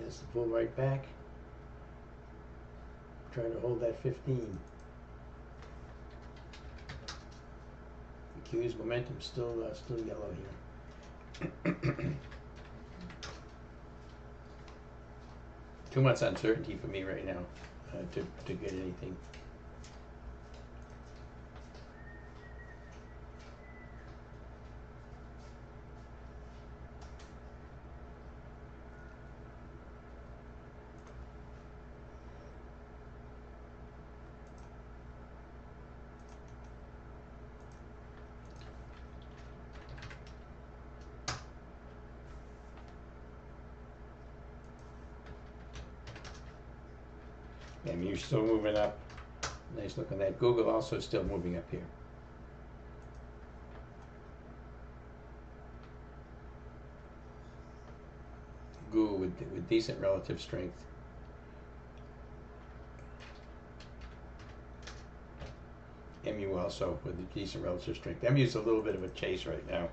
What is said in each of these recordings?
That's the pull right back. Trying to hold that 15. The Q's momentum still yellow here. Too much uncertainty for me right now to get anything. And you're still moving up. Nice look on that. Google also still moving up here. Google with decent relative strength. MU also with a decent relative strength. MU's a little bit of a chase right now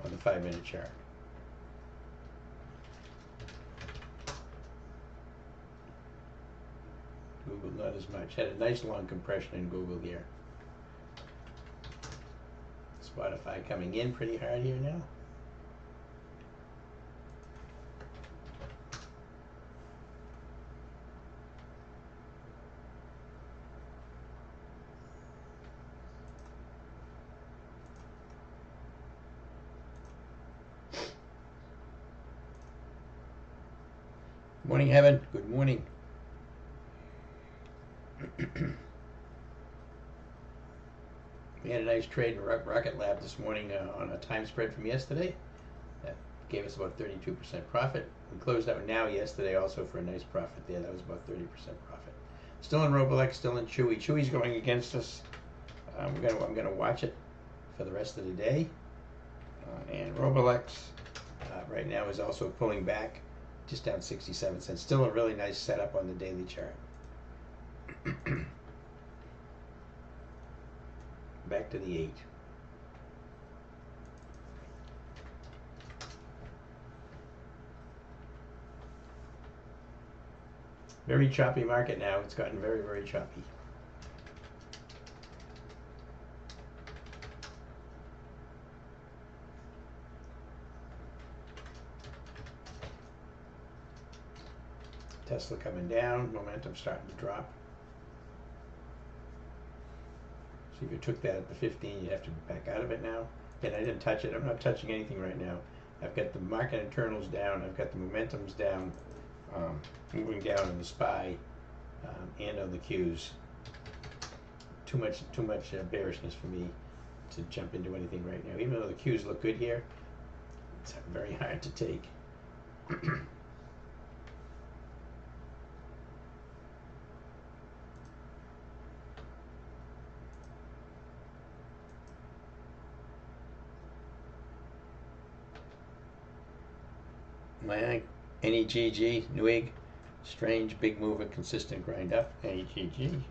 on the 5-minute chart. Google not as much. Had a nice long compression in Google here. Spotify coming in pretty hard here now. Morning, Heaven. Good morning. We had a nice trade in Rocket Lab this morning on a time spread from yesterday. That gave us about 32% profit. We closed out now yesterday also for a nice profit there. That was about 30% profit. Still in Roblex, still in Chewy. Chewy's going against us. I'm gonna watch it for the rest of the day. And Roblex right now is also pulling back, just down 67 cents. Still a really nice setup on the daily chart. Back to the 8. Very choppy market now. It's gotten very, very choppy. Tesla coming down, momentum starting to drop. So if you took that at the 15, you'd have to back out of it now. And I didn't touch it. I'm not touching anything right now. I've got the market internals down. I've got the momentums down, moving down on the SPY and on the Qs. Too much bearishness for me to jump into anything right now. Even though the Qs look good here, it's very hard to take. NEGG, Newegg, strange big mover, consistent grind up. NEGG.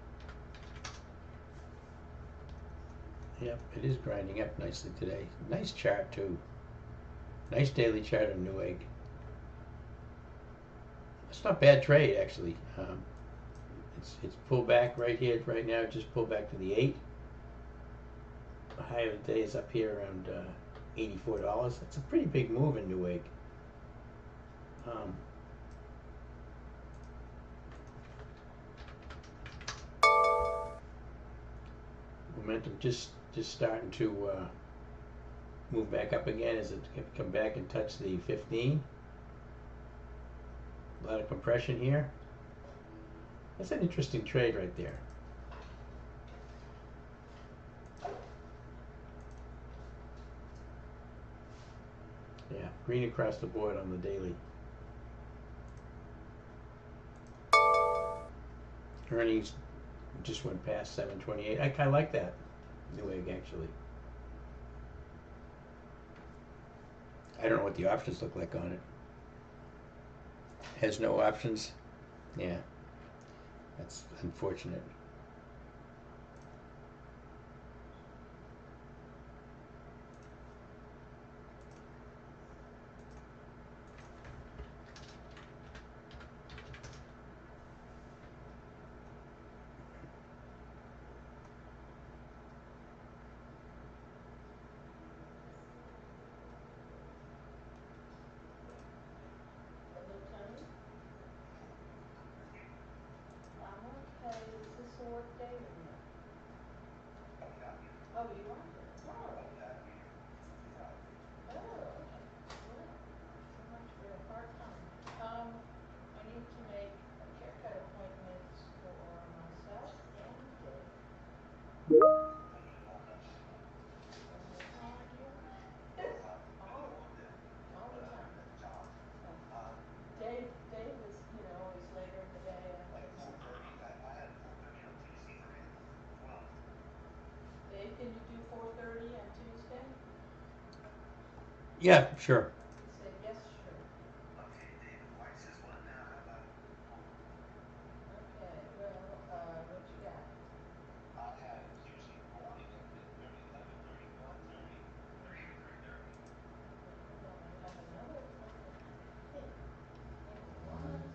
Yep, it is grinding up nicely today. Nice chart too. Nice daily chart on Newegg. It's not a bad trade actually. It's pulled back right here, right now. Just pulled back to the 8. The high of the day is up here around $84. That's a pretty big move in Newegg. Momentum just starting to move back up again as it come back and touch the 15. A lot of compression here. That's an interesting trade right there. Yeah, green across the board on the daily. Earnings just went past 728. I kind of like that. Newegg actually. I don't know what the options look like on it. Has no options. Yeah, that's unfortunate. Yeah, sure. He said, yes, sure. Okay, David Wyse is one now. How about Okay, well, what you got? I'll have Tuesday morning at 10:30, 11:30, 12:30, 3 or 3:30. Okay, hold on, I have another appointment. Hey, hang on one second. Oh, okay, hold on a minute.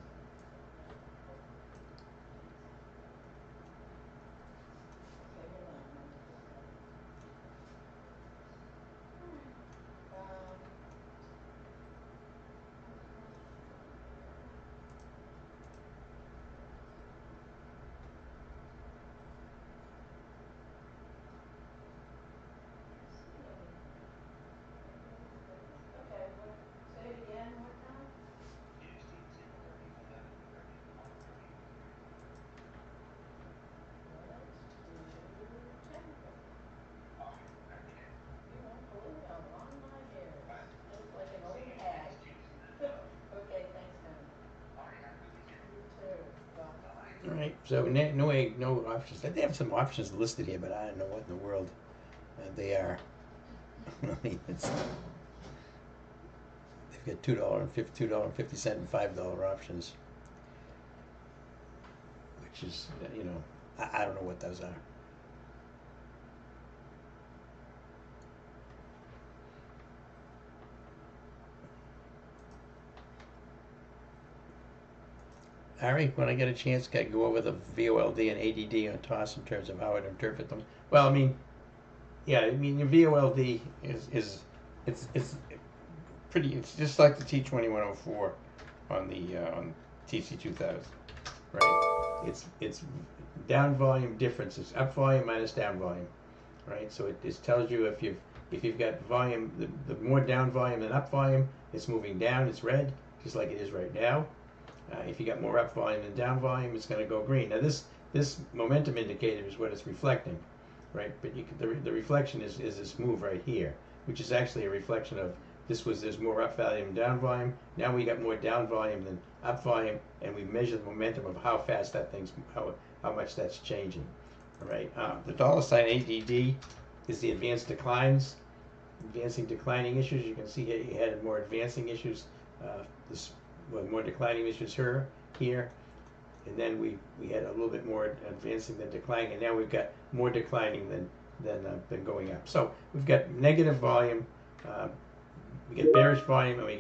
Alright, what else we got here? Can't see anything. Oh my goodness. Okay, what, say it again, what time? Tuesday, 10:30, 11:30, 12:30, 3. Let's do 10:30. All right, very good. You won't believe how long my hair is. Well, I look like an see old you hag. next Tuesday then. Okay, thanks, Tony. All right, have a good weekend. You too. Bye. Bye-bye. All right. So no options. They have some options listed here, but I don't know what in the world they are. It's, they've got $2.50 and $5 options, which is I don't know what those are. Ari, when I get a chance, can I go over the VOLD and ADD on TOS in terms of how I interpret them? Well, I mean, yeah, I mean, your VOLD is it's pretty. It's just like the T2104 on the on TC2000, right? It's down volume differences, up volume minus down volume, right? So it tells you if you've got volume, the more down volume than up volume, it's moving down, it's red, just like it is right now. If you got more up volume than down volume, it's going to go green. Now this momentum indicator is what it's reflecting, right? But the reflection is this move right here, which is actually a reflection of there's more up volume than down volume. Now we got more down volume than up volume, and we measure the momentum of how fast that thing's how much that's changing. All right. The dollar sign ADD is the advanced declines, advancing declining issues. You can see he had more advancing issues. This more declining issues here, and then we had a little bit more advancing than declining, and now we've got more declining than going up. So we've got negative volume, we get bearish volume, and we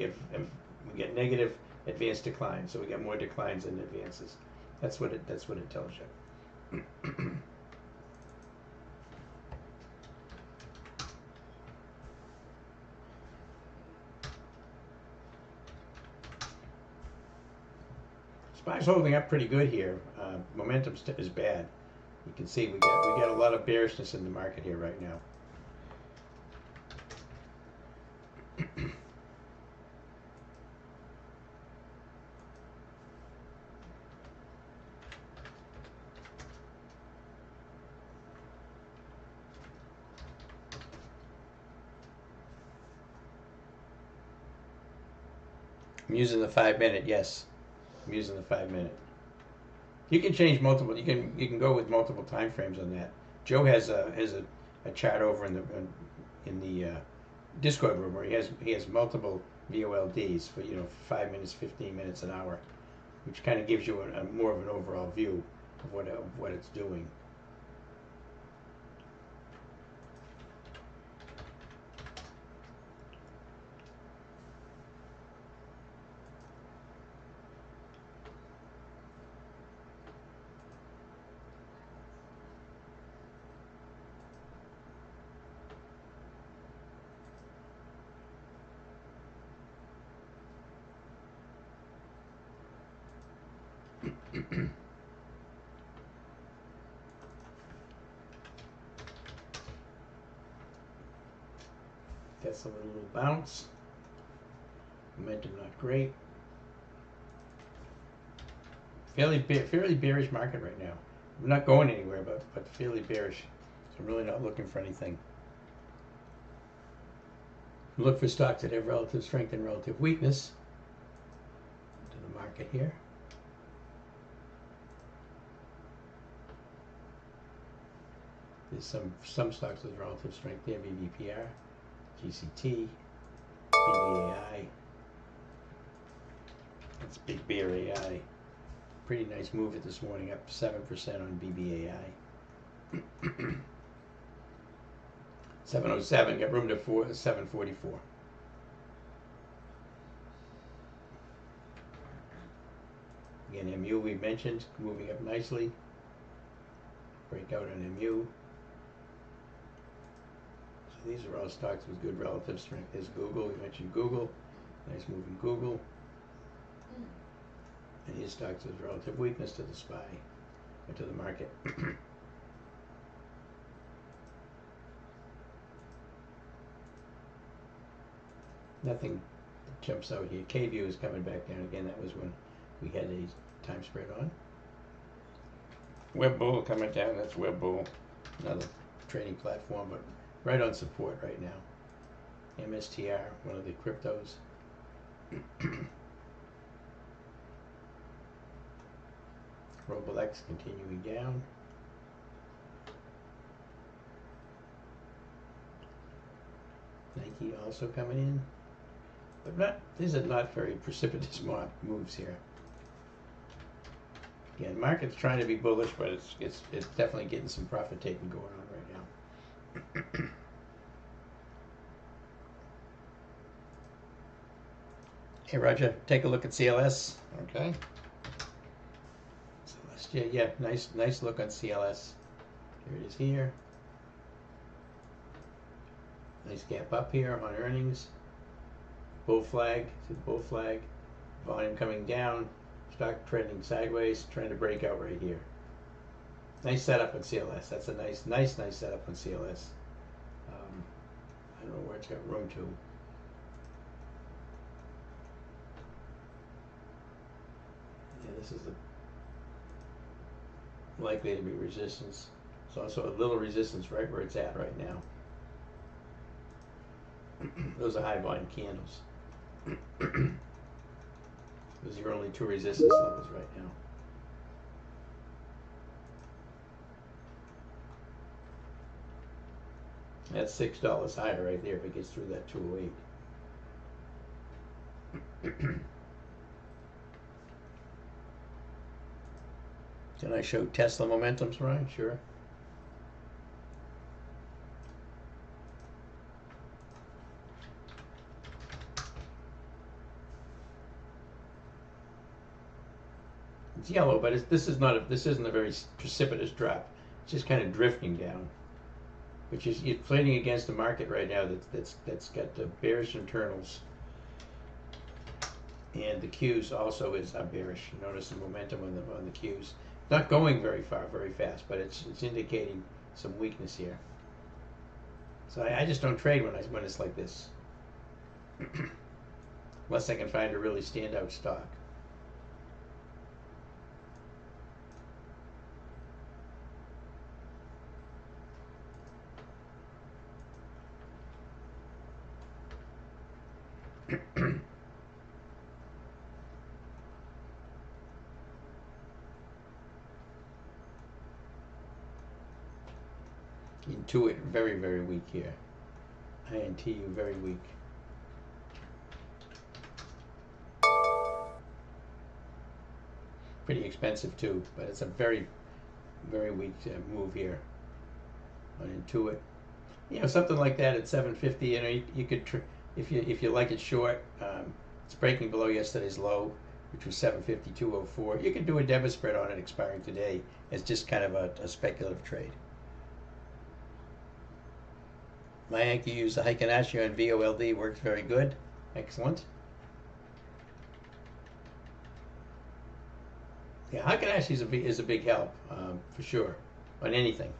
get negative advanced decline. So we get more declines than advances. That's what it tells you. SPY's holding up pretty good here. Momentum is bad. You can see we got a lot of bearishness in the market here right now. I'm using the 5 minute. Yes, I'm using the 5 minute. You can change multiple. You can go with multiple time frames on that. Joe has a chart over in the Discord room where he has multiple VOLDs for 5 minutes, 15 minutes, an hour, which kind of gives you a more of an overall view of what it's doing. That's a little bounce. Momentum not great. Fairly bearish market right now. I'm not going anywhere, but fairly bearish. So I'm really not looking for anything. Look for stocks that have relative strength and relative weakness to the market here. There's some stocks with relative strength there, BBPR, GCT, BBAI. That's Big Bear AI. Pretty nice move it this morning, up 7% on BBAI. 707, got room to 744. Again, MU we mentioned, moving up nicely. Breakout on MU. So these are all stocks with good relative strength. There's Google, we mentioned Google. Nice move in Google. And his stocks with relative weakness to the SPY, or to the market. Nothing jumps out here. K-View is coming back down again. That was when we had a time spread on. Web Bull coming down. That's Web Bull, another trading platform, but right on support right now. MSTR, one of the cryptos. Roblex continuing down. Nike also coming in. But these are not very precipitous moves here. Again, market's trying to be bullish, but it's definitely getting some profit taking going on right now. Hey Roger, take a look at CLS. Okay. CLS, yeah, nice look on CLS. Here it is here. Nice gap up here on earnings. Bull flag, see the bull flag. Volume coming down. Stock trending sideways, trying to break out right here. Nice setup on CLS. That's a nice setup on CLS. I don't know where it's got room to. Yeah, this is the likely to be resistance. So also a little resistance right where it's at right now. Those are high volume candles. Those are your only two resistance levels right now. That's $6 higher right there if it gets through that 208. Can I show Tesla momentums, Ryan? Sure. It's yellow, but this isn't a very precipitous drop. It's just kind of drifting down. Which is you're fighting against a market right now that's got the bearish internals, and the Qs also is bearish. You notice the momentum on the Qs. Not going very fast, but it's indicating some weakness here. So I just don't trade when it's like this, unless I can find a really standout stock. Intuit very weak here. INTU very weak. Pretty expensive too, but it's a very weak move here on Intuit. You know, something like that at 750. You know, you could if you like it short. It's breaking below yesterday's low, which was 752.04. You could do a debit spread on it expiring today as just kind of a speculative trade. My Yankee used the Hypothetical and VOLD, works very good. Excellent. Yeah, Hypothetical is a big help, for sure, on anything.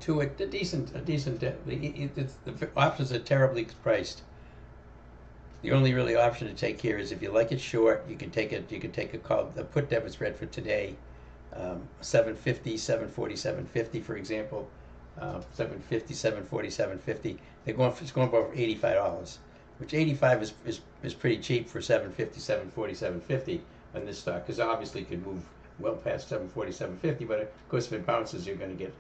To a decent, the options are terribly priced. The only really option to take here is if you like it short, you can take a call, a put debit spread for today, 750, 740, 750, for example, 750, 740, 750. It's going for over $85, which 85 is pretty cheap for 750, 740, 750 on this stock, because obviously it could move well past 740, 750, but of course if it bounces, you're going to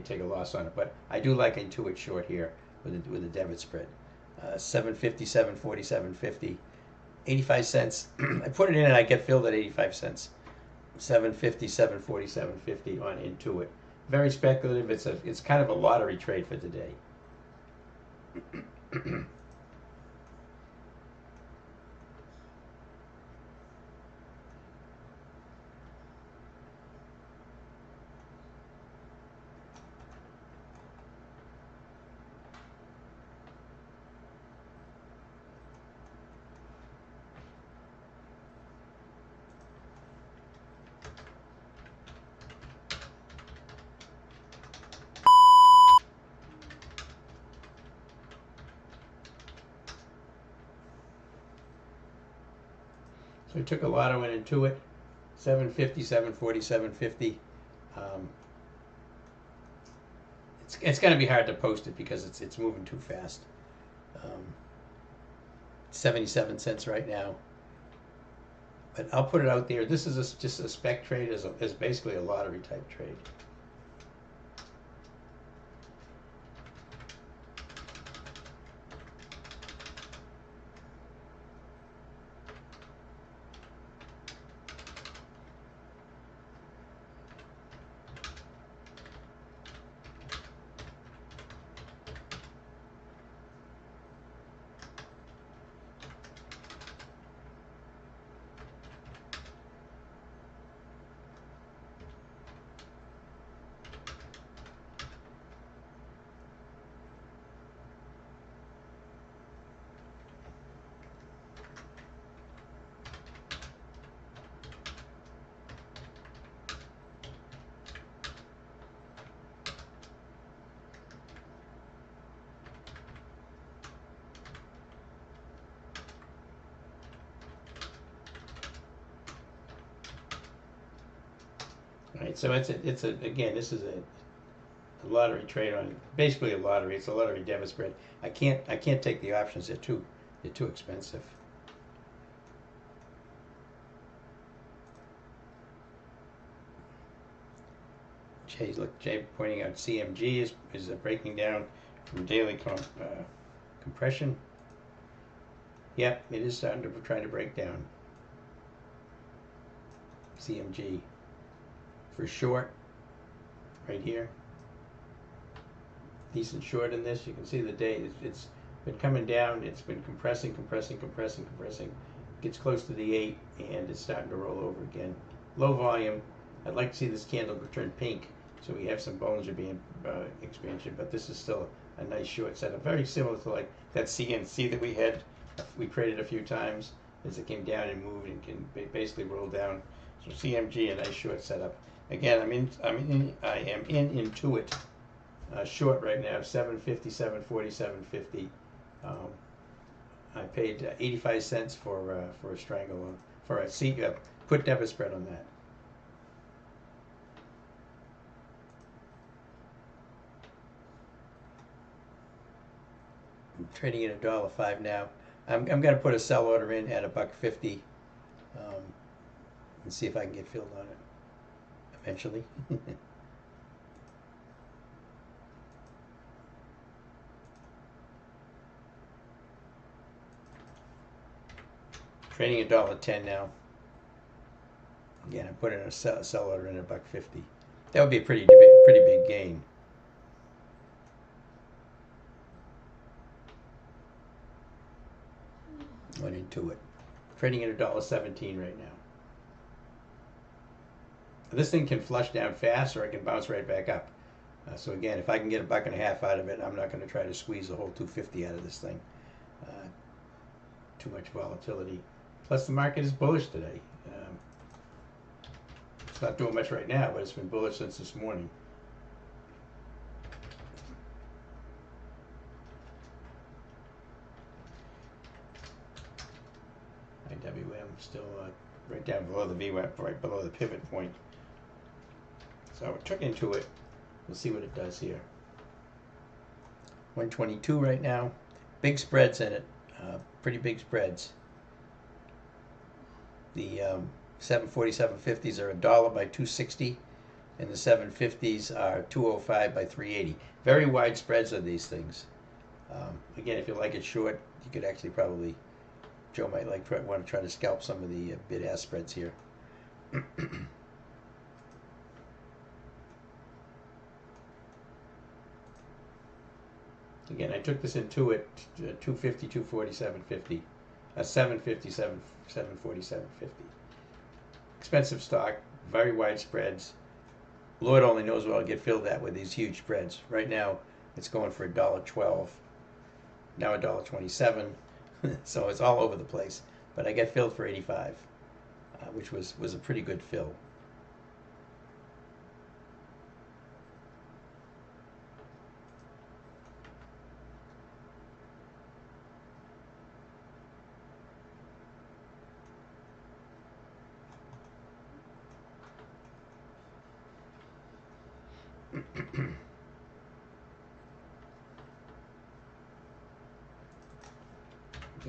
take a loss on it. But I do like Intuit short here with a debit spread. 750, 740, 750, 85 cents. I put it in and I get filled at 85 cents. 750, 740, 750 on Intuit. Very speculative. It's kind of a lottery trade for today. So I took a lot of went Intuit, 750, 740, 750. It's going to be hard to post it because it's moving too fast. 77 cents right now. But I'll put it out there. This is just a spec trade, as basically a lottery type trade. Right, so it's a again, this is a lottery trade on basically a lottery. It's a lottery debit spread. I can't take the options. They're too expensive. Jay pointing out CMG is breaking down from daily compression. Yep, it is starting to try to break down. CMG for short, right here. Decent short in this. You can see the day. It's been coming down. It's been compressing. Gets close to the 8, and it's starting to roll over again. Low volume. I'd like to see this candle turn pink, so we have some Bollinger Band expansion. But this is still a nice short setup, very similar to like that CNC that we created a few times as it came down and moved and can basically roll down. So CMG, a nice short setup. Again, I am in Intuit. Short right now, 750, 740, 750. I paid 85 cents for a strangle for a put debit spread on that. I'm trading at $1.05 now. I'm going to put a sell order in at $1.50 and see if I can get filled on it eventually. Trading $1.10 now. Again, I put in a sell order in at $1.50. That would be a pretty big gain. Went into it. Trading at $1.17 right now. This thing can flush down fast, or it can bounce right back up. So again, if I can get $1.50 out of it, I'm not going to try to squeeze the whole $2.50 out of this thing. Too much volatility. Plus, the market is bullish today. It's not doing much right now, but it's been bullish since this morning. IWM still right down below the VWAP, right below the pivot point. So I took into it. We'll see what it does here. 122 right now. Big spreads in it. Pretty big spreads. The 740, 750s are $1 by 260, and the 750s are 205 by 380. Very wide spreads on these things. Again, if you like it short, you could actually probably, Joe might want to try to scalp some of the bid-ask spreads here. Again, I took this into it, 250, 240, 750, 750, 740, 750. Expensive stock, very wide spreads. Lord only knows what I'll get filled at with these huge spreads. Right now, it's going for $1.12, now $1.27, so it's all over the place. But I get filled for 85, which was a pretty good fill.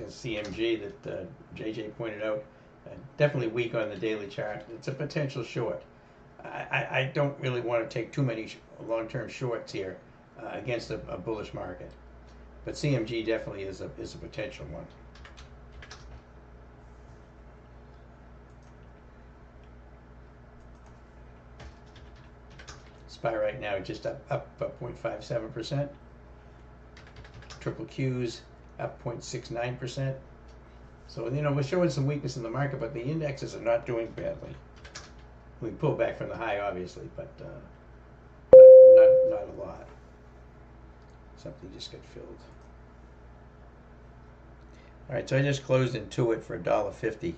CMG that JJ pointed out, definitely weak on the daily chart. It's a potential short. I don't really want to take too many long-term shorts here against a bullish market, but CMG definitely is a potential one. SPY right now just up 0.57%. Triple Q's up 0.69%. So, we're showing some weakness in the market, but the indexes are not doing badly. We pulled back from the high, obviously, but not a lot. Something just got filled. All right, so I just closed into it for $1.50.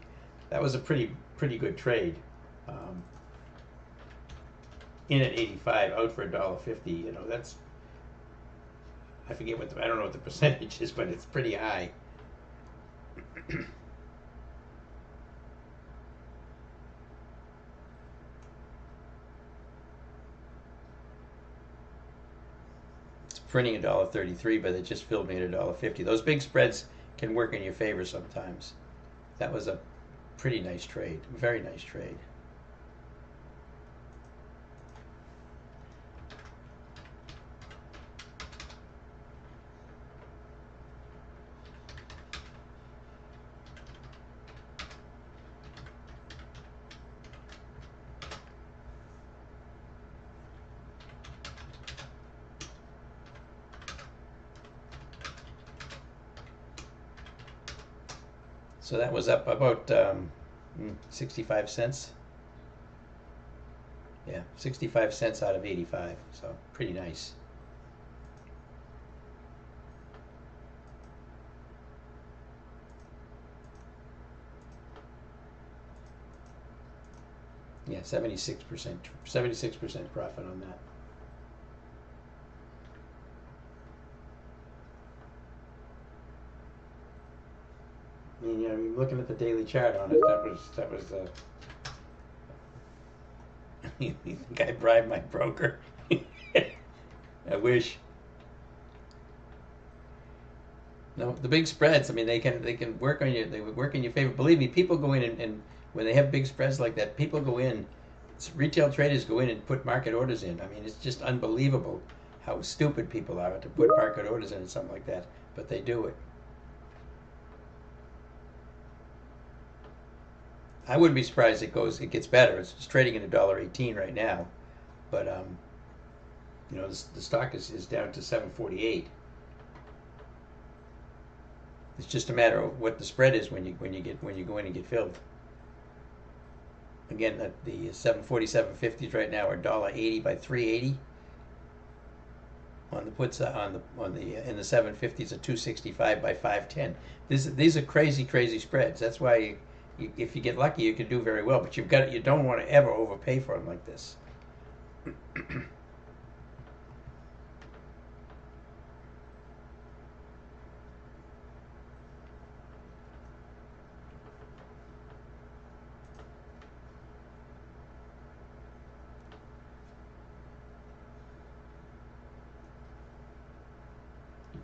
That was a pretty good trade. In at 85, out for $1.50. That's, I forget I don't know what the percentage is, but it's pretty high. printing $1.33, but it just filled me at $1.50. Those big spreads can work in your favor sometimes. That was a pretty nice trade, very nice trade. So that was up about 65 cents. Yeah, 65 cents out of 85, so pretty nice. Yeah, 76% profit on that. And, you know, looking at the daily chart on it, that was you think I bribed my broker? I wish. No, the big spreads. I mean, they can work on you. They would work in your favor. Believe me, people go in and when they have big spreads like that, people go in. Retail traders go in and put market orders in. I mean, it's just unbelievable how stupid people are to put market orders in something like that, but they do it. I wouldn't be surprised it gets better. It's trading at $1.18 right now, but you know, the stock is down to 748. It's just a matter of what the spread is when you go in and get filled. Again, the 747.50s right now are $1.80 by 380. On the puts on the in the 750s are 265 by 510. These are crazy spreads. That's why if you get lucky, you can do very well. But you don't want to ever overpay for them like this.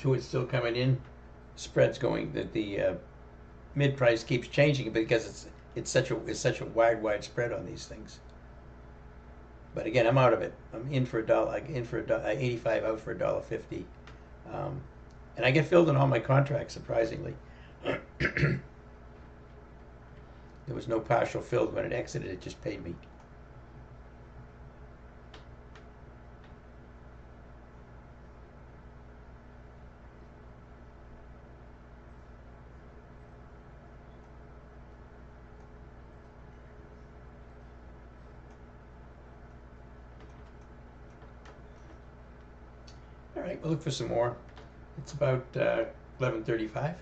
It's still coming in. Spreads going. The mid price keeps changing because it's such a wide spread on these things. But again, I'm out of it. I'm in for a dollar. In for $85, out for $1.50, and I get filled in all my contracts. Surprisingly, there was no partial filled when it exited. It just paid me. All right, we'll look for some more. It's about 11:35.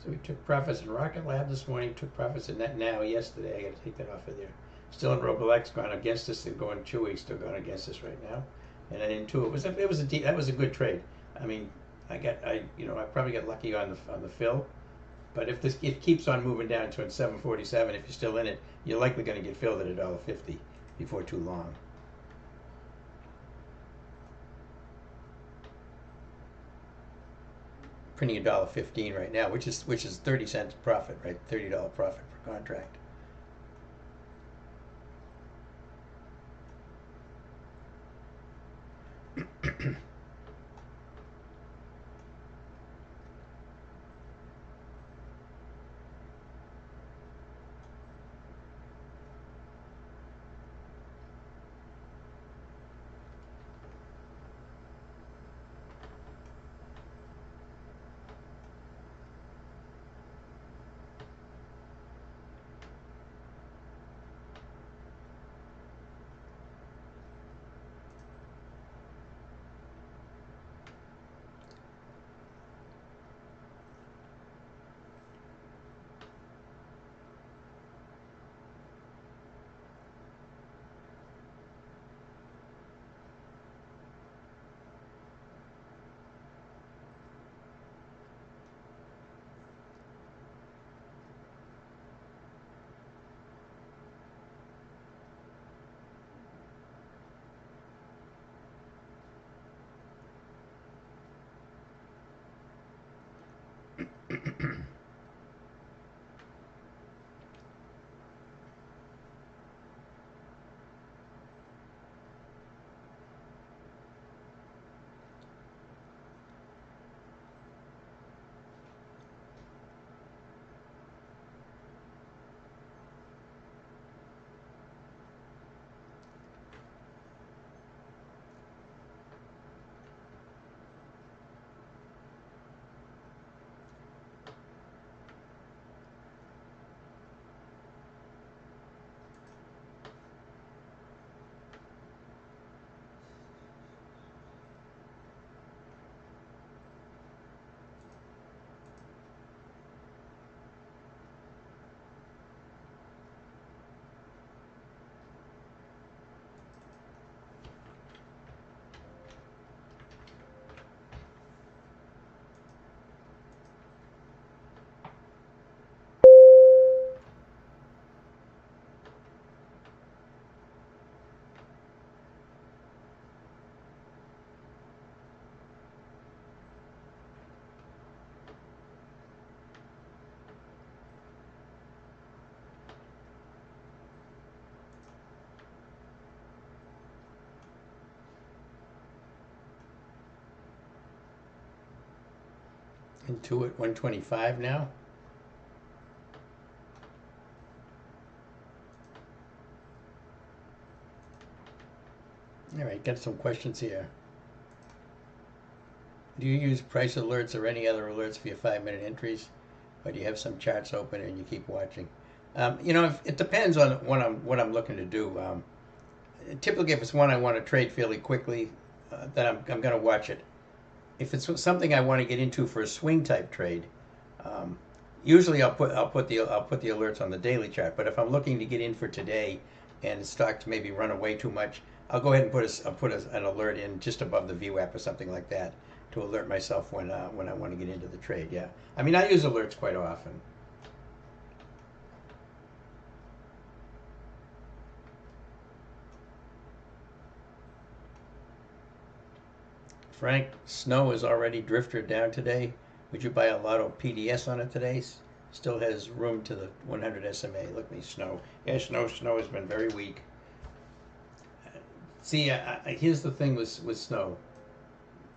So we took profits in Rocket Lab this morning, took profits in that now yesterday. I got to take that off of there. Still in Roblex, gone against us. They're going Chewy, still going against us right now. And then Intuit that was a good trade. I mean, I probably got lucky on the fill, but if it keeps on moving down to 747, if you're still in it, you're likely going to get filled at $1.50 before too long. Printing $1.15 right now, which is 30 cents profit, right? $30 profit per contract. Into it 125 now. All right, got some questions here. Do you use price alerts or any other alerts for your 5-minute entries? Or do you have some charts open and you keep watching? It depends on what I'm looking to do. Typically, if it's one I want to trade fairly quickly, then I'm going to watch it. If it's something I want to get into for a swing type trade, um, usually I'll put the alerts on the daily chart. But if I'm looking to get in for today and the stock to maybe run away too much, I'll go ahead and put an alert in just above the VWAP or something like that to alert myself when I want to get into the trade. Yeah, I mean I use alerts quite often. Frank, snow is already drifted down today. Would you buy a Lotto PDS on it today? Still has room to the 100 SMA. Look at me, snow. Yeah, snow has been very weak. See, here's the thing with snow.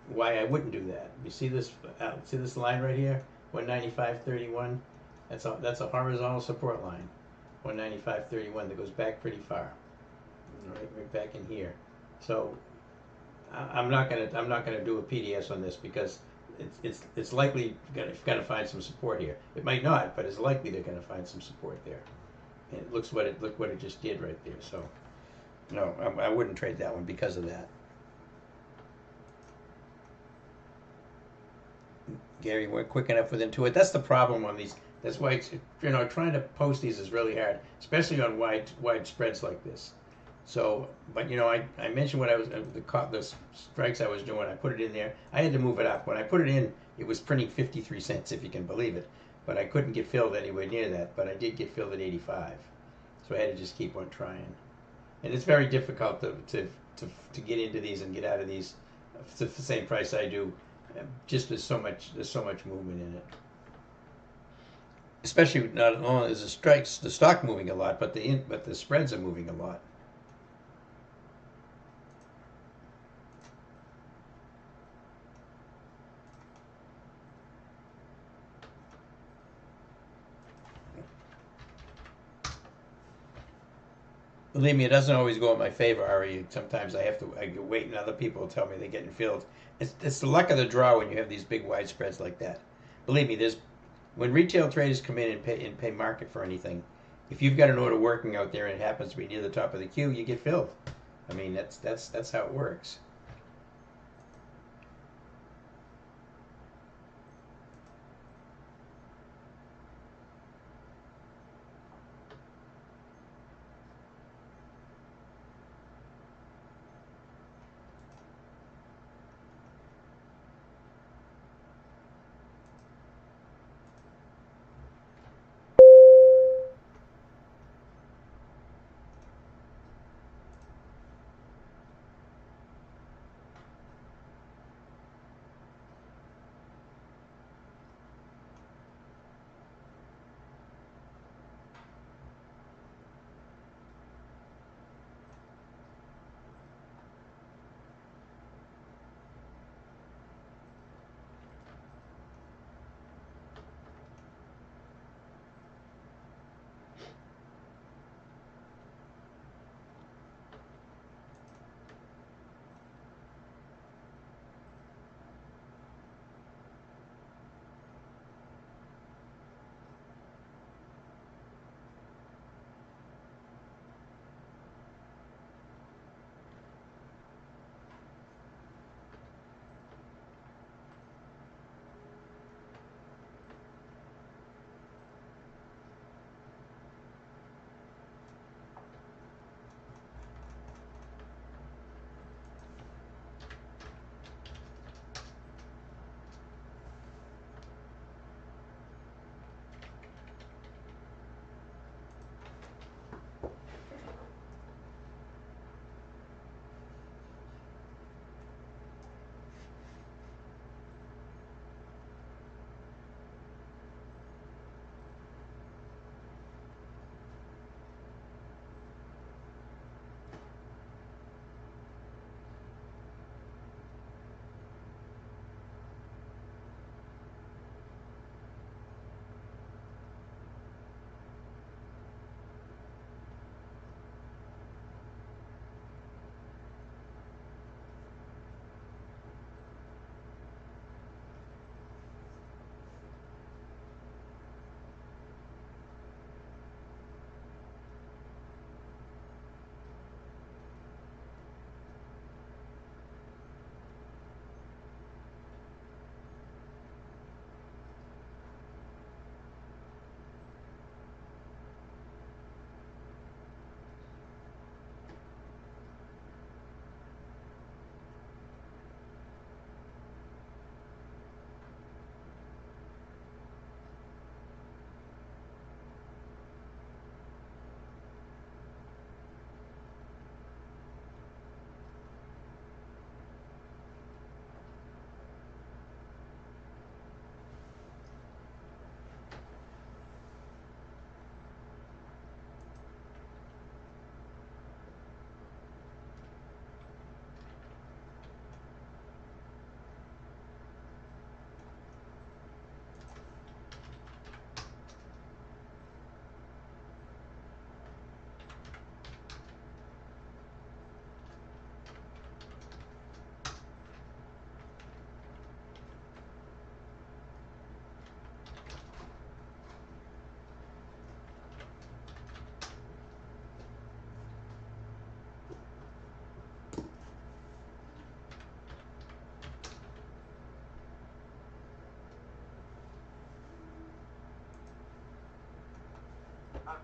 Why I wouldn't do that? You see this? See this line right here? 195.31. That's a horizontal support line. 195.31 that goes back pretty far. Right back in here. So I'm not gonna do a PDS on this because it's likely gonna find some support here. It might not, but it's likely they're gonna find some support there. And look what it just did right there. So no, I wouldn't trade that one because of that. Gary, we're quick enough with Intuit. That's the problem on these. That's why trying to post these is really hard, especially on wide spreads like this. So, but I mentioned what I was the strikes I was doing. I put it in there. I had to move it up. When I put it in, it was printing 53 cents, if you can believe it. But I couldn't get filled anywhere near that. But I did get filled at 85. So I had to just keep on trying. And it's very difficult to get into these and get out of these for the same price I do. Just there's so much movement in it. Especially not only is the stock moving a lot, but the spreads are moving a lot. Believe me, it doesn't always go in my favor, Ari. Sometimes I wait and other people tell me they're getting filled. It's the luck of the draw when you have these big wide spreads like that. Believe me, when retail traders come in and pay market for anything, if you've got an order working out there and it happens to be near the top of the queue, you get filled. I mean, that's how it works.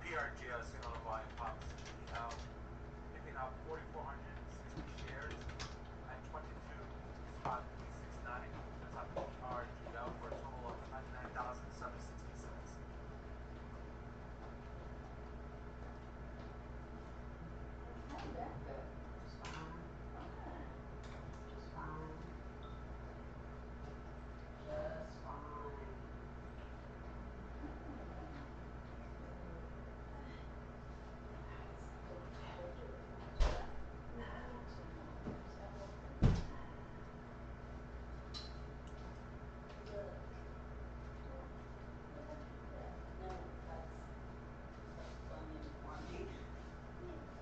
PRGL is on a volume policy. Picking up 4,460 shares at 22.369. That's on PRGL for a total of 99,766. How did that go? Just fine. Fine. Just fine. Just fine. No, that's bunion for me.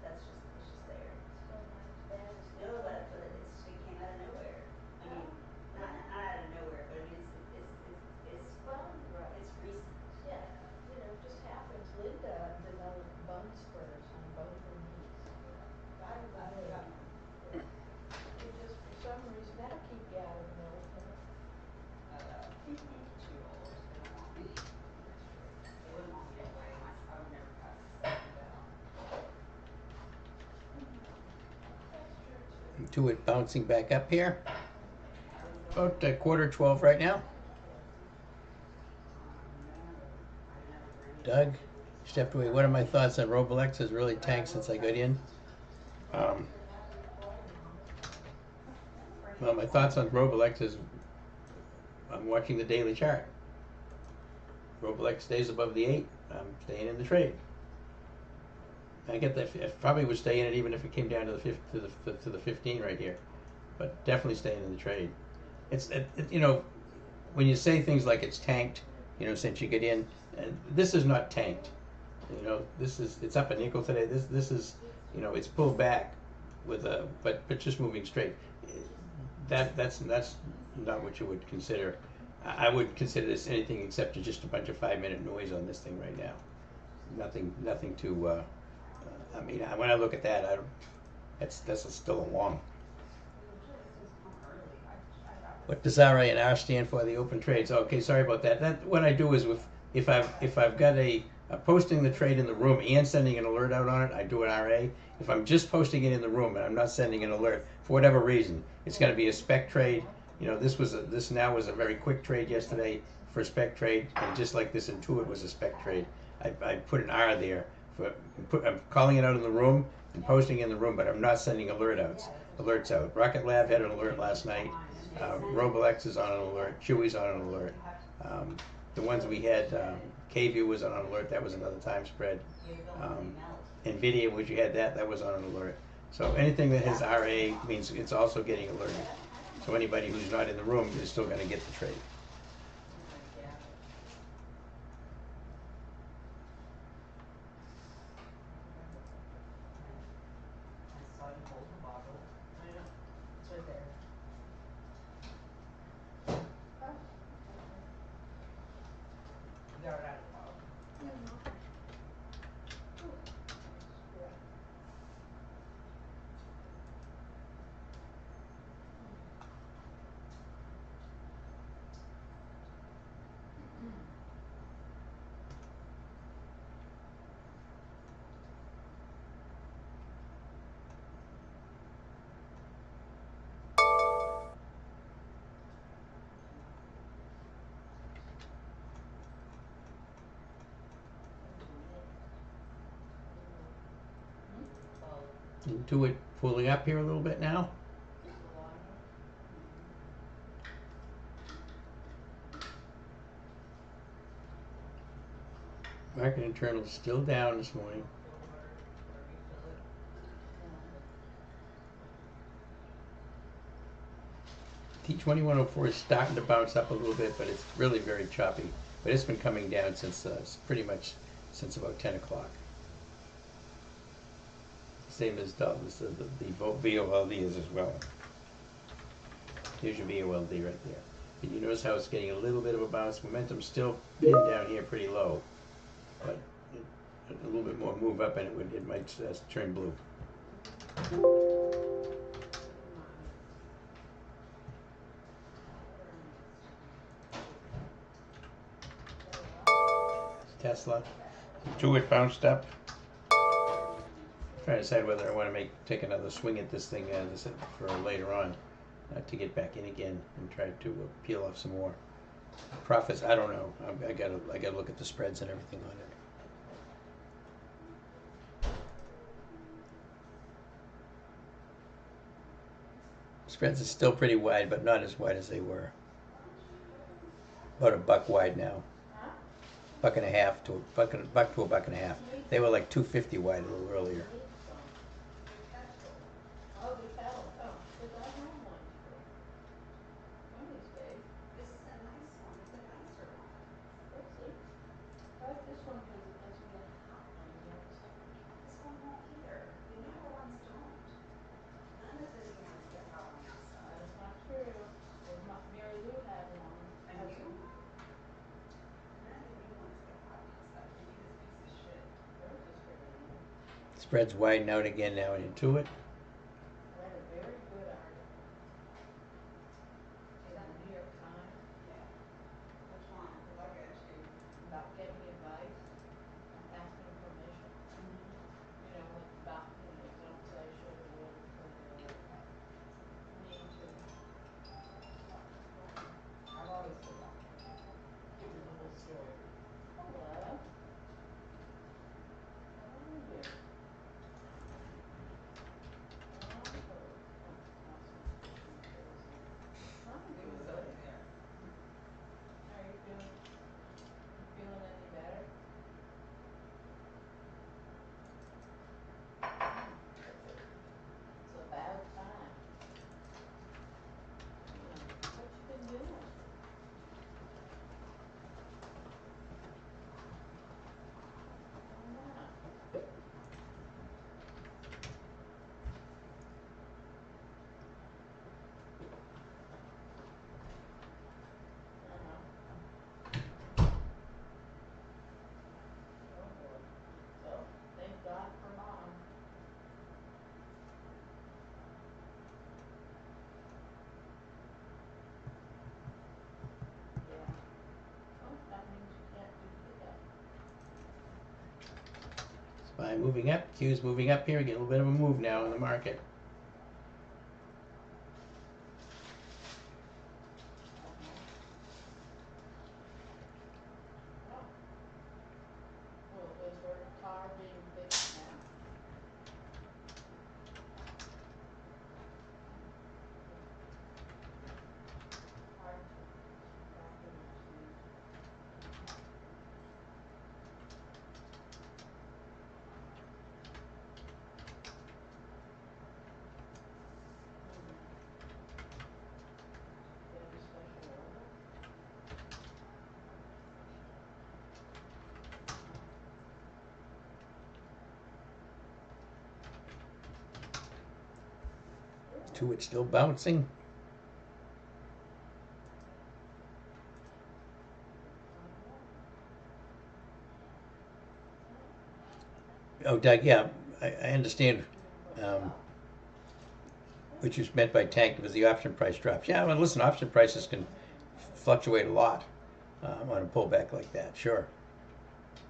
That's just, it's just there. Still not as bad as No, that. but it came out of nowhere. I mean, not out of nowhere, but I mean, it's Right. it's recent. Yeah, you know, it just happens. Linda developed bone spurs on both her knees. I got none. It just, for some reason, that'll keep you out of the military. Too old. They don't want me. They wouldn't want me anyway. I would never pass the 70 val. That's true too. To it bouncing back up here. I was going About 11:45 right now. no. I never bring it. Doug stepped away. What are my thoughts on Roblex? Has really tanked since I got in. Well, my thoughts on Roblex is I'm watching the daily chart. Roblex stays above the 8. I'm staying in the trade. I get that. I probably would stay in it even if it came down to the 15 right here, but definitely staying in the trade. It's you know, when you say things like it's tanked, you know, since you get in, and this is not tanked. You know, it's up a nickel today. This is, you know, it's pulled back with a but just moving straight. That's not what you would consider. I wouldn't consider this anything except just a bunch of 5-minute noise on this thing right now. Nothing to. I mean, when I look at that, I don't. That's still a long. What does RA and R stand for? The open trades. Okay, sorry about that. That what I do is if I've got a posting the trade in the room and sending an alert out on it, I do an RA. If I'm just posting it in the room and I'm not sending an alert for whatever reason, it's going to be a spec trade. You know, this now was a very quick trade yesterday for a spec trade, and just like this Intuit was a spec trade, I put an R there for I'm calling it out in the room and posting in the room, but I'm not sending alerts out. Rocket Lab had an alert last night. Roblex is on an alert. Chewy's on an alert. The ones we had, KView was on an alert. That was another time spread. Nvidia, which you had that was on an alert. So anything that has RA means it's also getting alerted. So anybody who's not in the room is still going to get the trade. I saw you hold the bottle. I know. It's right there. Oh, okay. You got it out of the bottle. Mm-hmm. Yeah. Into it pulling up here a little bit now. Market internal is still down this morning. T2104 is starting to bounce up a little bit, but it's really very choppy. But it's been coming down since pretty much since about 10 o'clock. Same as the VOLD is as well. Here's your VOLD right there. And you notice how it's getting a little bit of a bounce. Momentum's still pinned down here pretty low, but a little bit more move up and it might turn blue. Tesla. Intuit bounced up. Trying to decide whether I want to take another swing at this thing for later on, to get back in again and try to peel off some more profits. I don't know. I gotta look at the spreads and everything on it. Spreads are still pretty wide, but not as wide as they were. About a buck wide now. Huh? Buck and a half to a buck to a buck and a half. They were like 250 wide a little earlier. Need some. Oh, the kettle, oh, because I have one too. One of these days. This is a nice one, it's a nicer one. Let's see. I like this one because it doesn't get hot on the outside. This one won't either. The other ones don't. None of the new ones get hot on the outside. That's not true. Well, Mary Lou had one. And you? None of the new ones get hot on the outside. Give me this piece of shit. Hers is fairly new. Spreads widen out again now in Intuit. I read a very good article in the New York Times Yeah. Which one? Because I got you. about getting advice and asking permission. You know, about, you don't say should or would, could or need to. I've always said that. Give you the whole story. Hello. How are you? I'm It was good. over there. How are you doing? You feeling any better? It's about time. What you been doing? Oh, wow. Oh boy. So, thank God for Mom. Yeah. Well, that means you can't do pickup. SPY moving up, Q's moving up here. Get a little bit of a move now in the market. Oh. Well, is her car being fixed now? Hard to document these. Get a special order? Intuit still bouncing. Oh, Doug, yeah, I understand what you meant by tanked was the option price drops. Yeah, well, listen, option prices can fluctuate a lot on a pullback like that. Sure,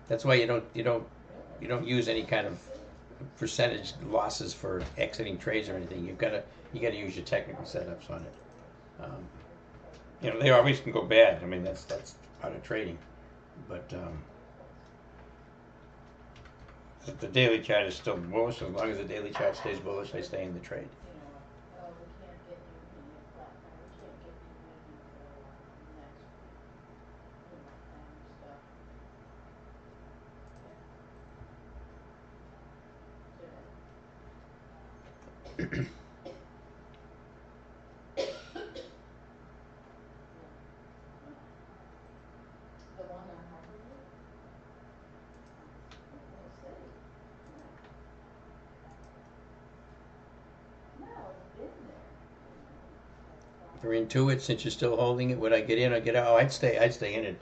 that's why you don't use any kind of percentage losses for exiting trades or anything. You gotta use your technical setups on it. They always can go bad. I mean, that's part of trading, but the daily chart is still bullish. As long as the daily chart stays bullish, I stay in the trade. Oh, we can't get you in your flat, we can't get you in until next week. And stuff. Today. The one on Hypothetical? We'll see. Yeah. No, it's been there. For Intuit, since you're still holding it, would I get in or get out? Oh, I'd stay in it,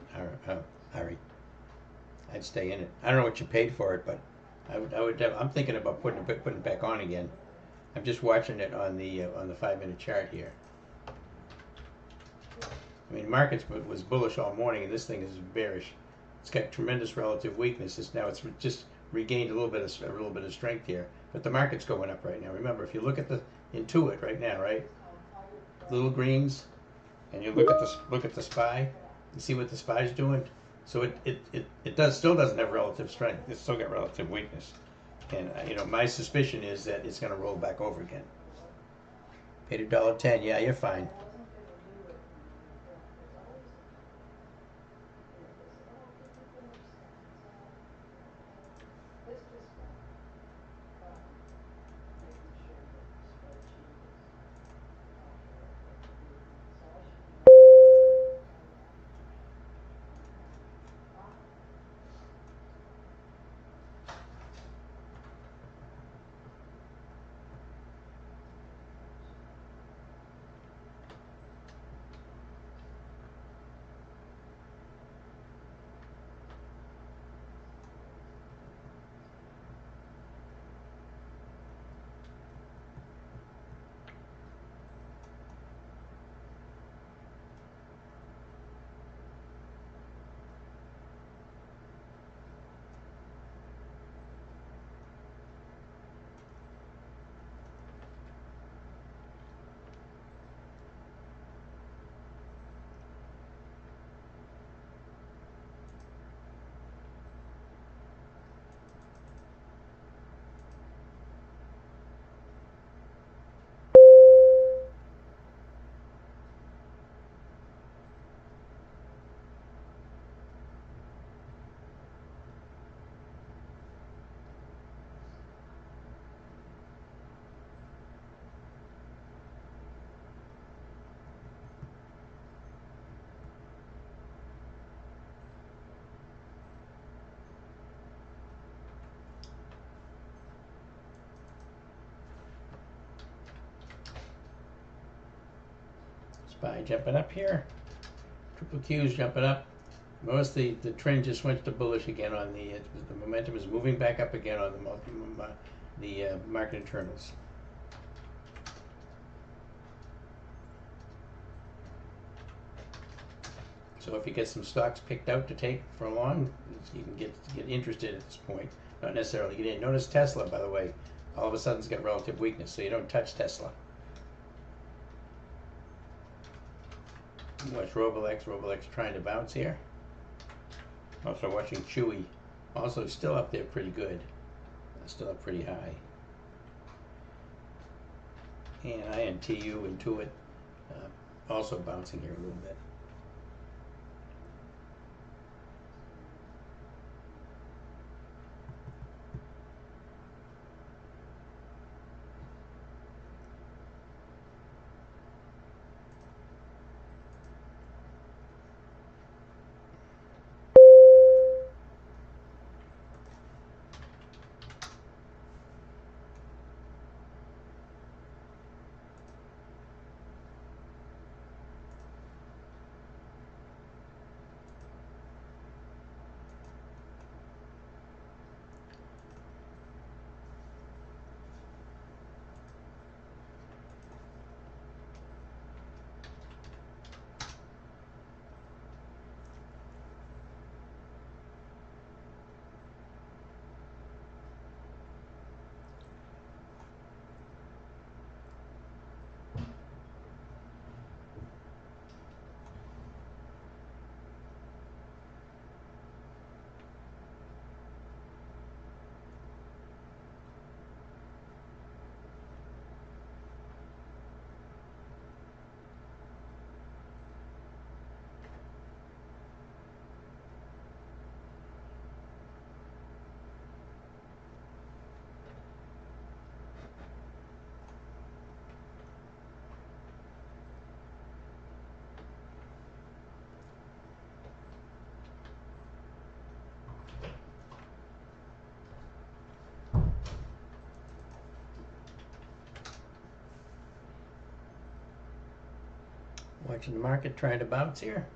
Harry. I'd stay in it. I don't know what you paid for it, but I'm thinking about putting it back on again. I'm just watching it on the 5-minute chart here. I mean, markets was bullish all morning, and this thing is bearish. It's got tremendous relative weakness. It's just regained a little bit of strength here. But the market's going up right now. Remember, if you look at the Intuit right now, right, little greens, and you look at the SPY, you see what the SPY's doing. So it still doesn't have relative strength. It's still got relative weakness. And my suspicion is that it's going to roll back over again. Paid $1.10. Yeah, you're fine. SPY jumping up here. Triple Q's jumping up. Notice the trend just went to bullish again on the momentum is moving back up again on the market internals. So if you get some stocks picked out to take for long, you can get interested at this point. Not necessarily get in. Notice Tesla, by the way, all of a sudden it's got relative weakness, so you don't touch Tesla. Watch Roblex trying to bounce here. Also watching Chewy, also still up there pretty good, still up pretty high. And INTU, Intuit, also bouncing here a little bit. Watching the market trying to bounce here.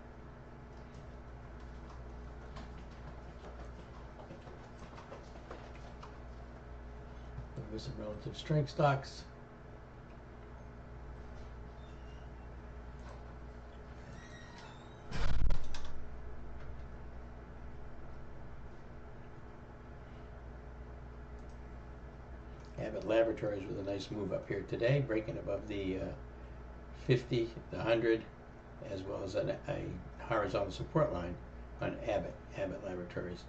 There's some relative strength stocks. laboratories with a nice move up here today, breaking above the 50, the 100, as well as a horizontal support line on Abbott Laboratories.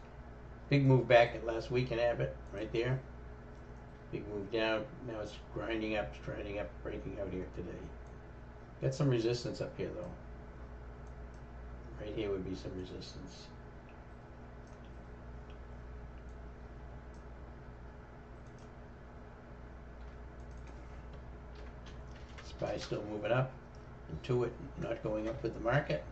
Big move back at last week in Abbott, right there. Big move down. Now it's grinding up, breaking out here today. Got some resistance up here though. Right here would be some resistance. SPY still moving up. Intuit not going up with the market.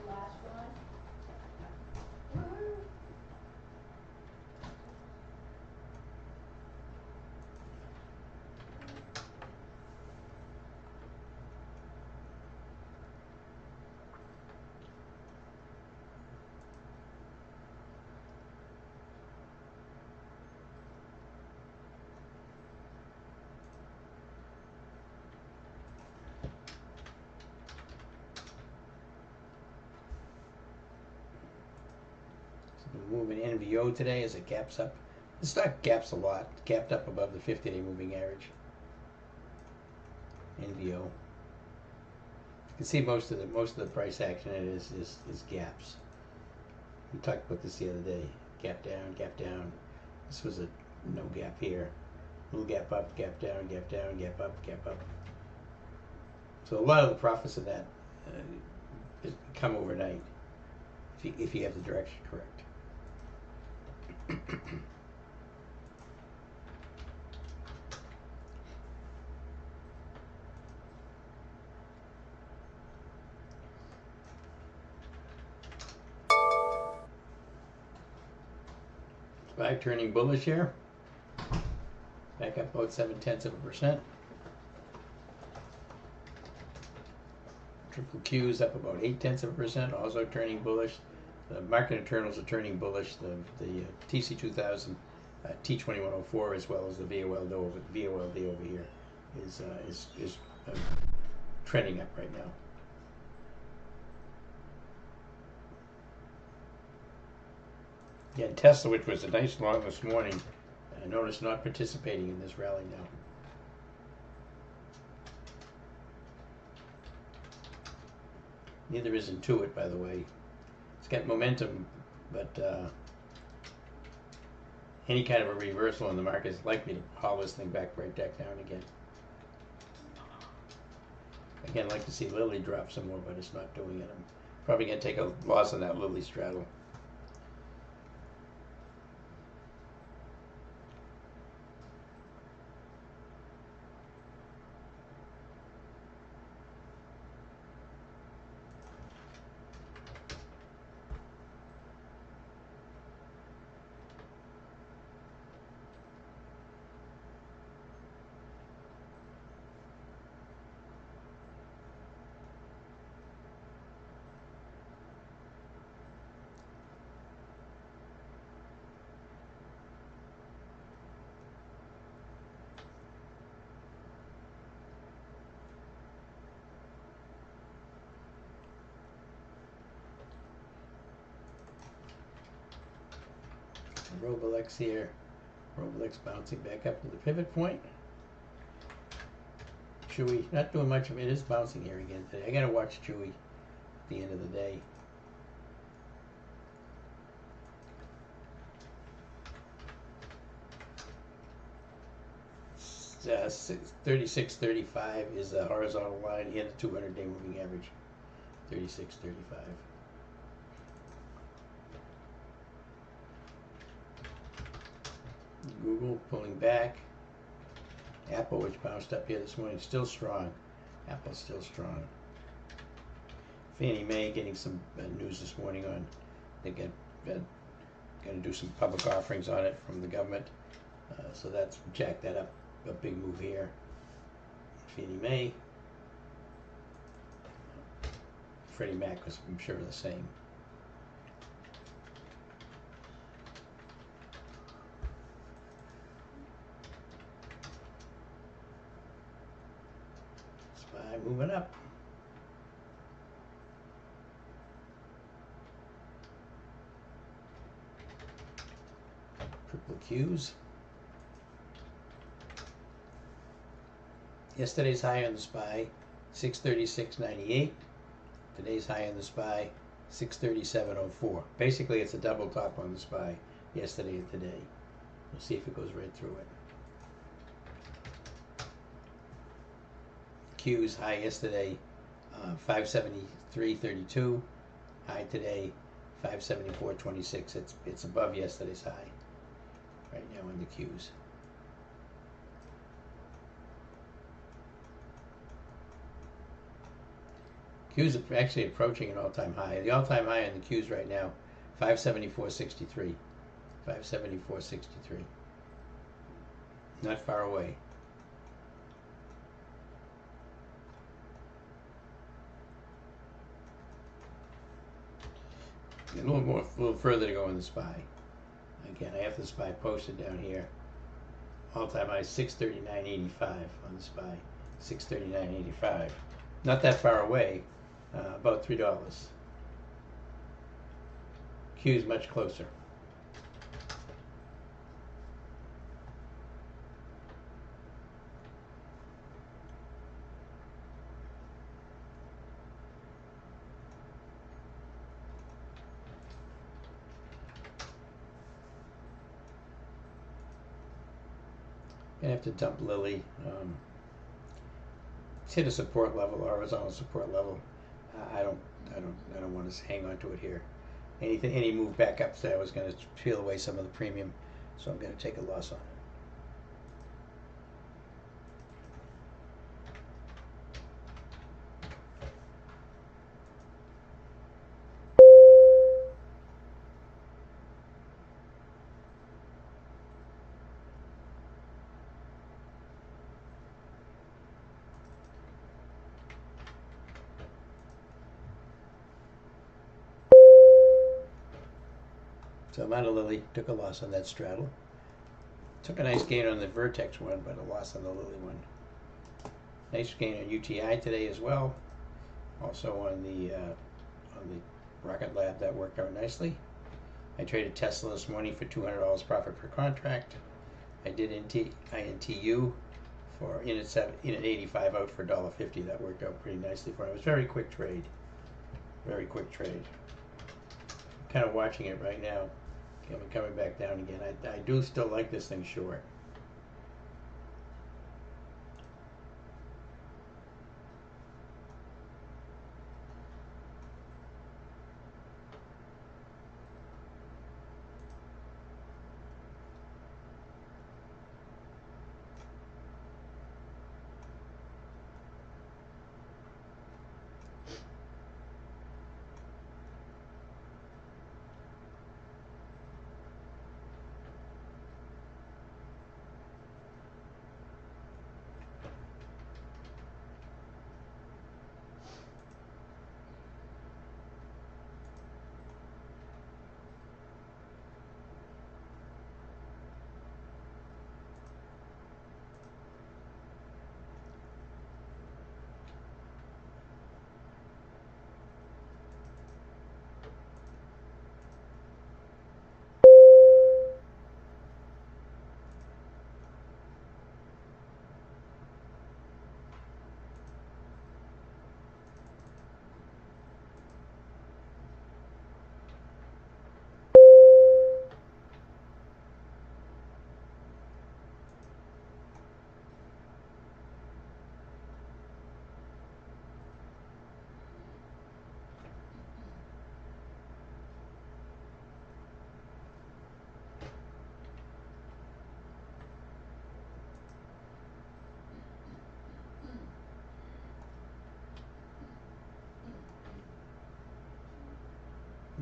The last one. Woo-hoo. Moving NVO today as it gaps up. The stock gaps a lot, gapped up above the 50-day moving average. NVO. You can see most of the price action in it is gaps. We talked about this the other day. Gap down, gap down. This was a no gap here. Little gap up, gap down, gap down, gap up, gap up. So a lot of the profits of that come overnight if you have the direction correct. SPY turning bullish here. Back up about 0.7%. Triple Q is up about 0.8%, also turning bullish. The market internals are turning bullish. The TC2000, T2104, as well as the VOLD over here is trending up right now. Again, Tesla, which was a nice long this morning, I noticed not participating in this rally now. Neither is Intuit, by the way. It's got momentum, but any kind of a reversal in the market is likely to haul this thing back down again. Again, I'd like to see Lilly drop some more, but it's not doing it. I'm probably going to take a loss on that Lilly straddle. Roblex here. Roblex bouncing back up to the pivot point. Chewy, not doing much of it. It is bouncing here again today. I gotta watch Chewy at the end of the day. It's, 36.35 is the horizontal line and the 200-day moving average. 36.35. Google pulling back. Apple, which bounced up here this morning, still strong. Apple's still strong. Fannie Mae getting some news this morning on they going to do some public offerings on it from the government. So that's jacked that up a big move here. Fannie Mae. Freddie Mac was, I'm sure, the same. SPY moving up. Triple Qs. Yesterday's high on the SPY, 636.98. Today's high on the SPY, 637.04. Basically, it's a double top on the SPY yesterday and today. We'll see if it goes right through it. Q's high yesterday, 573.32. High today, 574.26. It's above yesterday's high right now in the Q's. Q's are actually approaching an all-time high. The all-time high on the Q's right now, 574.63. 574.63. Not far away. A little further to go in the SPY. Again, I have the SPY posted down here. All-time high 639.85 on the SPY. 639.85. Not that far away. About $3. Q is much closer. Gonna have to dump Lily. It's hit a support level, horizontal support level. I don't want to hang on to it here. Any move back up there was going to peel away some of the premium, so I'm going to take a loss on it. So I'm out of Lily, took a loss on that straddle. Took a nice gain on the Vertex one, but a loss on the Lily one. Nice gain on UTI today as well. Also on the Rocket Lab, that worked out nicely. I traded Tesla this morning for $200 profit per contract. I did INTU for in at 85 out for $1.50. That worked out pretty nicely for me. It was a very quick trade. Very quick trade. Kind of watching it right now. Coming back down again. I do still like this thing short.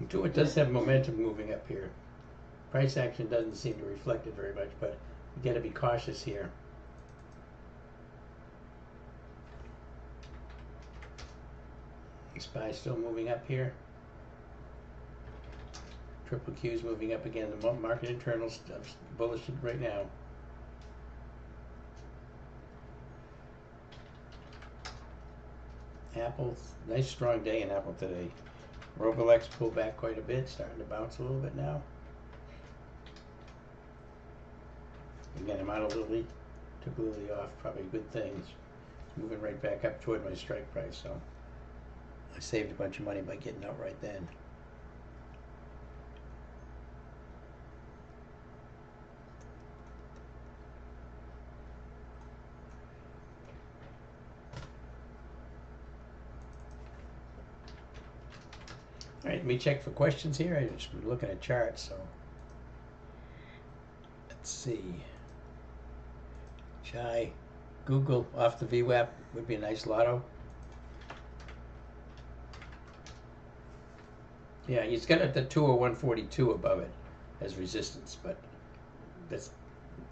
It does have momentum moving up here. Price action doesn't seem to reflect it very much, but you got to be cautious here. SPY still moving up here. Triple Q's moving up again. The market internals bullish right now. Apple, nice strong day in Apple today. Roblex pulled back quite a bit, starting to bounce a little bit now. Again, I'm out of Lilly. Took Lilly off, probably a good thing. It's moving right back up toward my strike price, so I saved a bunch of money by getting out right then. All right, let me check for questions here. I just been looking at charts, so let's see. Chai, Google off the VWAP would be a nice lotto. Yeah, he's got the 201.42 above it as resistance, but that's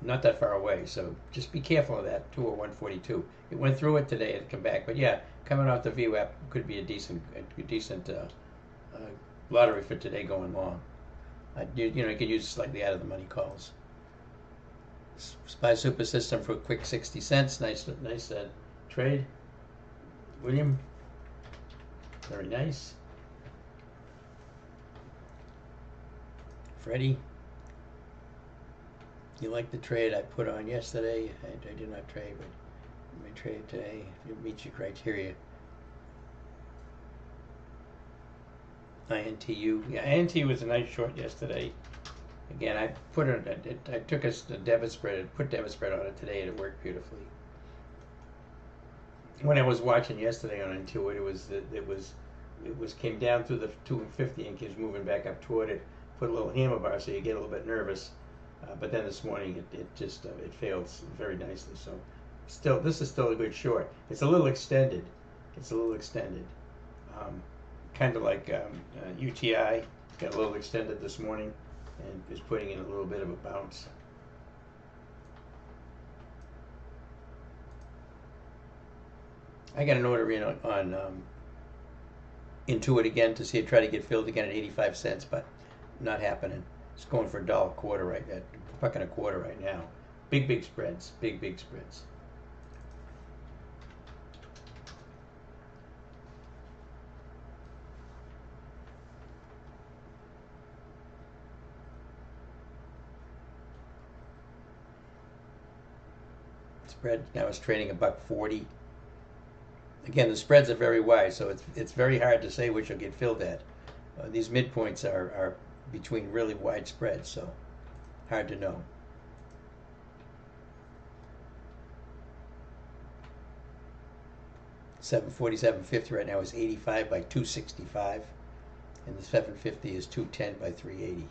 not that far away. So just be careful of that 201.42. It went through it today and come back, but yeah, coming off the VWAP could be a decent lottery for today going long. You could use slightly out of the money calls. SPY Super System for a quick 60 cents. Nice trade. William, very nice. Freddie, you like the trade I put on yesterday? I did not trade, but I trade today. If it meets your criteria. INTU. Yeah, INTU was a nice short yesterday. Again, I took a debit spread and put debit spread on it today, and it worked beautifully. When I was watching yesterday on Intuit, it came down through the 250 and keeps moving back up toward it. Put a little hammer bar, so you get a little bit nervous. But then this morning it failed very nicely. So this is still a good short. It's a little extended. Kind of like UTI got a little extended this morning and is putting in a little bit of a bounce. I got an order in on Intuit again to see it try to get filled again at 85 cents, but not happening. It's going for $1.25 right now, $1.25 right now. Big spreads, big spreads. Spread now is trading $1.40. Again, the spreads are very wide, so it's very hard to say which will get filled at. These midpoints are between really wide spreads, so hard to know. $747.50 right now is 85 by 265, and the 750 is 210 by 380.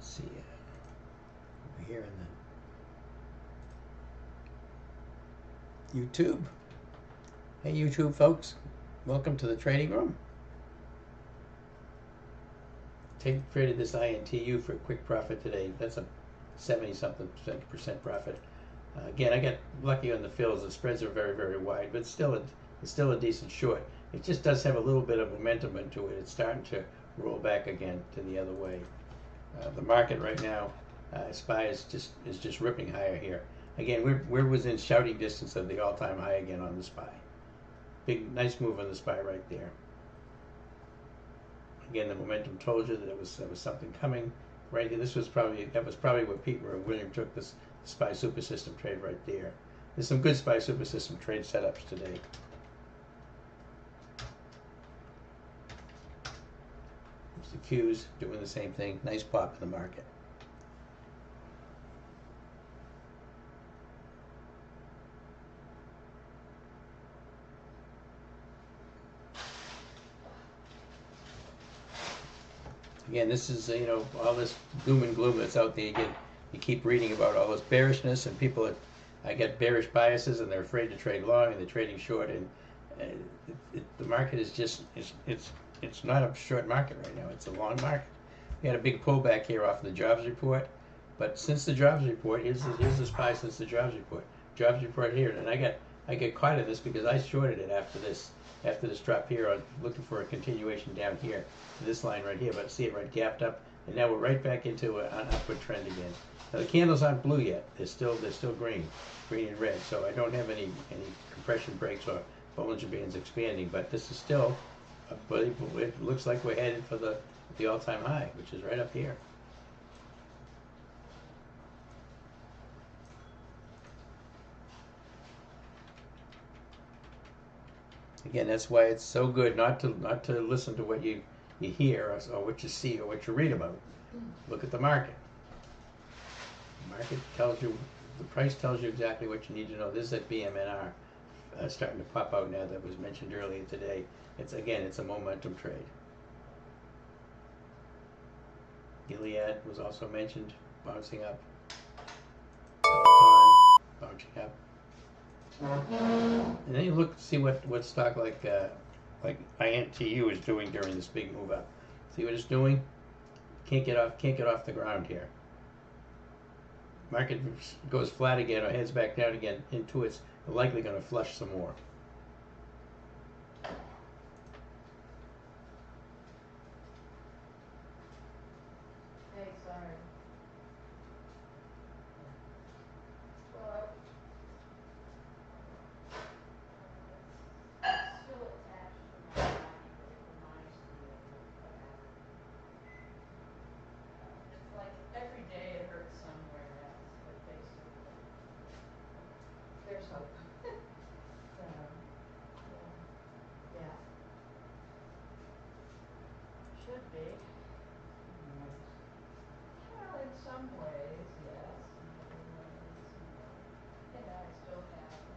See over here in the YouTube. Hey YouTube folks, welcome to the trading room. Traded this INTU for a quick profit today. That's a 70-something% profit. Again, I got lucky on the fills. The spreads are very wide, but it's still a decent short. It just does have a little bit of momentum into it. It's starting to roll back again to the other way. The market right now, SPY is just ripping higher here. Again, we're within shouting distance of the all-time high again on the SPY. Nice move on the SPY right there. Again, the momentum told you that there was something coming right here. That was probably where William took this SPY Super System trade right there. There's some good SPY Super System trade setups today. The Qs doing the same thing. Nice pop in the market. Again, this is, all this doom and gloom that's out there. You keep reading about all this bearishness, and I get bearish biases, and they're afraid to trade long, and they're trading short, and the market is just, it's not a short market right now. It's a long market. We had a big pullback here off of the jobs report, but since the jobs report, here's the SPY since the jobs report here, and I get caught in this because I shorted it after this drop here. I was looking for a continuation down here to this line right here, but see it right gapped up, and now we're right back into an upward trend again. Now the candles aren't blue yet; they're still green and red. So I don't have any compression breaks or Bollinger Bands expanding, but this is still, it looks like we're headed for the all-time high, which is right up here. Again, that's why it's so good not to listen to what you hear or what you see or what you read about. Look at the market. The market tells you, the price tells you exactly what you need to know. This is at BMNR starting to pop out now that was mentioned earlier today. It's a momentum trade. Gilead was also mentioned, bouncing up. Peloton, bouncing up. And then you look, see what stock like INTU is doing during this big move up. See what it's doing? Can't get off the ground here. Market goes flat again or heads back down again. Intuit's likely going to flush some more. Hey, sorry. Well, it's still attached to my body, but it reminds me of what happened. It's like every day it hurts somewhere else, but basically, there's hope. So, yeah. Should be. Well, in some ways, yes. In other ways, no. I still have that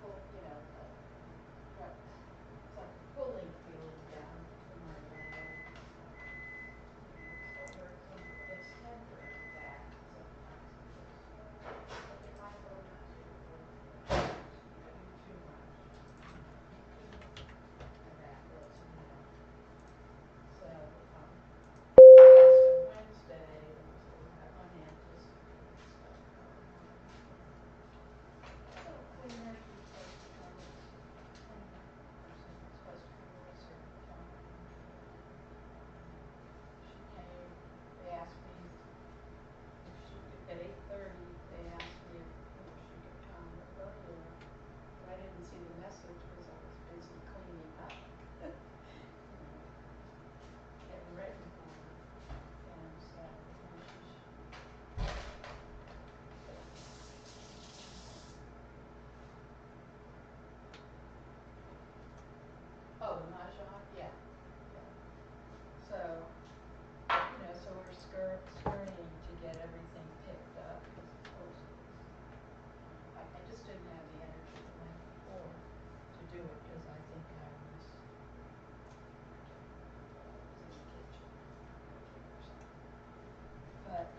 pull, it's like a pulling feeling down in my leg. It still hurts. It's temporary that sometimes it feels like it might hurt too. Or I do too much. My back hurts, So, Wednesday, we have unanticipated stuff going on. Little cleaner, she's supposed to come at 10%, it's supposed to come at a certain time. She came, they asked me if she could, at 8:30, they asked me if she could come earlier. But I didn't see the message because I was busy cleaning up. Getting ready for her. And so, oh, the Mahjong? Yeah. So, so we're scurrying to get everything picked up. I just didn't have the energy the night before to do it because I think I was in the kitchen cooking or something. But,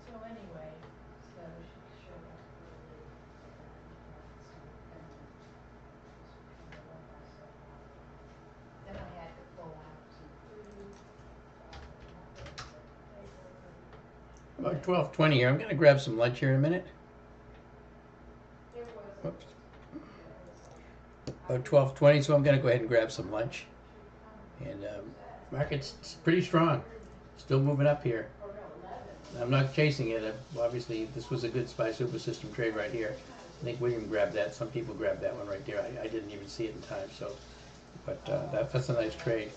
so anyway, so she showed up early and just kind of let myself out. Then I had to pull out some food. About 12:20 here. I'm going to grab some lunch here in a minute. It was. Whoops. About 12:20, so I'm going to go ahead and grab some lunch. And market's pretty strong. Still moving up here. I'm not chasing it. Obviously, this was a good SPY super system trade right here. I think William grabbed that. Some people grabbed that one right there. I didn't even see it in time. So, but that's a nice trade.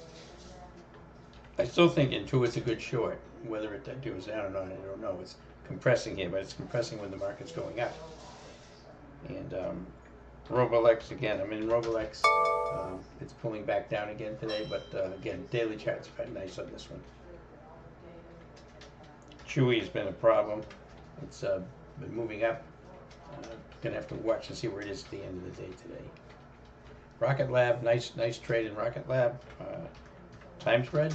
I still think Intuit's a good short. Whether it goes down or not, I don't know. It's compressing here, but it's compressing when the market's going up. And Roblex again. I'm in Roblex. It's pulling back down again today, but again, daily chart's quite nice on this one. Chewy's been a problem. It's been moving up. Gonna have to watch and see where it is at the end of the day today. Rocket Lab, nice trade in Rocket Lab. time spread.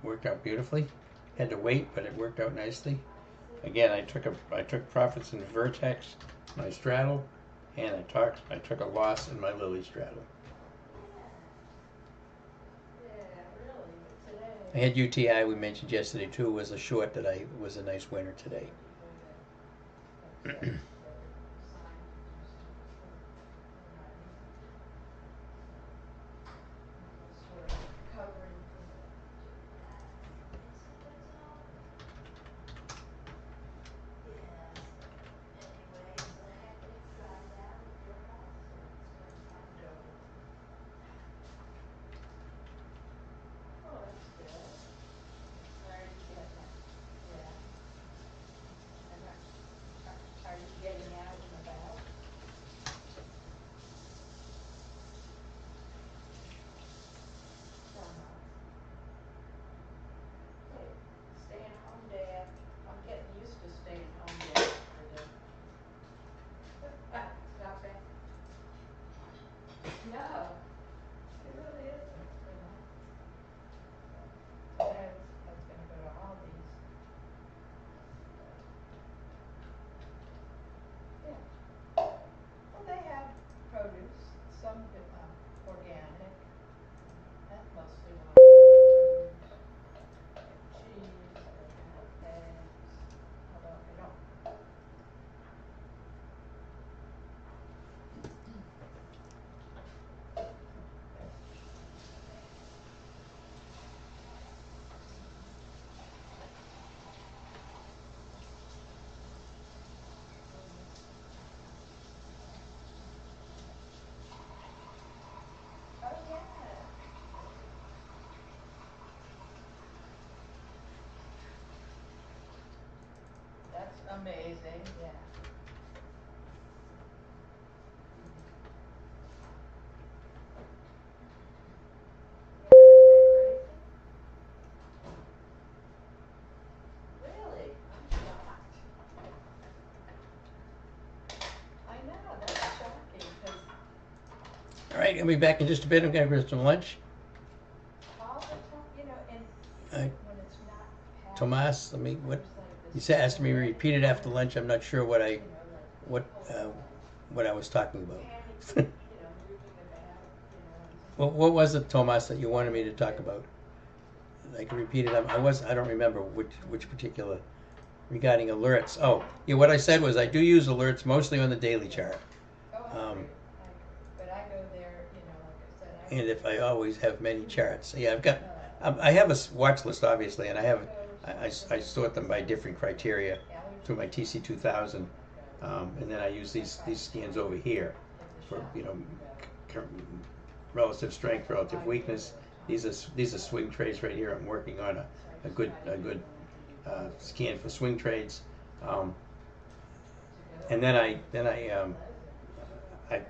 Worked out beautifully. Had to wait, but it worked out nicely. Again, I took profits in Vertex, my straddle, and I took a loss in my Lily straddle. Yeah, really, but today. I had UTI we mentioned yesterday too, was a short that I was a nice winner today. Covering for the. Oh, that's good. Are you getting it? Yeah. And are you getting out and about? Hey, staying home day after, I'm getting used to staying home day after day. It's not bad. No, it really isn't, you know. Today I was gonna go to Aldi's. Yeah. Well, they have produce, some organic, and mostly wild produce. They have cheese, they have eggs, although I don't. Oh, yeah. That's amazing, yeah. Yeah, isn't that crazy? Really? I'm shocked. I know, that's shocking, because All right, I'll be back in just a bit. I'm gonna grab some lunch. all the time, you know, and when it's not packed. Tomas, let me what there's like you this said. Asked me to sporadic repeat it after panic, lunch. I'm not sure what I you know, like what I was talking about. panic, you know, moving about, you know, and sometimes. What was it, Tomas, that you wanted me to talk about? I can repeat it. I don't remember which particular regarding alerts. Oh, yeah. What I said was I do use alerts mostly on the daily chart. Oh, I agree. But I go there, you know, like I said, I And go if I there. always have many charts, yeah, I've got, I have a watch list obviously, and I sort them by different criteria through my TC 2000, and then I use these scans over here for relative strength, relative weakness. These are swing trades right here. I'm working on a good scan for swing trades, and then I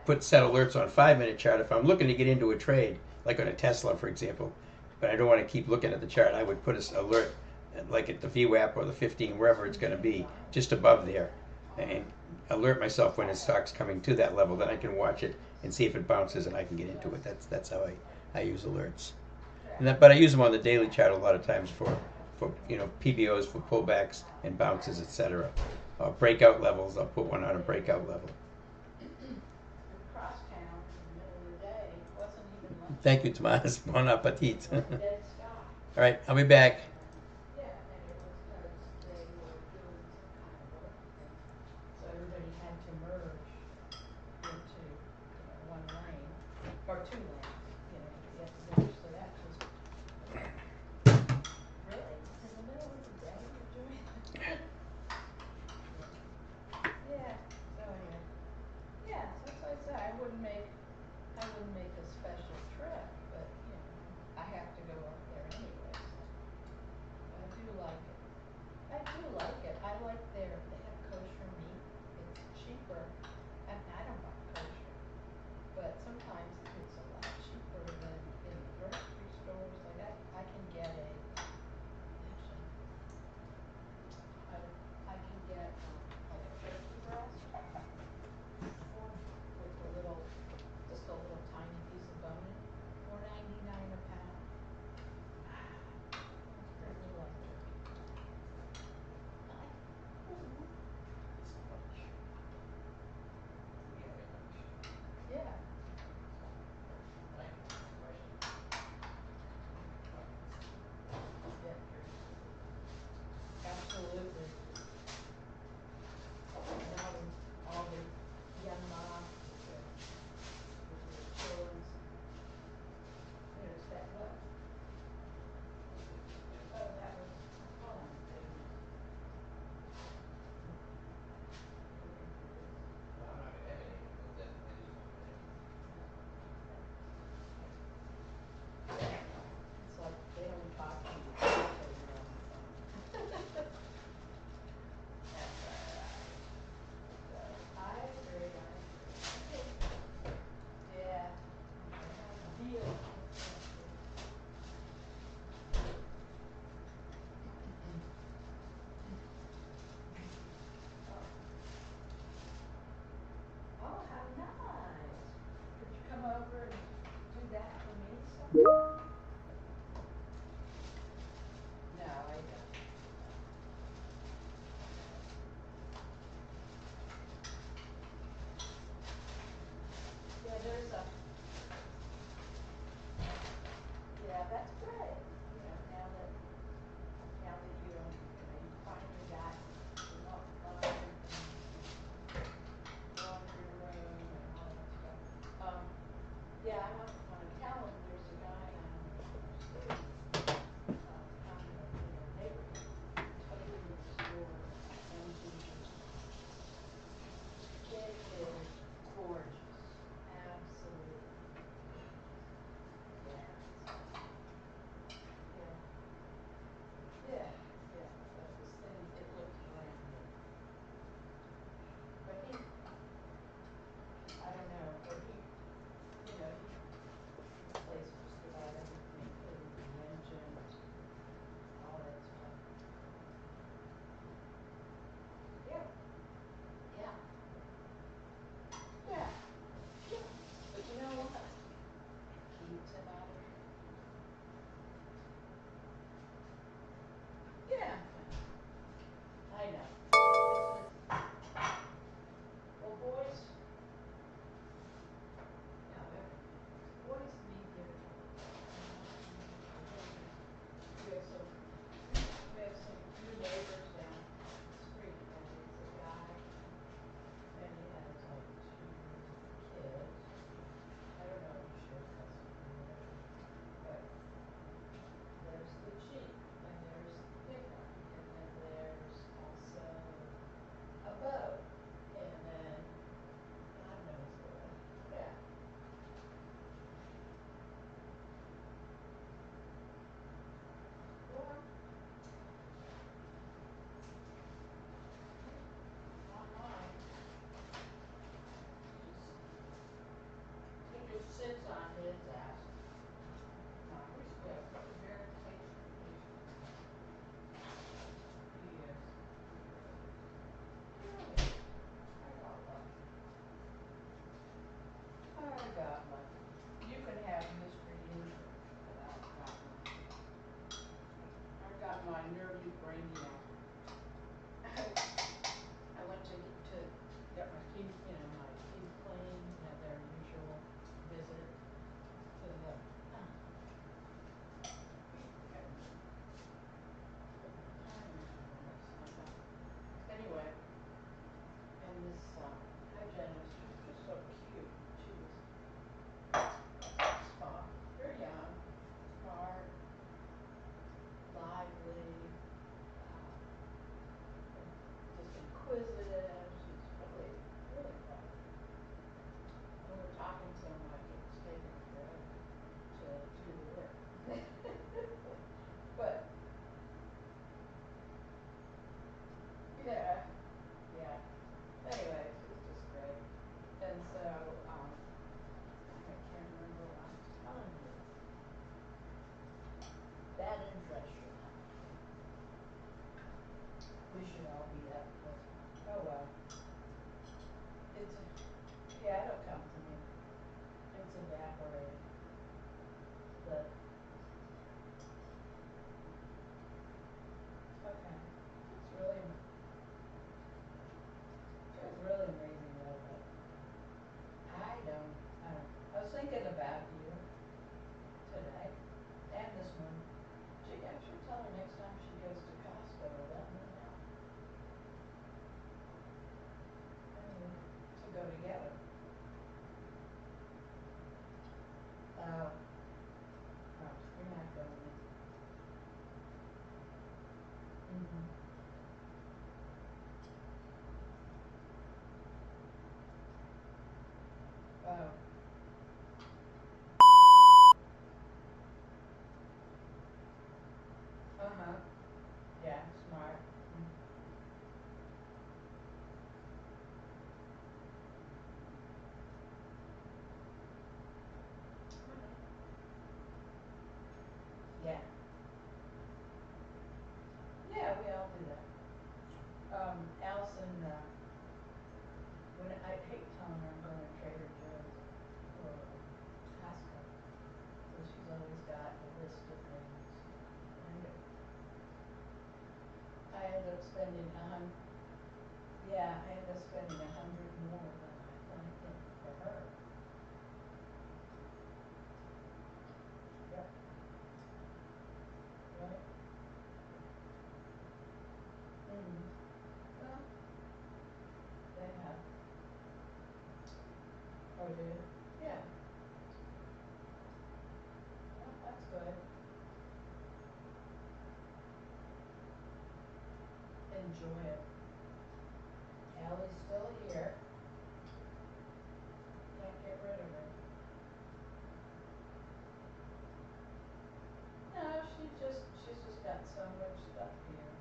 put set alerts on 5 minute chart. If I'm looking to get into a trade, like on a Tesla, for example, but I don't want to keep looking at the chart, I would put an alert, like at the VWAP or the 15, wherever it's going to be, just above there, and alert myself when the stock's coming to that level. Then I can watch it and see if it bounces, and I can get into it. That's how I use alerts. But I use them on the daily chart a lot of times for PBOs for pullbacks and bounces, etc. Breakout levels. I'll put one on a breakout level. Crosstown in the middle of the day, wasn't even lunch. Thank you, Tomas. Bon appetit. Dead stop. All right, I'll be back. Yeah, and it was because they were doing some kind of work, and so everybody had to merge into, you know, one lane, or two lanes, you know, you have to merge, so that was, really? In the middle of the day you're doing that? Yeah, so anyway, yeah, so that's what I said, I wouldn't make a special trip, but, you know, I have to go up there anyway, so. I do like it. I do like it. I like they have kosher meat. It's cheaper. And I don't buy kosher, but sometimes it's a lot cheaper than in the grocery stores. Like I can get actually, I can get like a turkey breast with a little, just a little tiny piece of bone in it, $4.99 a pound. Oh. Uh-huh. Yeah, smart. Yeah. Yeah, we all do that. Allison, when I hate telling her I'm going to Trader Joe's or Costco, so she's always got a list of things. And I end up spending yeah, I end up spending 100 more than I planned for her. Yep. Right. Mm-hmm. Well, they have. Oh, do you? Yeah. Well, that's good. Enjoy it. Allie's still here. Can't get rid of her. No, she's just got so much stuff here.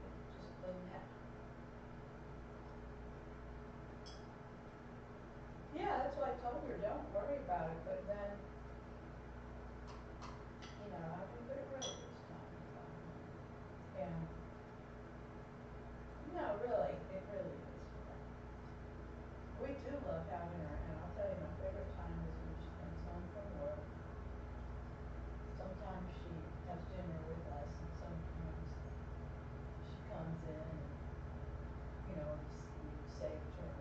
It just doesn't have. Yeah, that's why I told her, don't worry about it, but then, I can put it right this time. And, no, really, it really is. We do love having her, and I'll tell you, my favorite time is when she comes home from work. Sometimes she has dinner with us, and sometimes she comes in and, we saved her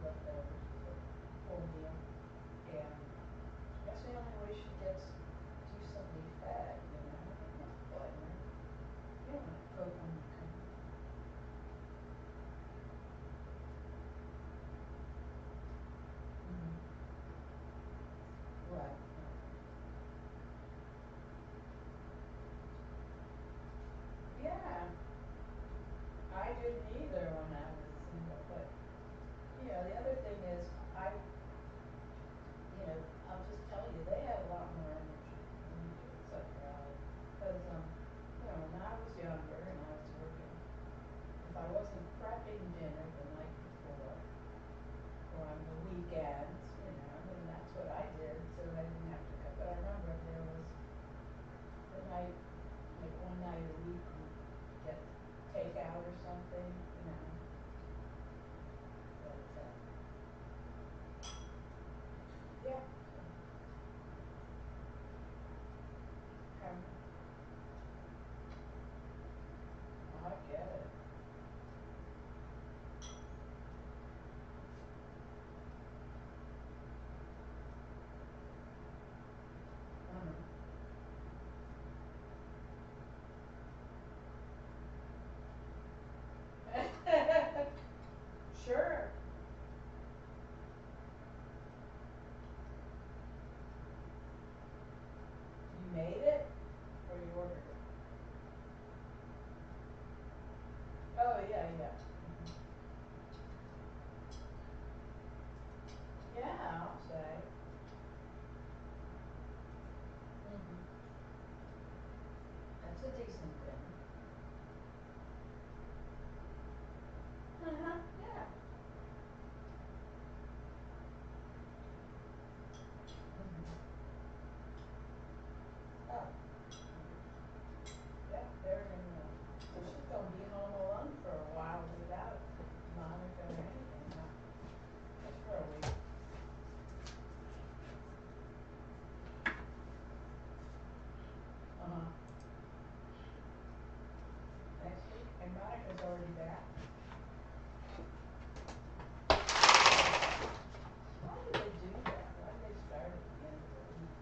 leftovers for full meal. And that's the only way she gets decently fed, I'm not blaming her. You don't want to cook when you come. Mm-hmm. Right. Yeah. I didn't either when I was single, but, the other thing is, I'll just tell you, they had a lot more energy than we do, except for Allie. Because, when I was younger and I was working, if I wasn't prepping dinner the night before, or on the weekends, then that's what I did, so I didn't have to cook. But I remember there was the night, like one night a week, we'd get takeout or something, But, yeah. I get it. Sure. You made it, or you ordered it? Oh, yeah, yeah. Yeah, I'll say. That's a decent thing. Uh-huh, yeah. Oh. Yep, they're in so she's gonna be home alone for a while without Monica or anything, huh? Just for a week. Uh-huh. Next week, and Monica's already back. Why do they do that? Why do they start at the end of the week?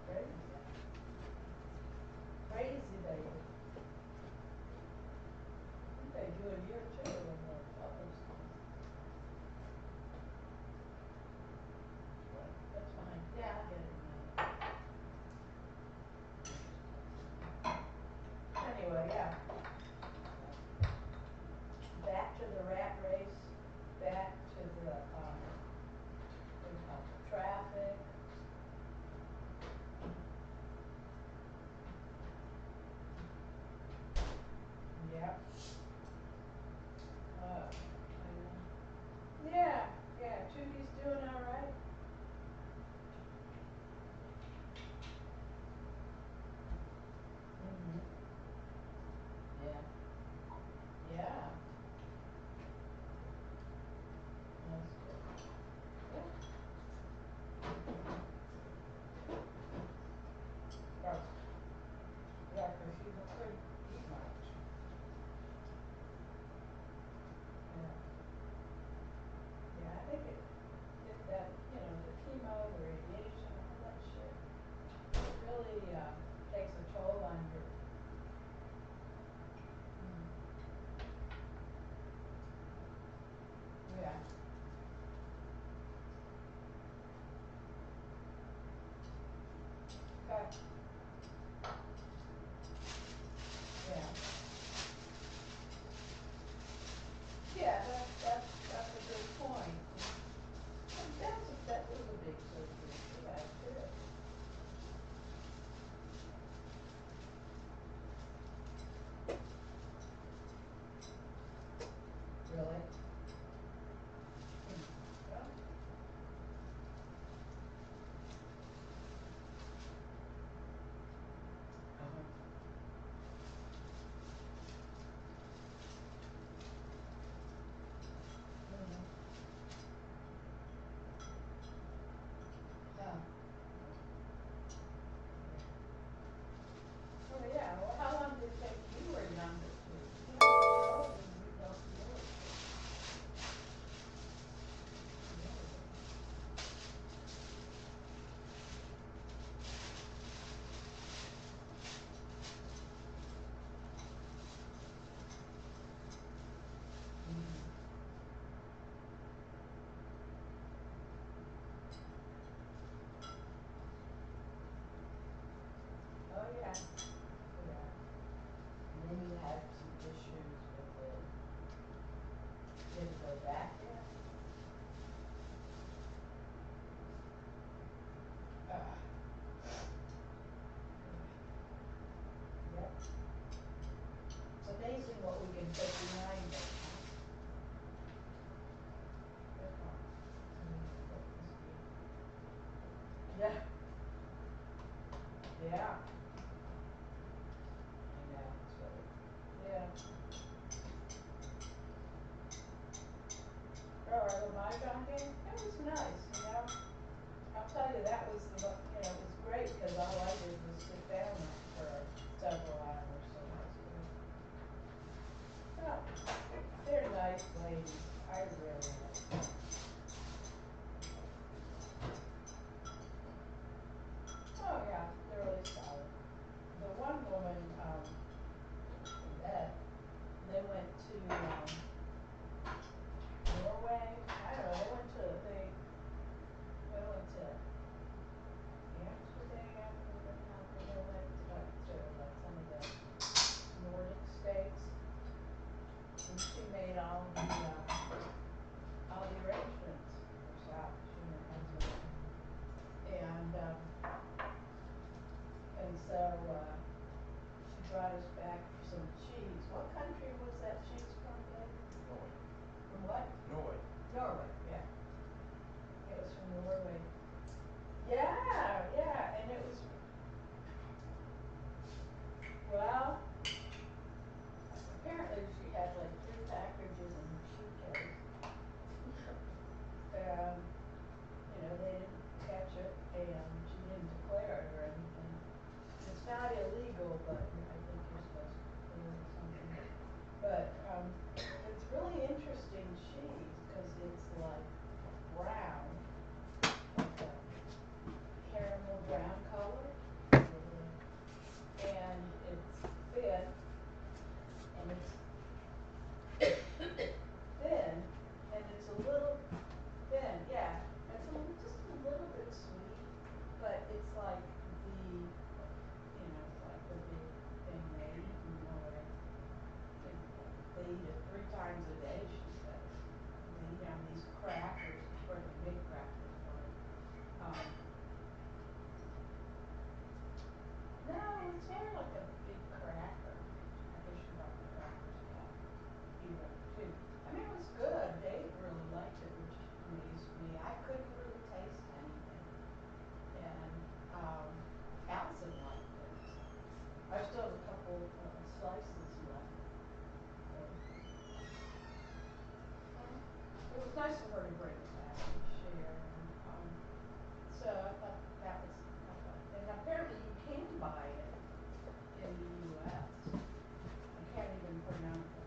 Crazy. Crazy they do. I think they do it here too in the other schools. But that's fine. Yeah, I get it now. Anyway, yeah. Back to the amazing what we can put behind it, huh? Good one. Yeah. Yeah. I know, it's really, yeah. Oh, the Mahjong game, it was nice, you know. I'll tell you, that was the, you know, it was great because all I did was sit down for several hours, so that was good. Oh, they're nice ladies. I really like them. Oh yeah, they're really solid. The one woman, that they went to Norway. I don't know. They went to Amsterdam. They went to some of the Nordic states, and she made all the arrangements herself. She and her husband, and so she brought us back some cheese. What country was that cheese from, Dave? Norway. From what? Norway. Norway. Yeah. It was from Norway. Yeah, yeah, and it was, well, apparently she had like 3 packages in her suitcase. And, you know, they didn't catch it, and she didn't declare it or anything. It's not illegal, but I think you're supposed to declare it or something. But it's really interesting cheese because it's like brown, like a caramel brown color, and it's thin, and it's thin, and it's a little thin, yeah. It's just a little bit sweet, but it's like it's like the big thing they eat in Norway. They eat it 3 times a day, she says. They eat on these crackers, or the big crackers, um, no, it's more like a big cracker. I guess you bought the crackers even too. I mean, it was good. Dave really liked it, which amazed me. I couldn't really taste anything, and Allison liked it. I still have a couple slices left. So, it was nice of her to bring it back and share. So I thought that was, and apparently you can buy it in the U.S. I can't even pronounce it.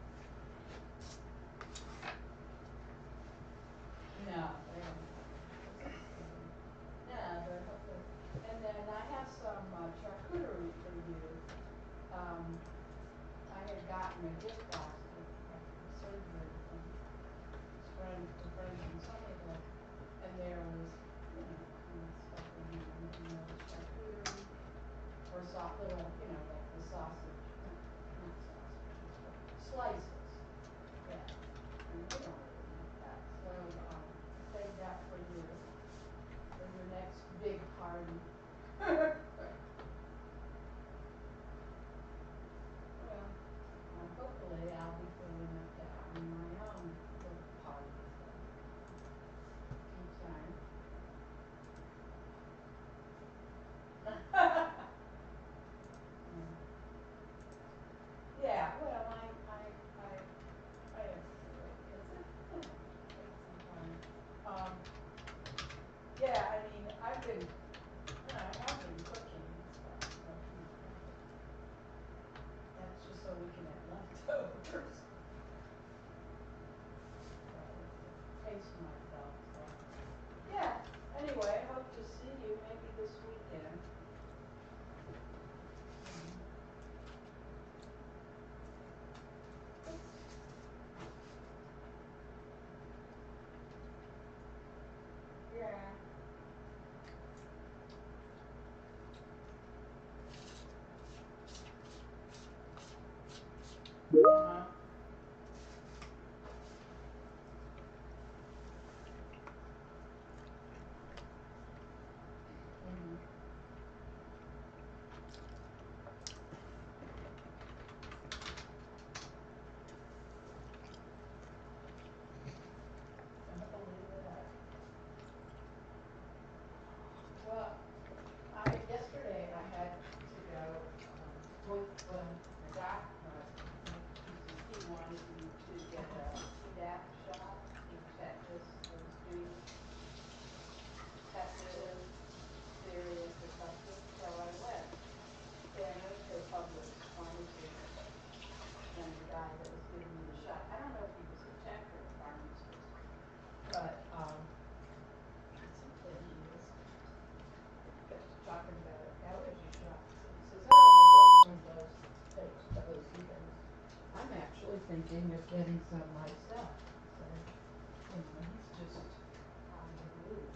No, they don't have it. No, but hopefully. And then I have some charcuterie for you. I had gotten a gift basket after the surgery from friends to friends and stuff like that. And there was, kind of stuff in there. And there was charcuterie, or little, like the sausage, not sausage, slices. Yeah. And we don't really eat that. So save that for your next big party. Well, hopefully I'll be filling up to having my own little party. Sometime. Yeah, well, I have to do it because it takes some time. Yeah, I mean, I have been cooking and stuff, so, that's just so we can have leftovers. So, taste myself, so. Yeah, anyway, hope to see you maybe this weekend. Yeah. Uh-huh. Mhm. then the guy that was giving me the shot, I don't know if he was a tech or a pharmacist, but he said that he was talking about allergy shots. And he says, oh, my girlfriend takes those. He goes, I'm actually thinking of getting some myself. So, he's just out of the blue.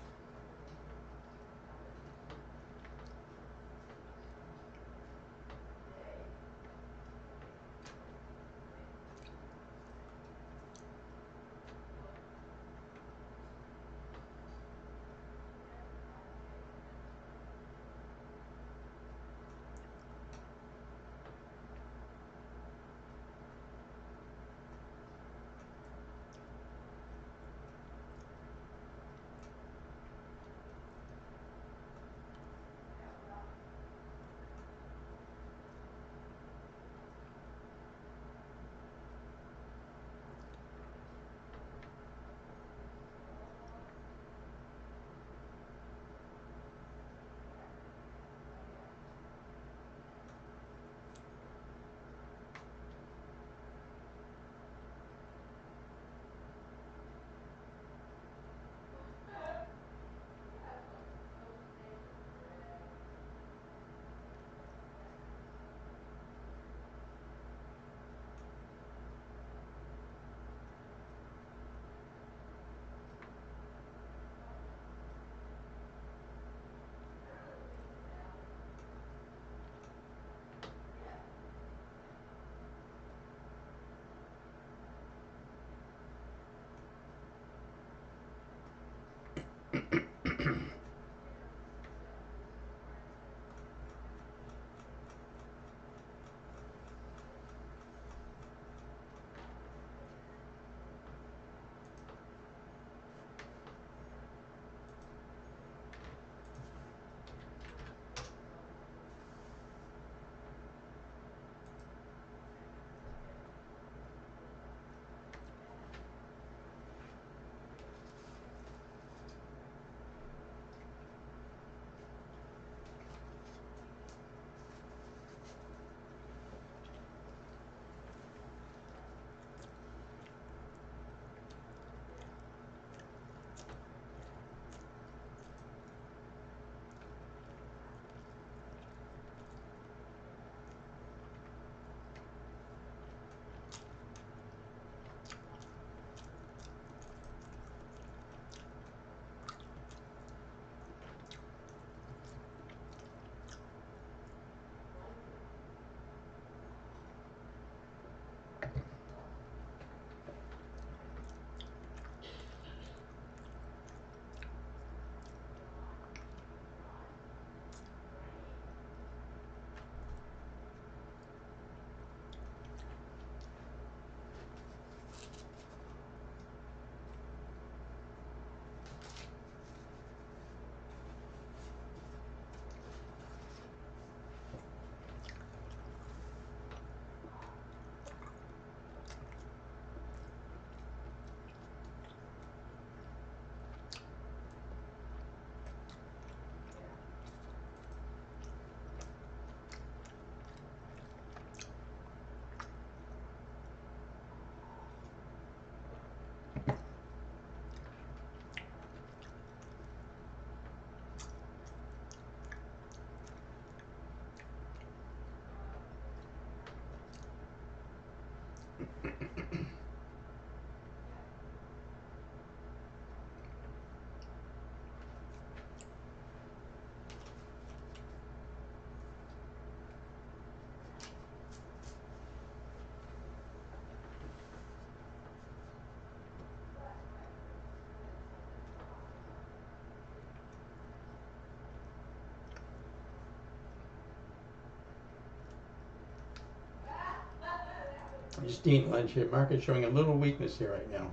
Just eating lunch here. Market's showing a little weakness here right now.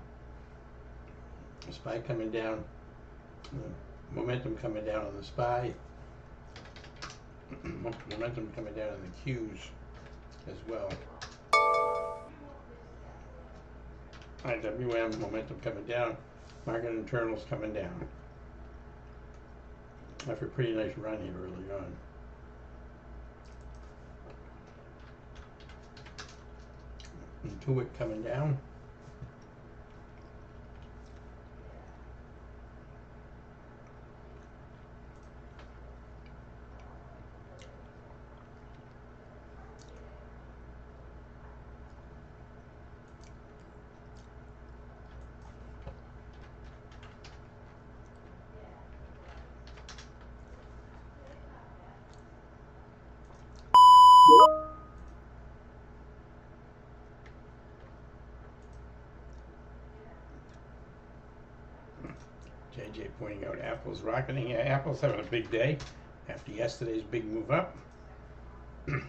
SPY coming down. Momentum coming down on the SPY. Momentum coming down on the Qs as well. IWM momentum coming down. Market internals coming down. After a pretty nice run here early on. Intuit coming down. JJ pointing out Apple's rocketing. Yeah, Apple's having a big day after yesterday's big move up.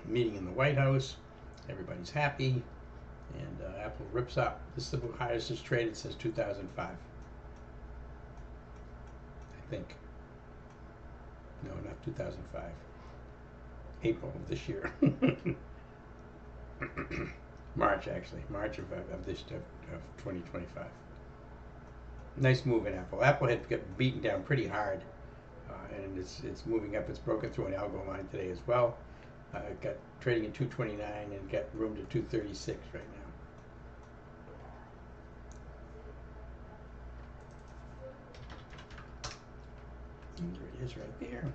Meeting in the White House. Everybody's happy. And Apple rips up. This is the highest it's traded since 2005. I think. No, not 2005. April of this year. March, actually. March of 2025. Nice move in Apple. Apple had got beaten down pretty hard, and it's moving up. It's broken through an algo line today as well. Got trading at 229 and got room to 236 right now. And there it is right there.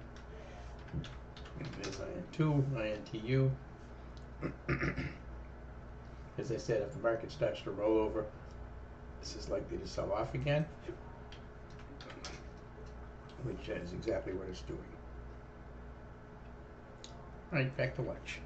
And there's IN2, INTU. As I said, if the market starts to roll over, this is likely to sell off again, which is exactly what it's doing. All right, back to lunch.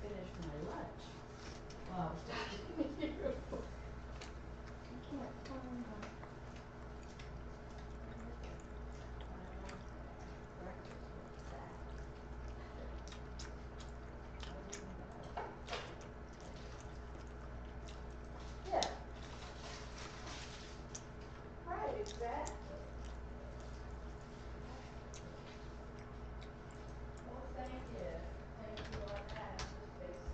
Finished my lunch while I was talking to you. I can't find my. Breakfast was that. I didn't know. Yeah. Right, exactly. Well, thank you. Thank you on that. I'm just basically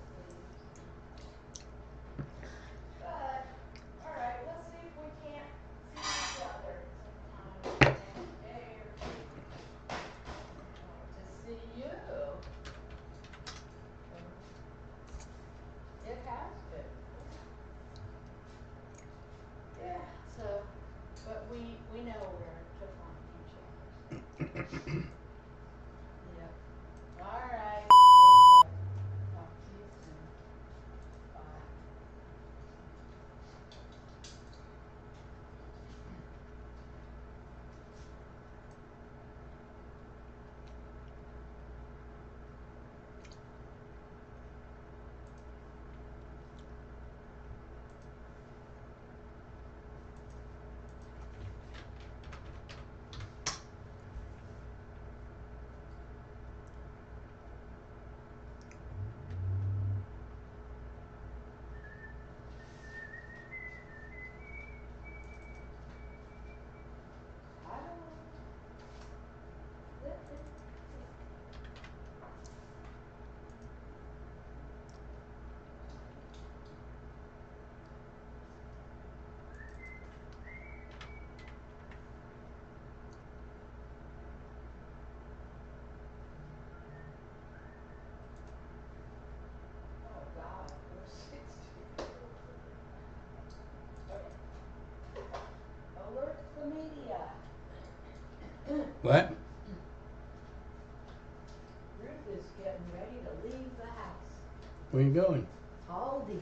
going? Aldi's.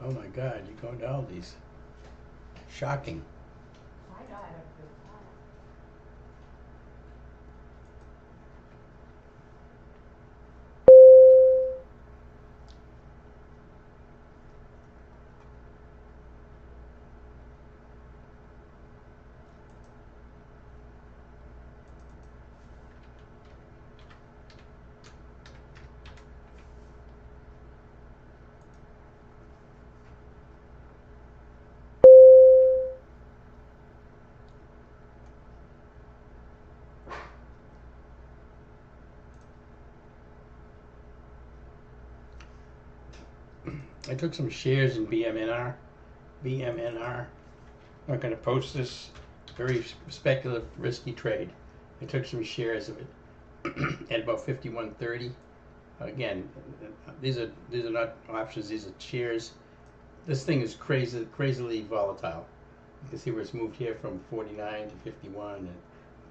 Oh my God, you're going to Aldi's. Shocking. I know I had a good time. I took some shares in BMNR. BMNR. I'm not going to post this. Very speculative, risky trade. I took some shares of it at about 51.30. Again, these are not options. These are shares. This thing is crazily volatile. You can see where it's moved here from 49 to 51 and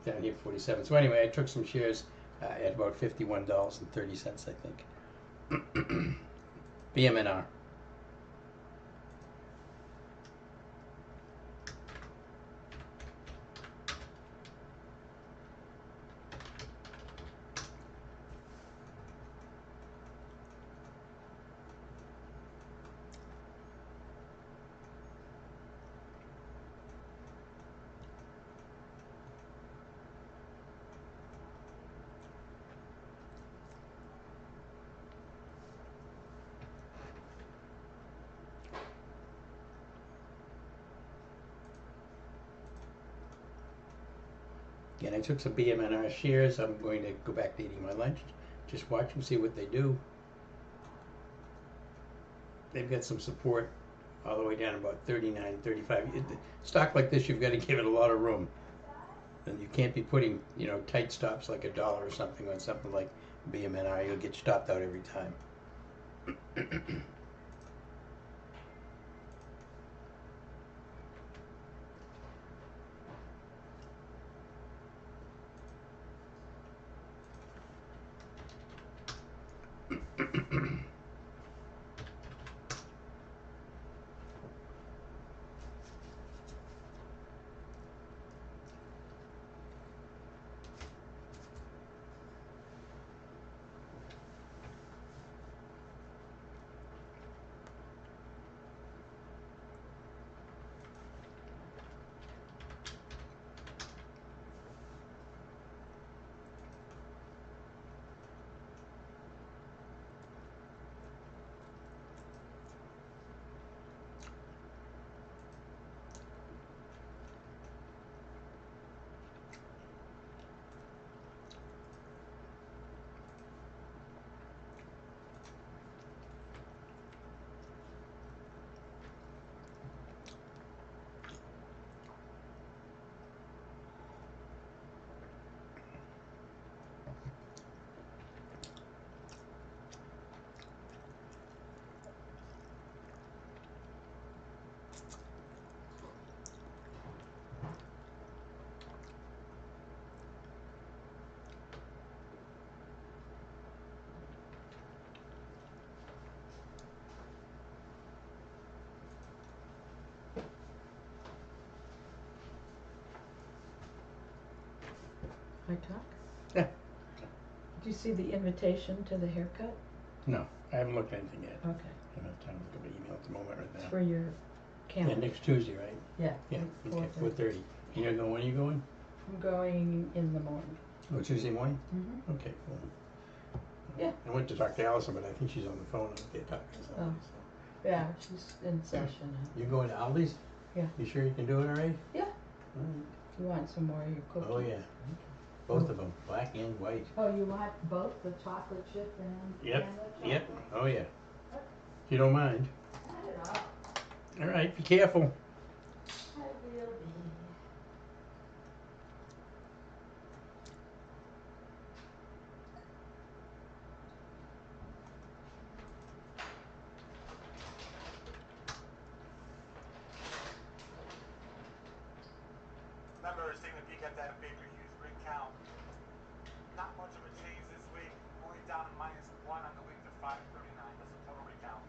down here 47. So anyway, I took some shares at about $51.30, I think. BMNR. Again, I took some BMNR shares. I'm going to go back to eating my lunch. Just watch them, see what they do. They've got some support all the way down about 39, 35. Stock like this, you've got to give it a lot of room. And you can't be putting, tight stops like $1 or something on something like BMNR. You'll get stopped out every time. I talk? Yeah. Did you see the invitation to the haircut? No, I haven't looked at anything yet. Okay. I don't have time to look at my email at the moment right It's now. for your Yeah, calendar. next Tuesday, right? Yeah. Yeah, it's okay, 4:30. 4:30. You're going, when are you going? I'm going in the morning. Oh, Tuesday morning? Mm-hmm. Okay, cool. Yeah. I went to talk to Allison, but I think she's on the phone. They're talking to somebody, Oh. Yeah, she's in session. You going to Aldi's? Yeah. You sure you can do it all right? Yeah. All right. You want some more of your cookies? Oh, yeah. Both of them, black and white. Oh, you want both the chocolate chip and Yep, and the chocolate? yep. Oh, yeah. Okay. If you don't mind. Not at all. All right, be careful. I will be. Remember, taking a peek at that Baker Hughes rig count. Not much of a change this week. Only down -1 on the week to 539. That's the total rig count.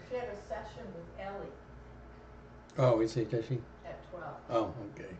She had a session with Ellie Oh, is it, does she? at 12. Oh, okay.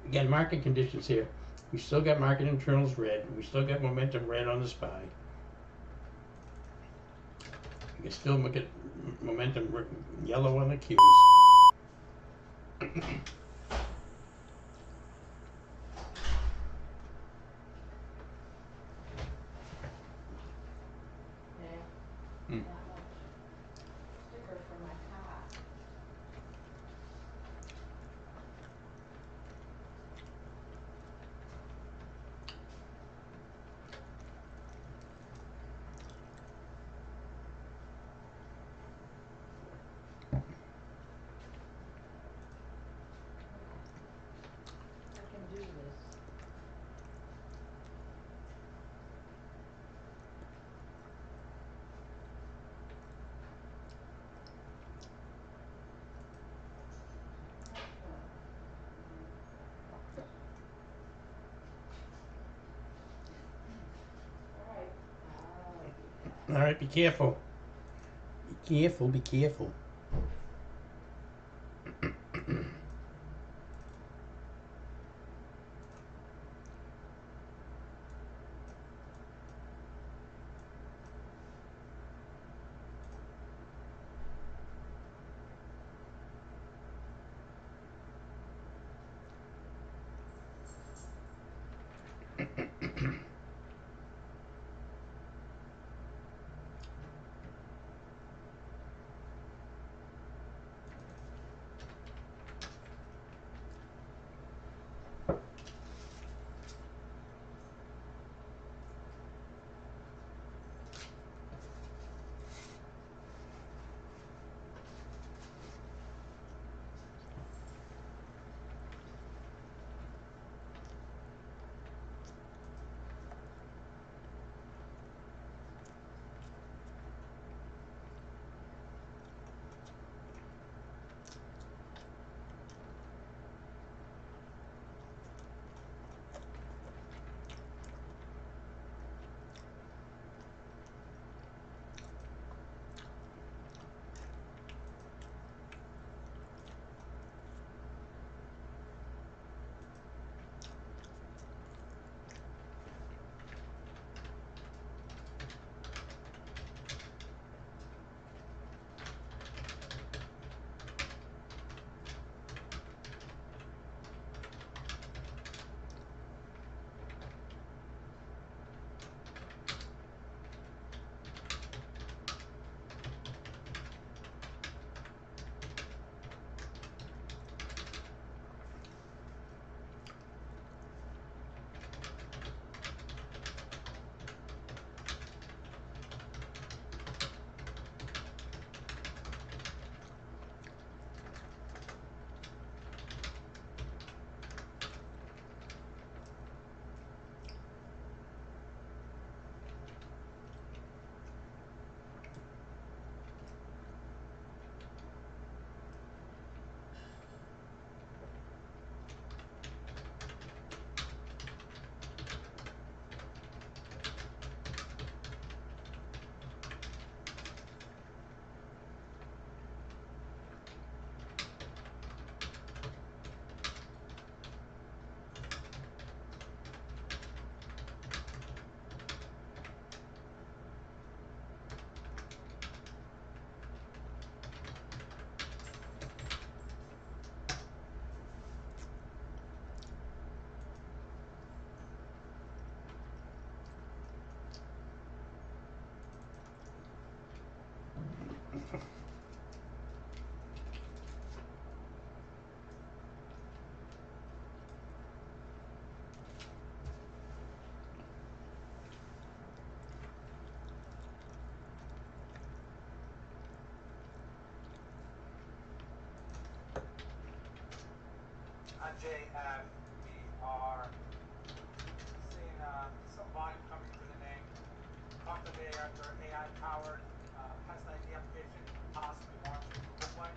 Again, market conditions here. We still got market internals red. We still got momentum red on the SPY. We can still look at momentum yellow on the Qs. Yeah. Hmm. That much sticker for my car. I can do this. All right. I'll do that. All right, be careful. Be careful, be careful. Jay, and we are seeing some volume coming into the name. Talk today after AI-powered pest ID application possibly launching Google Play.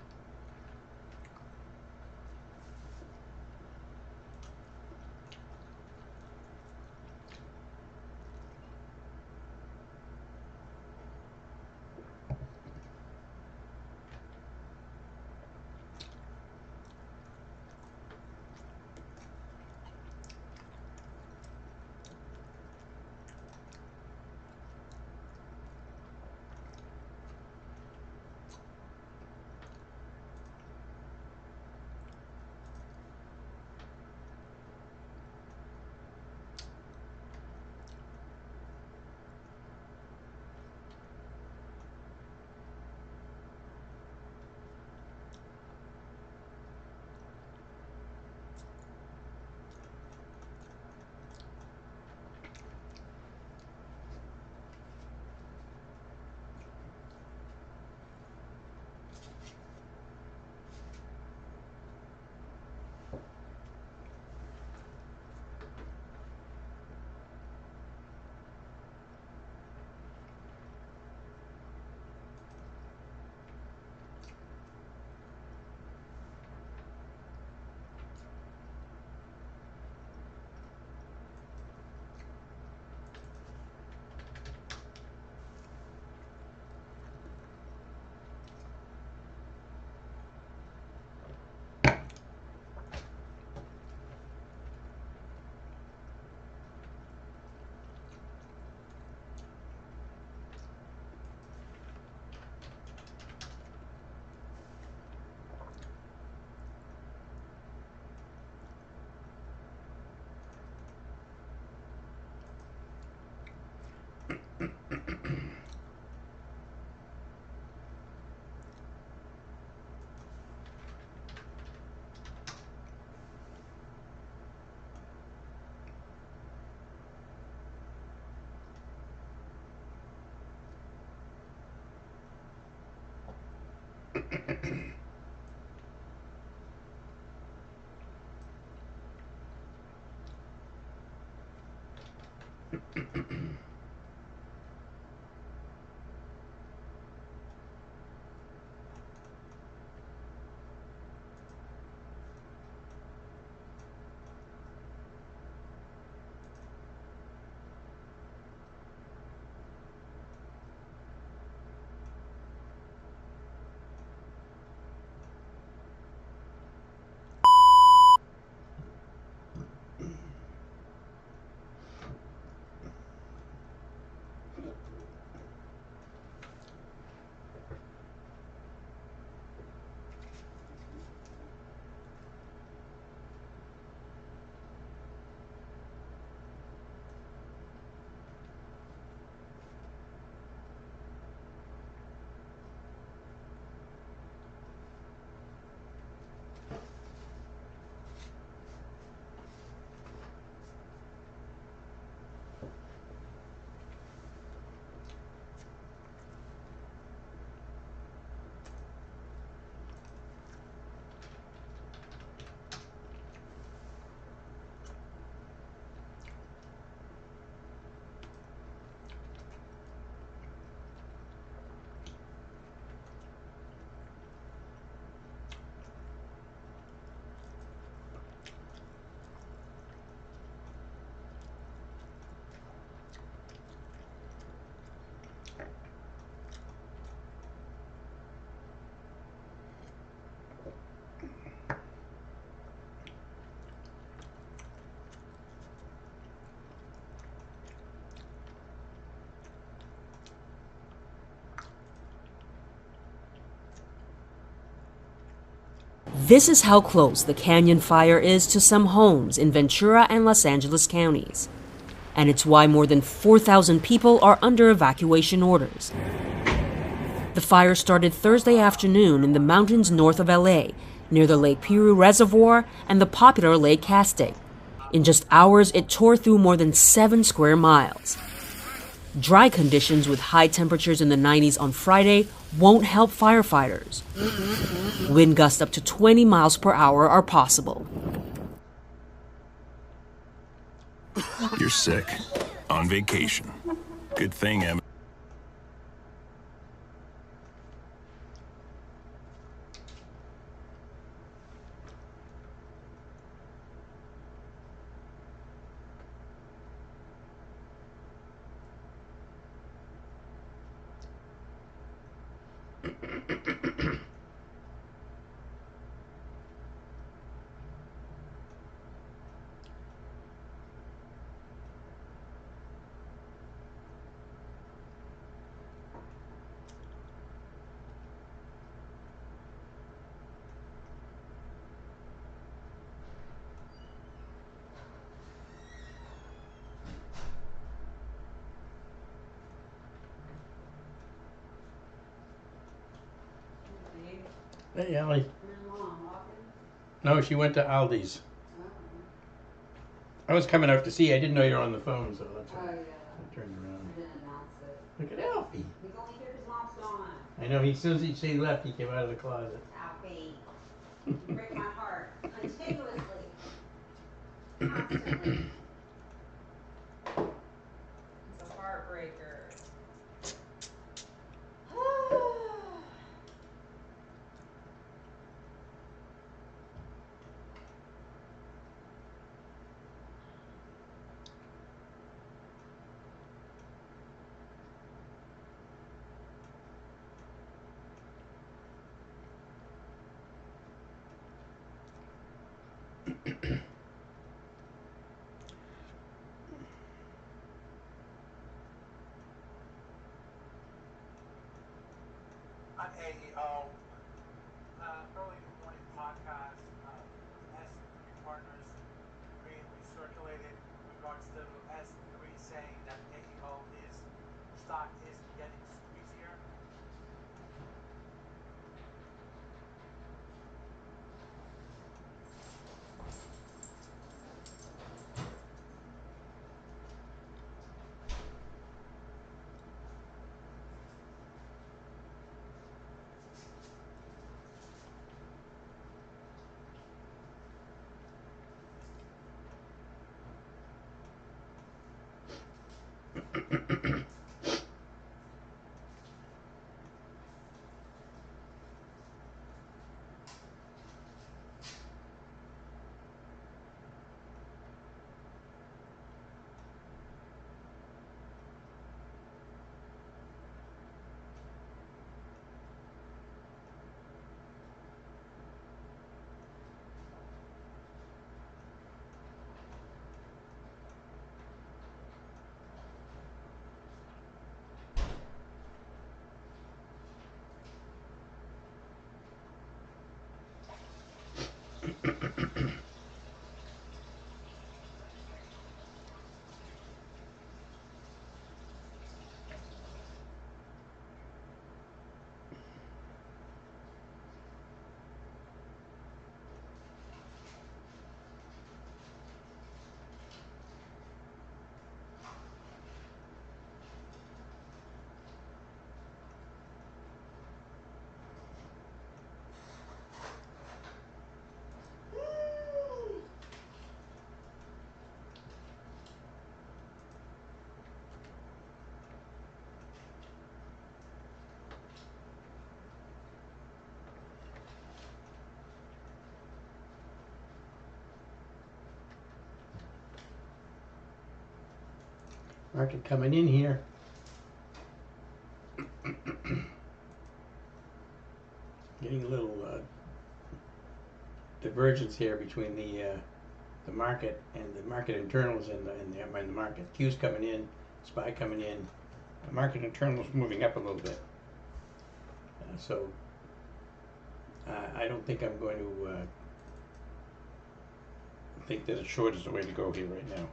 This is how close the canyon fire is to some homes in Ventura and Los Angeles counties. And it's why more than 4,000 people are under evacuation orders. The fire started Thursday afternoon in the mountains north of LA, near the Lake Piru Reservoir and the popular Lake Castaic. In just hours, it tore through more than 7 square miles. Dry conditions with high temperatures in the 90s on Friday won't help firefighters. Wind gusts up to 20 miles per hour are possible. You're sick. On vacation. Good thing, Em. Hey, Ellie. Where's Mom, walking? No, she went to Aldi's. Oh, I was coming out to see. I didn't know you were on the phone, so that's oh why yeah. I turned around. I didn't announce it. Look at Alfie. He's only here because Mom's gone. I know. As soon as he left, he came out of the closet. Alfie. You break my heart. Continuously. Constantly. It's a heartbreaker. On AEO, early morning podcast, S3 partners being recirculated in regards to S3 saying that AEO stock is getting squeezier. Market coming in here. Getting a little divergence here between the market and the market internals and the market. Q's coming in, SPY coming in. The market internals moving up a little bit. So I don't think I'm going to think that a short is the way to go here right now.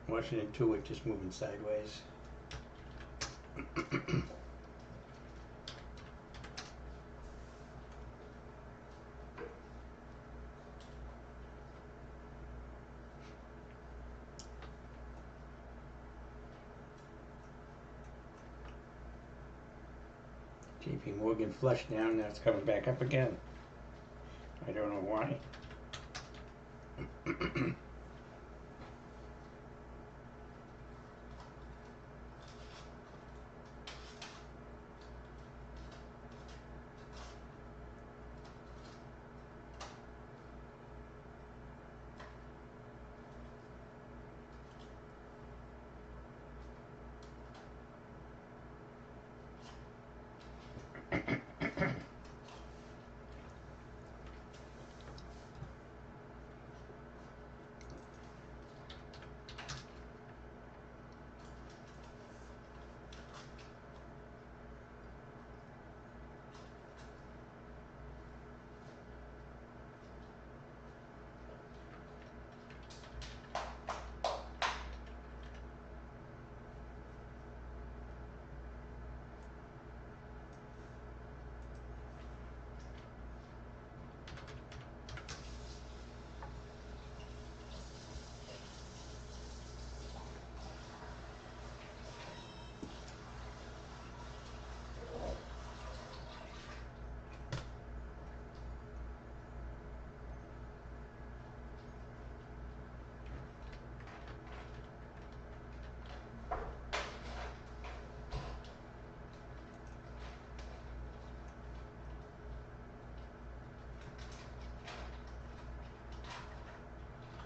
Washington 2 it just moving sideways. JP Morgan flushed down, now it's coming back up again. I don't know why.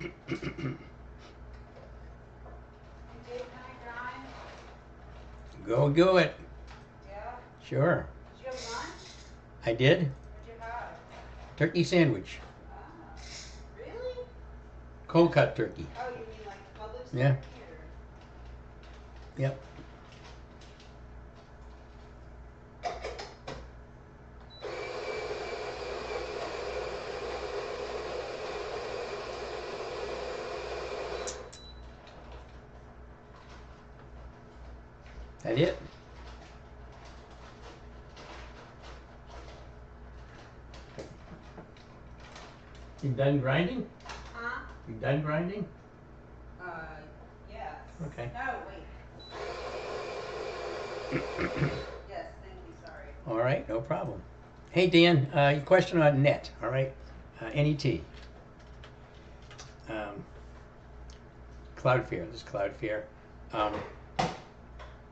Dave, can I drive? Go do it. Yeah? Sure. Did you have lunch? I did. What'd you have? Turkey sandwich. Ah, really? Cold cut turkey. Oh, you mean like Publix Yeah. turkey or? Yep. That it? You done grinding? Huh? You done grinding? Yes. Okay. No, wait. Yes, thank you, sorry. All right, no problem. Hey, Dan, your question on net, all right? NET. Cloudflare, this is Cloudflare.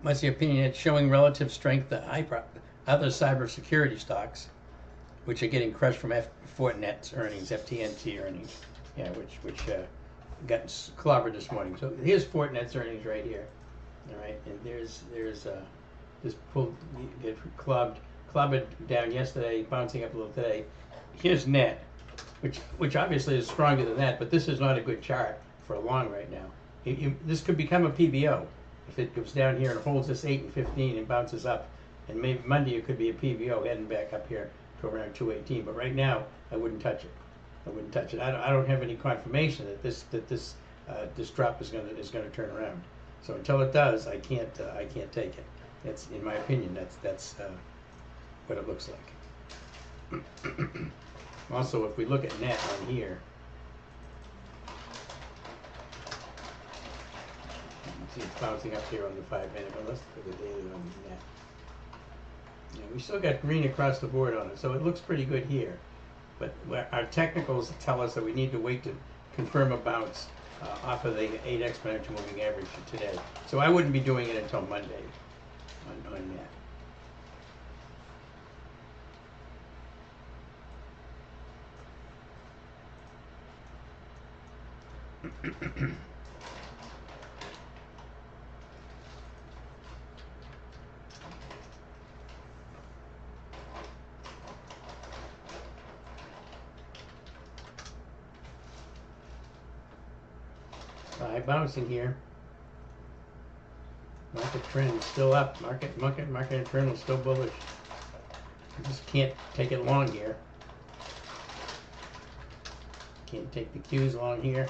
What's the opinion? It's showing relative strength to other cybersecurity stocks, which are getting crushed from Fortinet's earnings, FTNT earnings, yeah, which got clobbered this morning. So here's Fortinet's earnings right here, all right, and there's this pulled, get clobbered down yesterday, bouncing up a little today. Here's net, which obviously is stronger than that, but this is not a good chart for a long right now. This could become a PBO if it goes down here and holds this 8 and 15 and bounces up, and maybe Monday it could be a PBO heading back up here to around 218. But right now, I wouldn't touch it. I wouldn't touch it. I don't have any confirmation that this drop is gonna turn around. So until it does, I can't take it. That's, in my opinion, that's what it looks like. Also, if we look at net on here, you can see it's bouncing up here on the 5-minute, but let's look at the daily on the net. Yeah, we still got green across the board on it, so it looks pretty good here. But our technicals tell us that we need to wait to confirm a bounce off of the 8 exponential moving average for today. So I wouldn't be doing it until Monday on net. High bouncing here. Market trend still up. Market and trend is still bullish. You just can't take it long here. Can't take the Qs long here.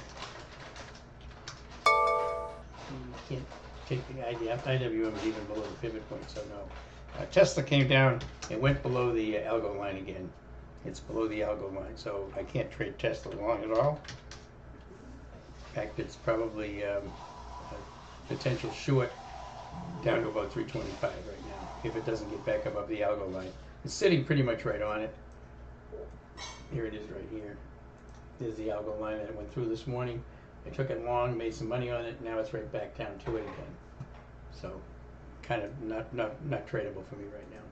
You can't take the IWM is even below the pivot point, so no. Tesla came down and went below the algo line again. It's below the algo line, so I can't trade Tesla long at all. In fact, it's probably a potential short down to about 325 right now if it doesn't get back above the algo line. It's sitting pretty much right on it. Here it is right here. There's the algo line that it went through this morning. I took it long, made some money on it. Now it's right back down to it again. So, kind of not tradable for me right now.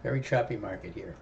Very choppy market here.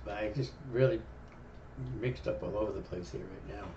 SPY just really mixed up all over the place here right now.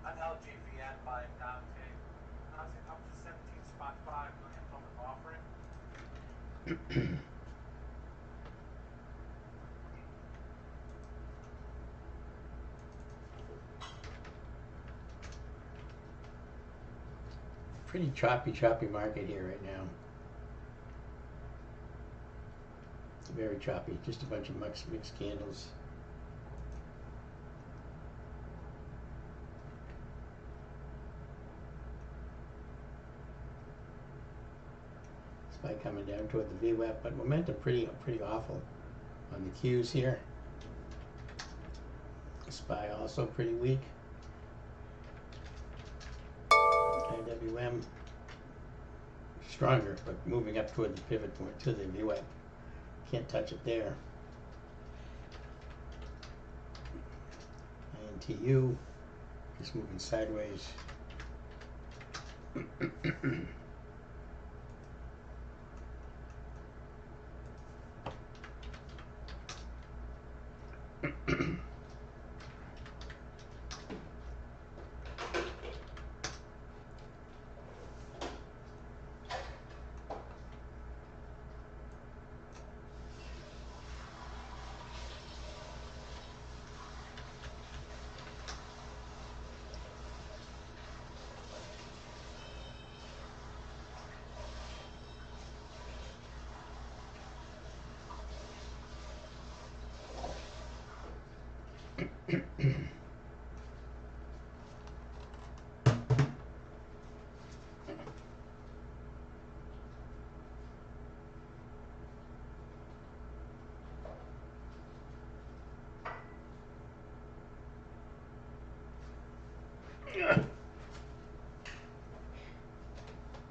An LGVN by announcing up to 17.5 million public offering. Pretty choppy market here right now. Very choppy, just a bunch of mixed candles. SPY coming down toward the VWAP, but momentum pretty awful on the Qs here. SPY also pretty weak. IWM stronger, but moving up toward the pivot point to the VWAP. Can't touch it there. INTU is moving sideways.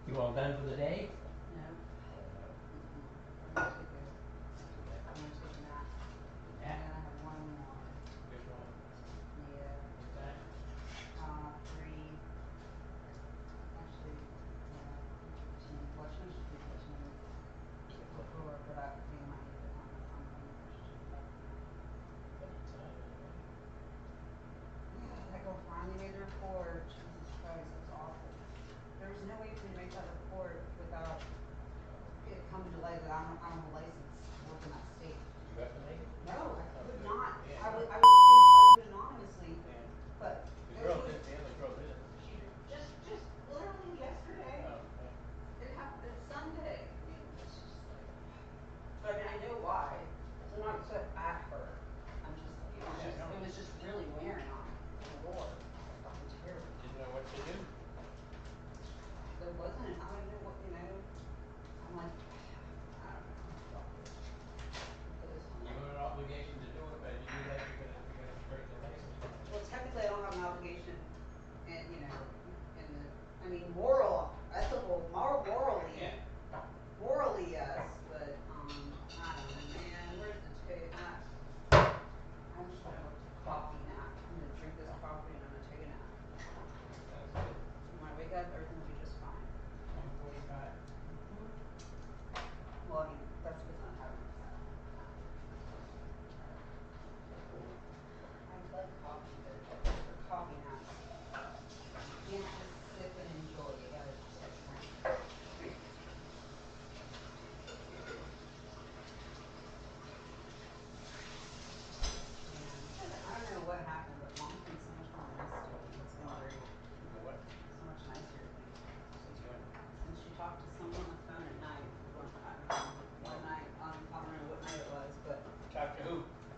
You all done for the day? No. I'm gonna take a nap. Yeah. And I have one more. Which one? Me.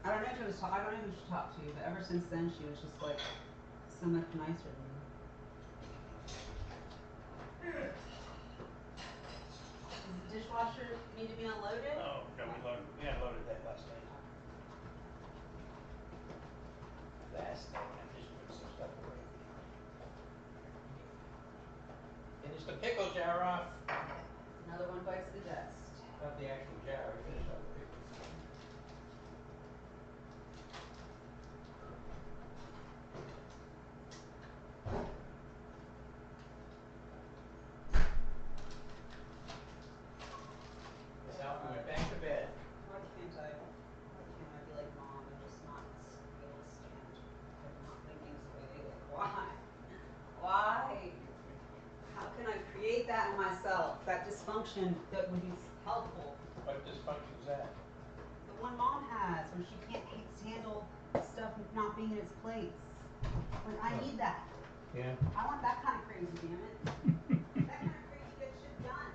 I don't know if it was, I don't know who she talked to, but ever since then she was just like so much nicer than me. Does the dishwasher need to be unloaded? Oh, no, we unloaded that last night. Last night, I just put some stuff away. Finish the pickle jar off. Another one bites the dust. Not the actual jar, I finished all the pickles. Miss Alfie went back to bed. Why can't I be like mom and just not be able to stand like not putting things away? Like why? Why? How can I create that in myself? That dysfunction that would be helpful. What dysfunction is that? The one mom has where she can't handle stuff not being in its place. Like I need that. Yeah. I want that kind of crazy, damn it. That kind of crazy gets shit done.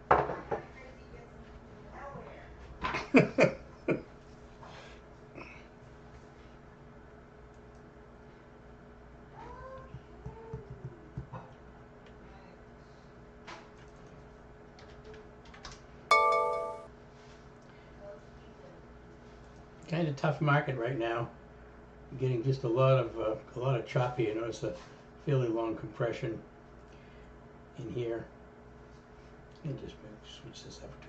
That kind of crazy gets nowhere. Kind of tough market right now. Getting just a lot of choppy. You notice a fairly long compression in here. And just maybe switch this up to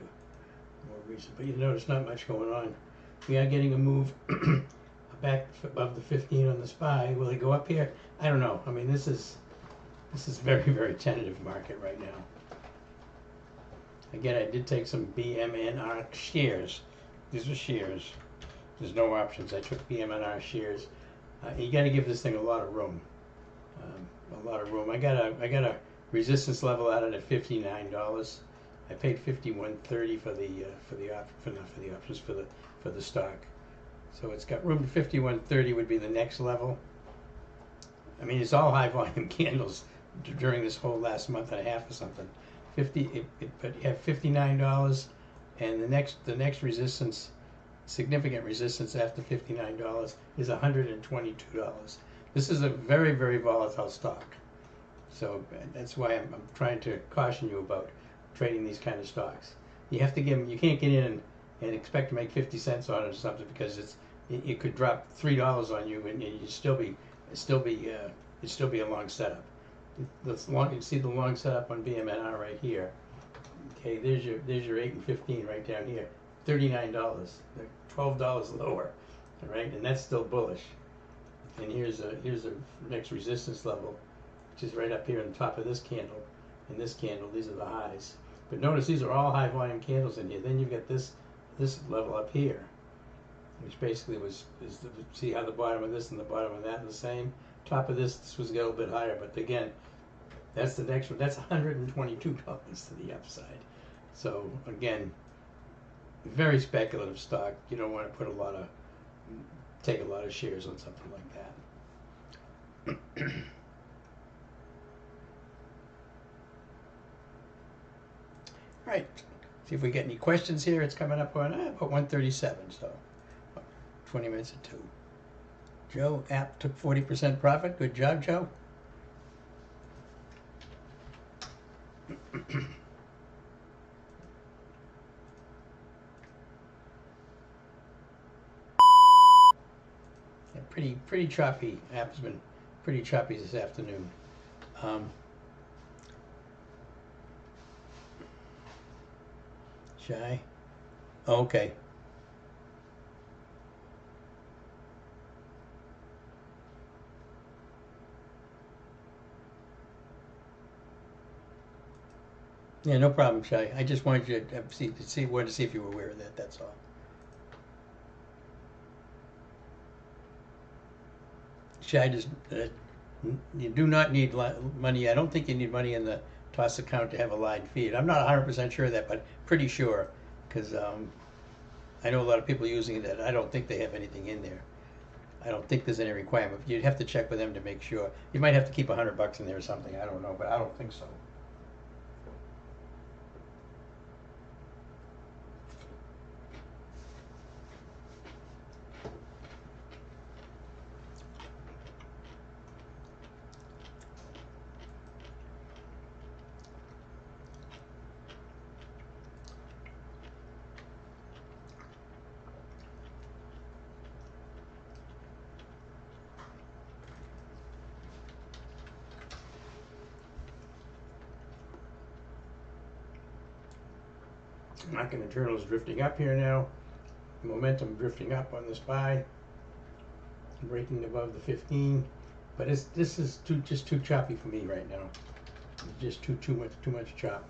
more recent. But you notice not much going on. We are getting a move back above the 15 on the SPY. Will it go up here? I don't know. I mean, this is very, very tentative market right now. Again, I did take some BMNR shares. These are shares. There's no options. I took BMNR shares. You got to give this thing a lot of room. A lot of room. I got a resistance level at it at $59. I paid $51.30 for the stock. So it's got room to $51.30 would be the next level. I mean, it's all high volume candles during this whole last month and a half or something. But you have $59, and the next resistance, significant resistance after $59 is $122. This is a very, very volatile stock. So that's why I'm trying to caution you about trading these kind of stocks. You have to you can't get in and expect to make 50 cents on it or something, because it could drop $3 on you and you'd still be a long setup. You can see the long setup on BMNR right here. Okay, there's your 8 and 15 right down here. $39. They're $12 lower, right? And that's still bullish. And here's the next resistance level, which is right up here on the top of this candle. And this candle, these are the highs. But notice these are all high volume candles in here. Then you've got this level up here, which basically see how the bottom of this and the bottom of that are the same. Top of this was a little bit higher, but again, that's the next one. That's $122 to the upside. So again, very speculative stock. You don't want to take a lot of shares on something like that. Right. See if we get any questions here. It's coming up on about 1:37, so 20 minutes at 2. Joe, app took 40% profit. Good job, Joe. Yeah, pretty choppy. App's been pretty choppy this afternoon. Shy? Oh, okay. Yeah, no problem, Shy. I just wanted you to see if you were aware of that. That's all. Shy, you do not need money. I don't think you need money in the TOS account to have a live feed. I'm not 100% sure of that, but pretty sure, because I know a lot of people using that. I don't think they have anything in there. I don't think there's any requirement. You'd have to check with them to make sure. You might have to keep $100 in there or something. I don't know, but I don't think so. Market internal is drifting up here now. Momentum drifting up on the SPY, breaking above the 15. But this is just too choppy for me right now. It's just too much chop.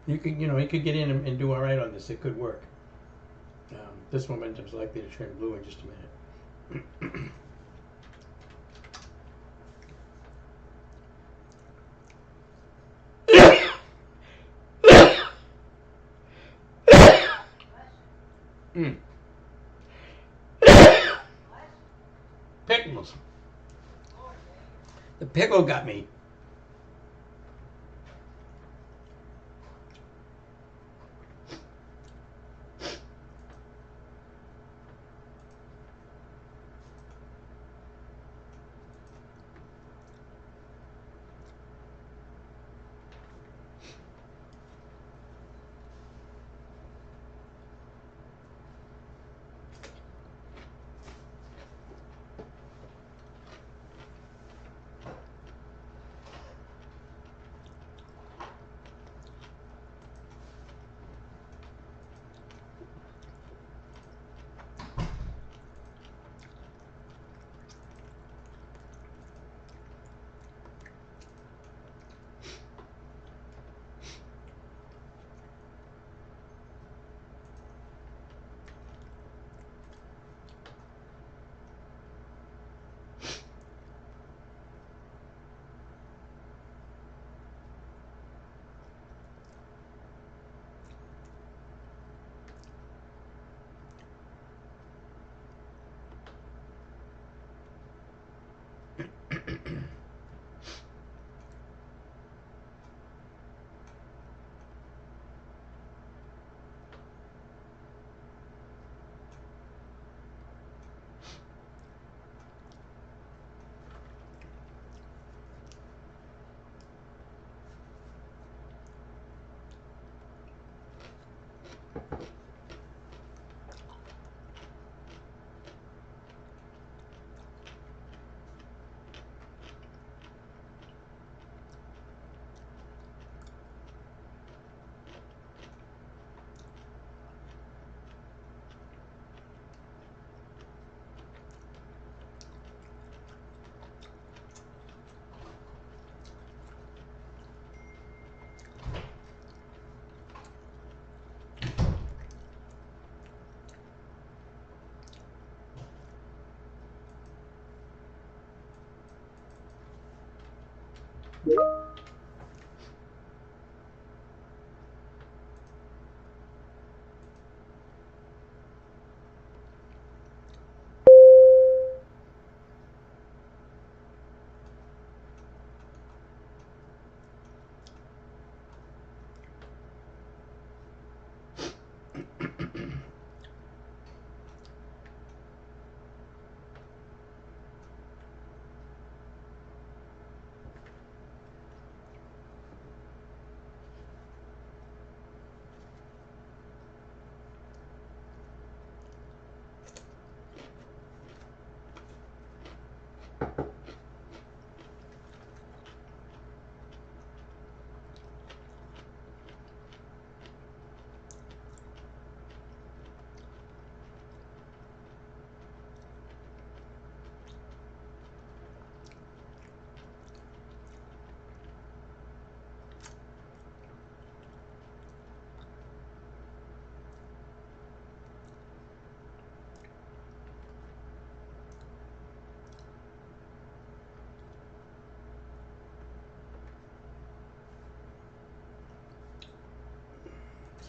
You could get in and do all right on this. It could work. This momentum's likely to turn blue in just a minute. Pickles. The pickle got me.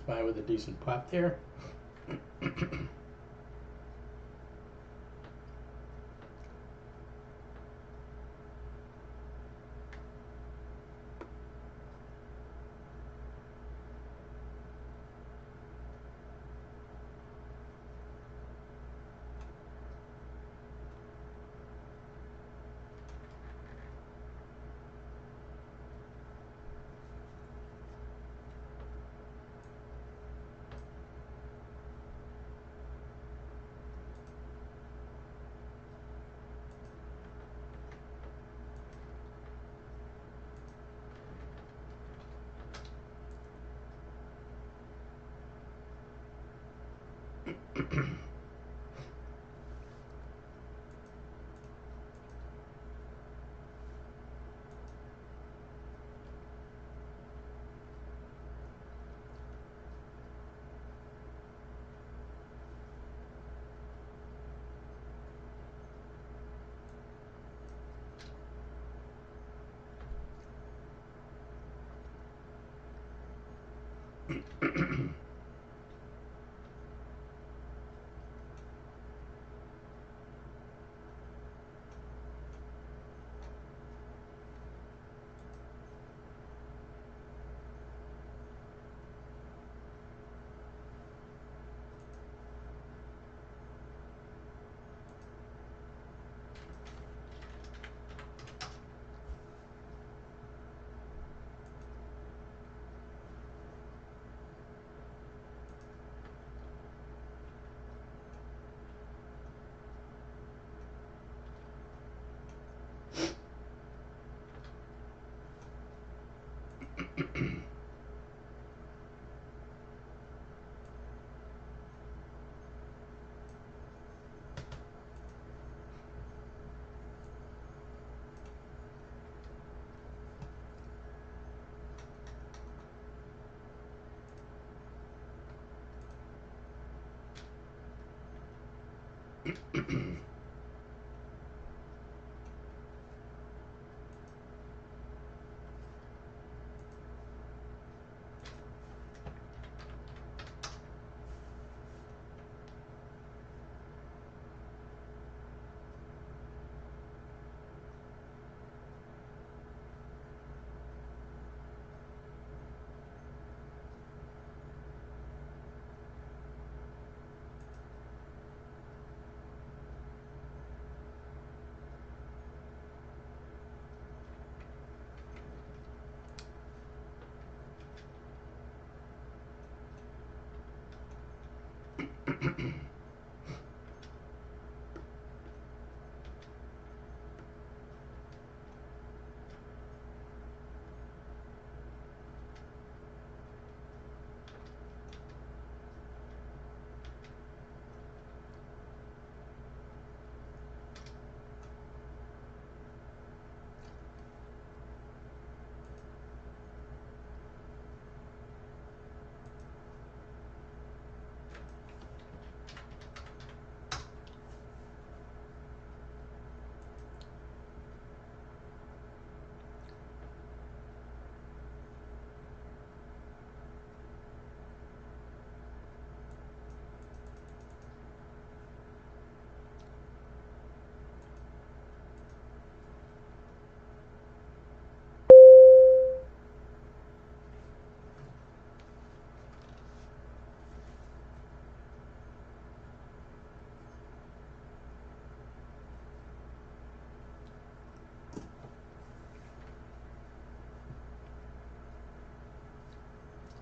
SPY with a decent pop there.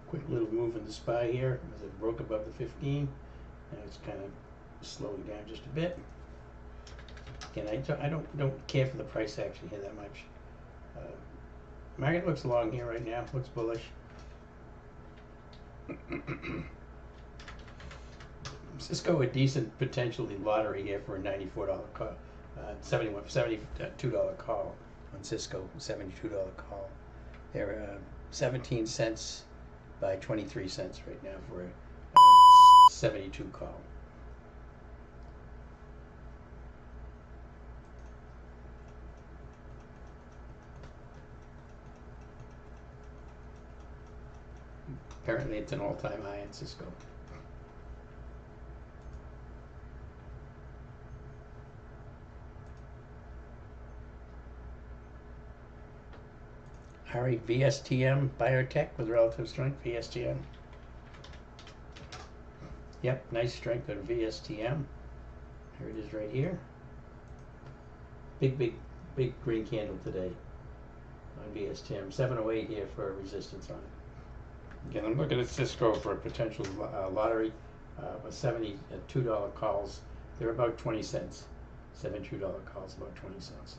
Quick little move in the SPY here as it broke above the 15. Now it's kind of slowing down just a bit. Again, I don't care for the price action here that much. Market looks long here right now. Looks bullish. Cisco a decent potentially lottery here for a $94 call, $72 call on Cisco. $72 call. They're 17 cents by 23 cents right now for a 72 call. Apparently it's an all-time high in Cisco. Harry, VSTM, Biotech with relative strength, VSTM. Yep, nice strength on VSTM. Here it is right here. Big green candle today on VSTM. 708 here for a resistance on it. Again, I'm looking at Cisco for a potential lottery. $72 calls. They're about 20 cents. $72 calls, about 20 cents.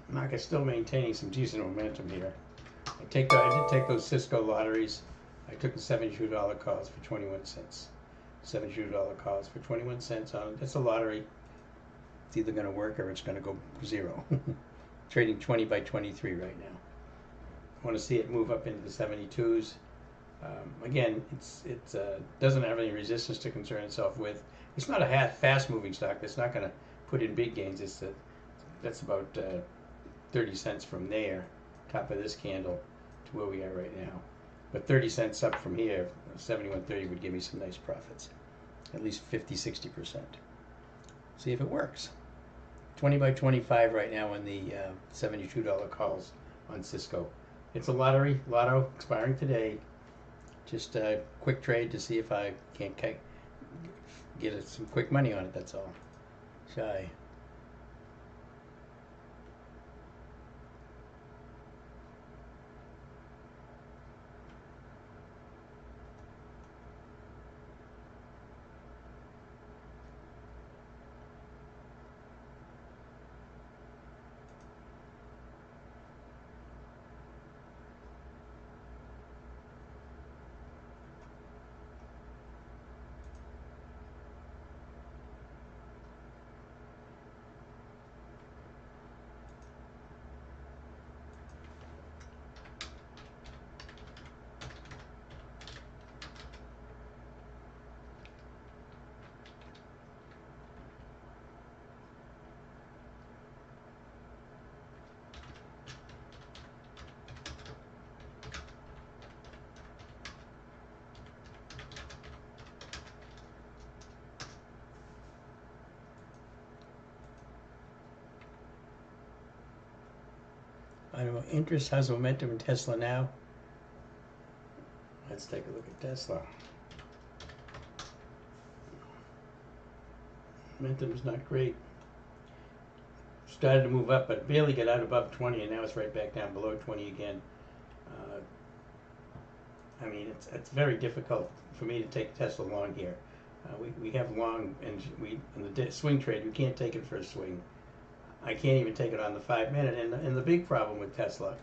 Market's still maintaining some decent momentum here. I did take those Cisco lotteries. I took the $72 calls for 21 cents. $72 calls for 21 cents on it. That's a lottery. It's either going to work or it's going to go zero. Trading 20 by 23 right now. I want to see it move up into the 72s. Again, it doesn't have any resistance to concern itself with. It's not a fast-moving stock. That's not going to put in big gains. That's about 30 cents from there, top of this candle, to where we are right now. But 30 cents up from here, 71.30 would give me some nice profits, at least 50-60%. See if it works. 20 by 25 right now on the $72 calls on Cisco. It's a lotto expiring today. Just a quick trade to see if I can't get some quick money on it, that's all. Shy. I don't know, interest has momentum in Tesla now. Let's take a look at Tesla. Momentum is not great. Started to move up, but barely got out above 20, and now it's right back down below 20 again. I mean, it's very difficult for me to take Tesla long here. We have long, and in the swing trade, we can't take it for a swing. I can't even take it on the 5-minute, and the big problem with Tesla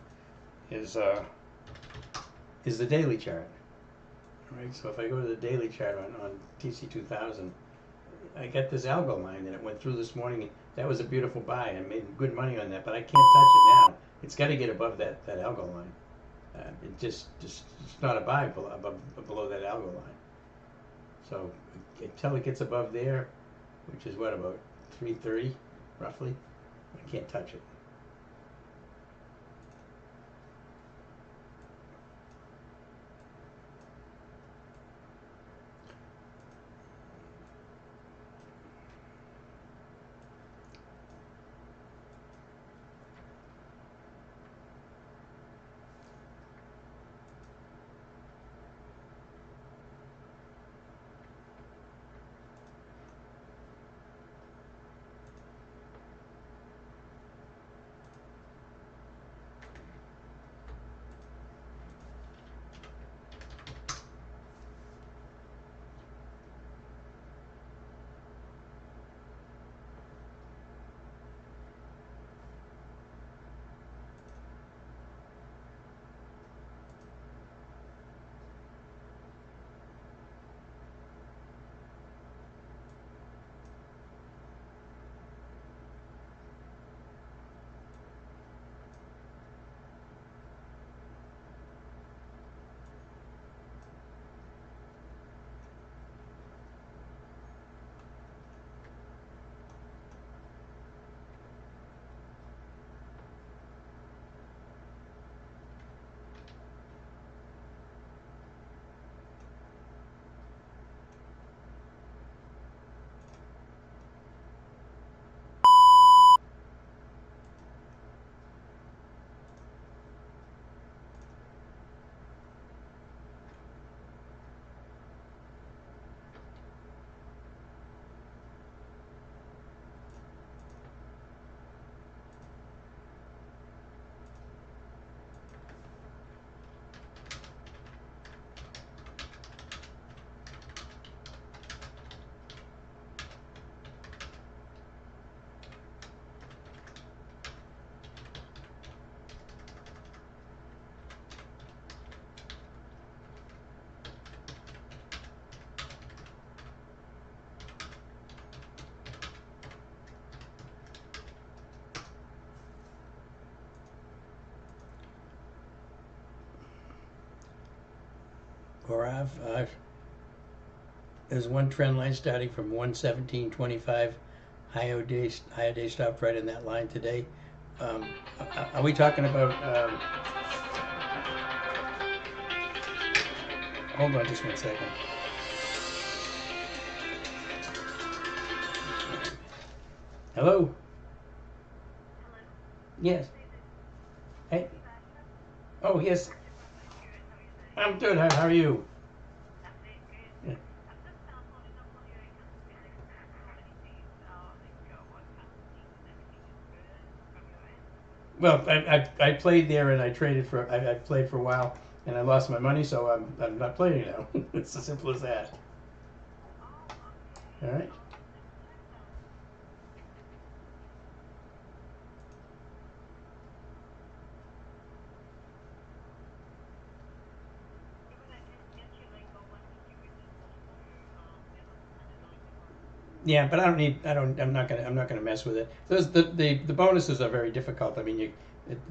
is the daily chart. Right, so if I go to the daily chart on TC2000, I get this algo line that it went through this morning. That was a beautiful buy. I made good money on that, but I can't touch it now. It's got to get above that algo line. It just it's not a buy below that algo line. So until it gets above there, which is what, about 330 roughly, I can't touch it. Gaurav, there's one trend line starting from 117.25. Higher day stopped right in that line today. Are we talking about? Hold on, just 1 second. Hello. Yes. Hey. Oh yes. I'm good. How are you? Yeah. Well, I played there and I traded for I played for a while and I lost my money, so I'm not playing now. It's as simple as that. All right. Yeah, but I don't need. I don't. I'm not gonna. I'm not gonna mess with it. Those the bonuses are very difficult. I mean,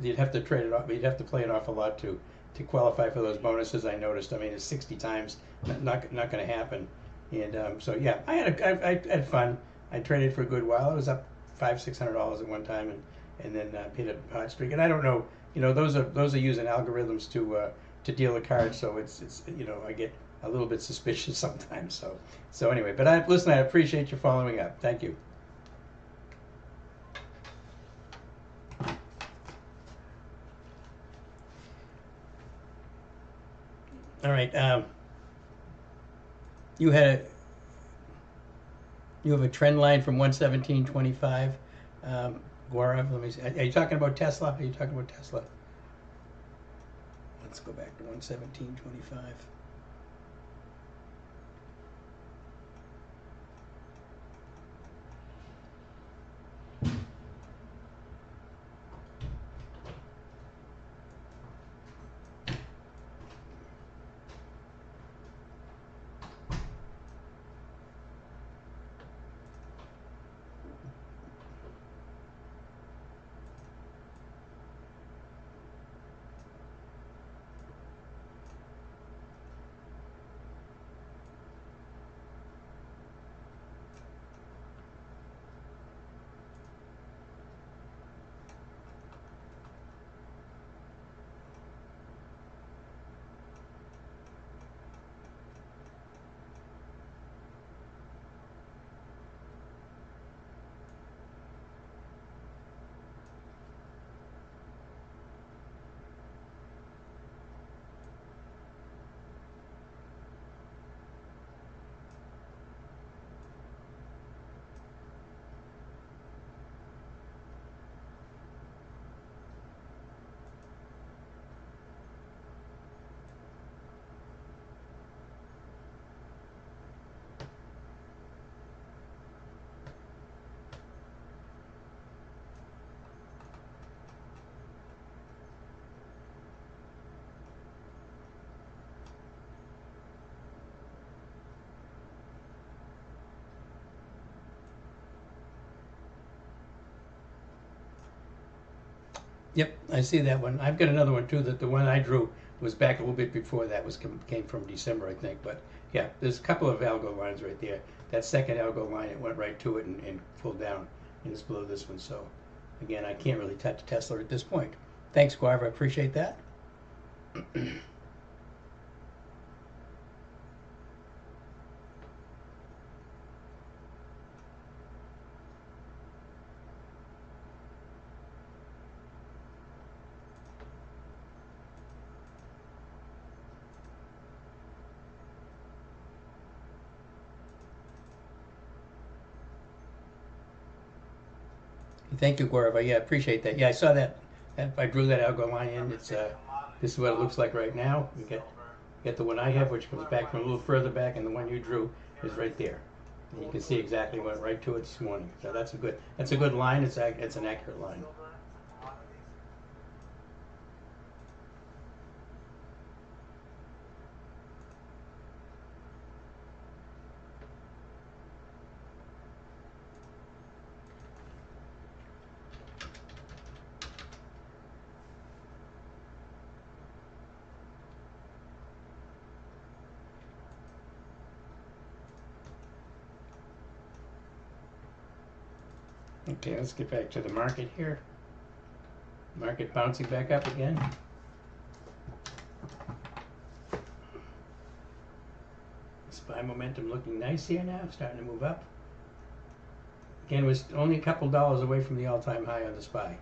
you'd have to trade it off. You'd have to play an awful lot to qualify for those bonuses. I noticed. I mean, it's 60 times. Not going to happen. And so yeah, I had fun. I traded for a good while. I was up $500-600 at one time, and then hit a hot streak. And I don't know. You know, those are using algorithms to deal the cards. So it's you know I get a little bit suspicious sometimes. So anyway, but listen. I appreciate you following up. Thank you. All right. You had a you have a trend line from 117.25. Gaurav, let me see. Are you talking about Tesla? Are you talking about Tesla? Let's go back to 117.25. Yep, I see that one. I've got another one too. That the one I drew was back a little bit before that came from December, I think. But yeah, there's a couple of algo lines right there. That second algo line, it went right to it and pulled down, and it's below this one. So again, I can't really touch Tesla at this point. Thanks, Guav. I appreciate that. Thank you, Guav. Yeah, I appreciate that. Yeah, I saw that. I drew that algo line in. It's this is what it looks like right now. We get the one I have, which comes back from a little further back, and the one you drew is right there. And you can see exactly went right to it this morning. So that's a good line. It's an accurate line. Okay, let's get back to the market here. Market bouncing back up again. SPY momentum looking nice here now, starting to move up. Again, was only a couple dollars away from the all-time high on the SPY.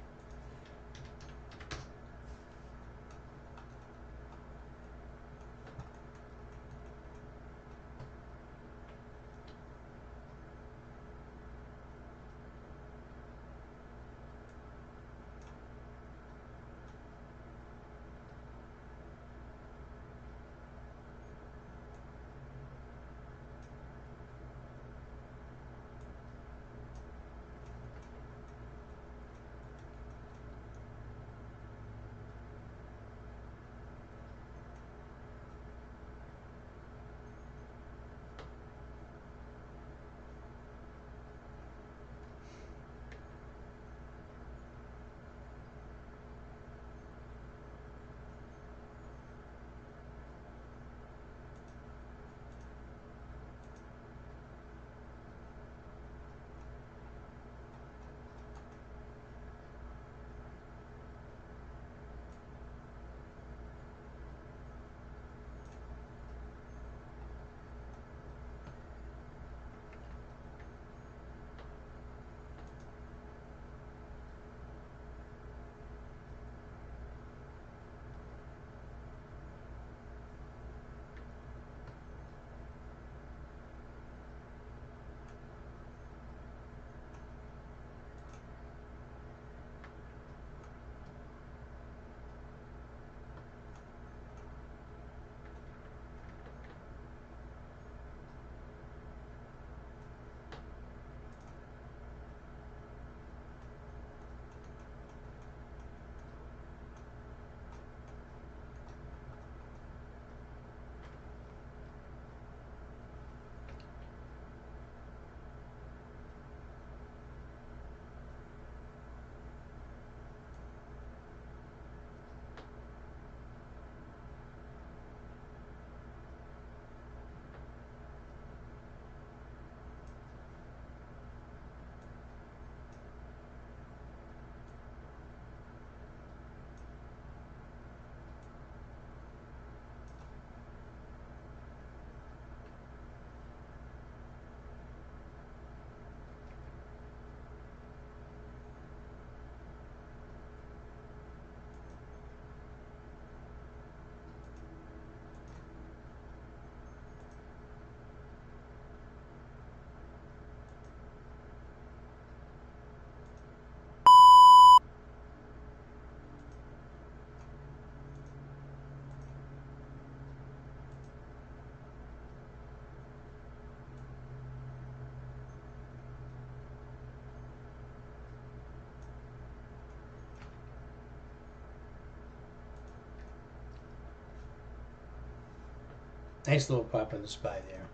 Nice little pop in the SPY there.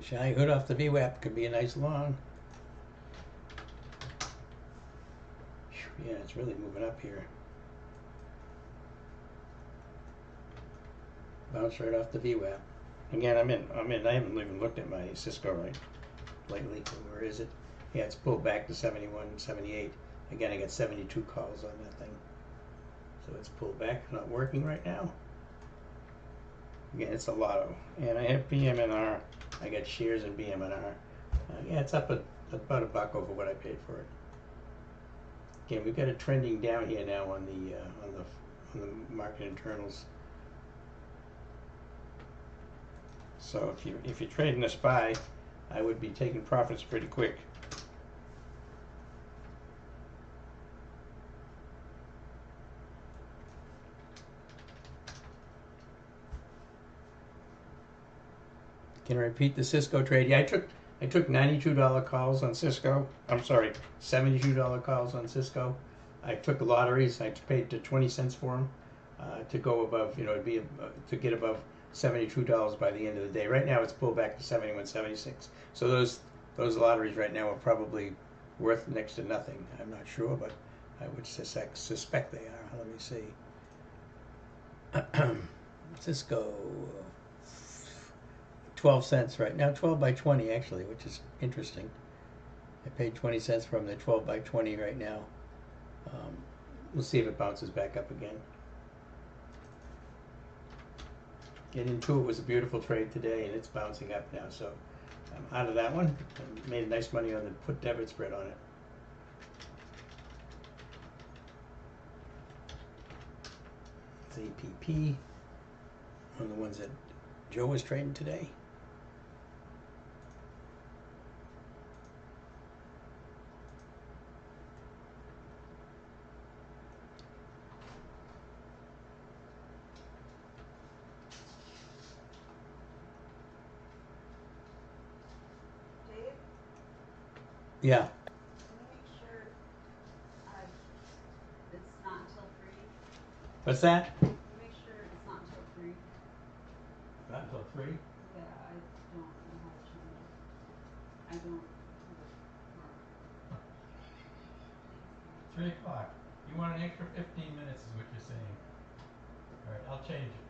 Shy hood off the VWAP could be a nice long. Yeah, it's really moving up here. Bounce right off the VWAP. Again, I'm in. I haven't even looked at my Cisco lately. Where is it? Yeah, it's pulled back to 71, 78. Again, I got 72 calls on that thing. So it's pulled back, not working right now. Again, it's a lotto. And I have BM&R. I got shares in BM&R. Yeah, it's up about $1 over what I paid for it. Again, we've got it trending down here now on the market internals. So if you're trading a SPY, I would be taking profits pretty quick. Can I repeat the Cisco trade? Yeah, I took $92 calls on Cisco. I'm sorry, $72 calls on Cisco. I took lotteries. I paid to 20 cents for them to go above. It'd be to get above $72 by the end of the day. Right now, it's pulled back to 71.76. So those lotteries right now are probably worth next to nothing. I'm not sure, but I would suspect they are. Let me see. Cisco, 12 cents right now, 12 by 20 actually, which is interesting. I paid 20 cents from the 12 by 20 right now. We'll see if it bounces back up again. Get into it was a beautiful trade today, and it's bouncing up now. So I'm out of that one. I made nice money on the put debit spread on it. It's APP, one of the ones that Joe was trading today. Dave, Yeah. can you make sure it's not until 3? What's that? Can you make sure it's not until 3? Not until 3. Yeah, I don't know how to change it. I don't have it marked. 3 o'clock. You want an extra 15 minutes is what you're saying. All right, I'll change it.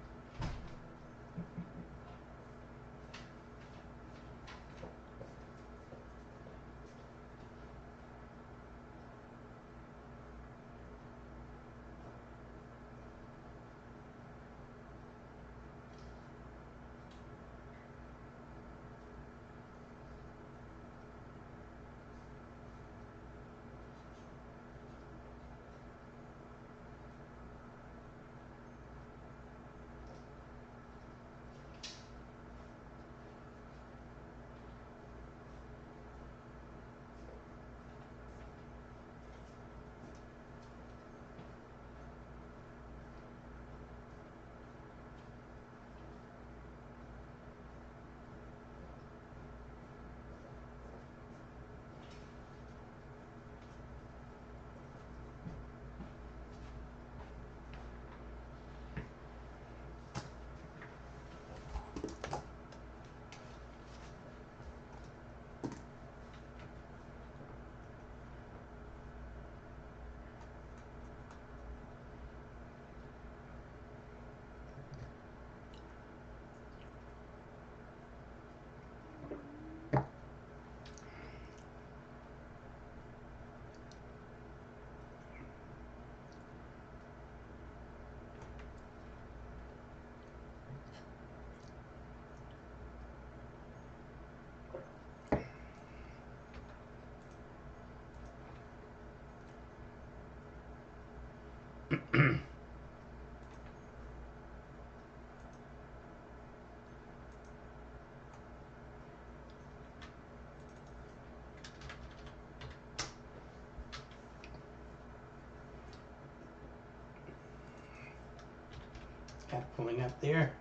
Pulling up there.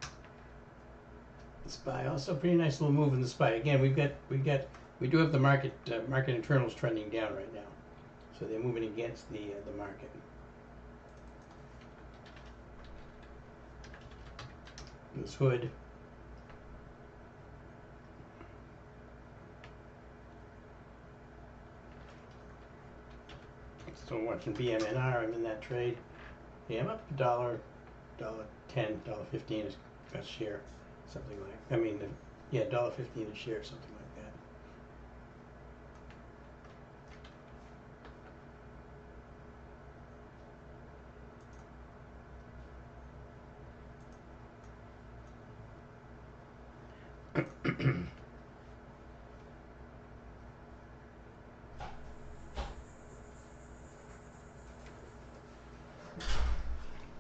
The SPY also pretty nice little move in the SPY. Again, we do have the market internals trending down right now, so they're moving against the market. This hood. Still watching BMNR. I'm in that trade. Yeah, I'm up $1.10, $1.15 a share, something like. $1.15 a share, something like that.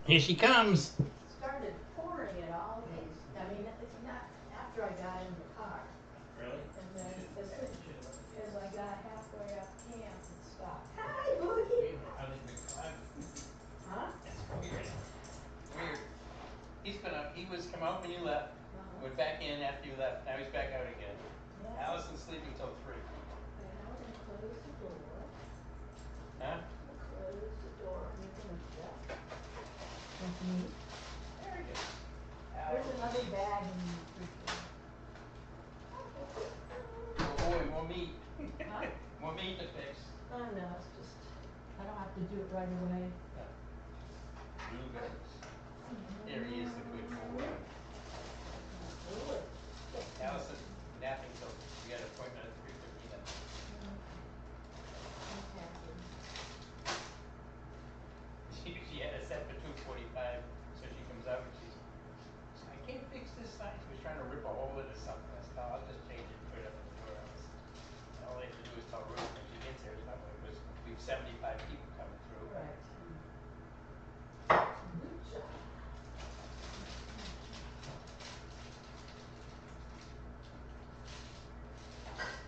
Here she comes. Started pouring it always. I mean, it's not after I got in the car. Really? And then as I got halfway up camp, it stopped. Hi, Boogie. How did we climb? Huh? That's weird. Weird. He was come out when you left. Uh-huh. Went back in after you left. Now he's back out again. Yeah. Allison's sleeping till 3. Now we're gonna close the door. Huh? Close the door and you're gonna shut. With me. There he is. There's another bag in the refrigerator. Oh boy, more meat. Huh? More meat to fix. Oh no, it's just, I don't have to do it right away. Blueberries. There he is, the good boy. Do it. Allison napping till we got an appointment at 3:15 then. She had it set for 2:45, so she comes out and she's, I can't fix this sign. She was trying to rip a hole into something. I said, I'll just change it and put it up in the warehouse. And all they have to do is tell Ruth when she gets there, it's not like this. We have 75 people coming through. Right. Good job.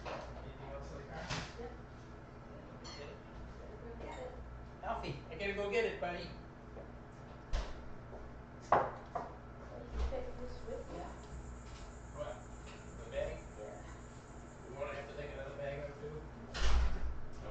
Anything else in the car? Yep. Get it? Better go get it. Alfie, I gotta go get it, buddy. Did you take this with you? What? The bag? Yeah. We wanna have to take another bag out too? No.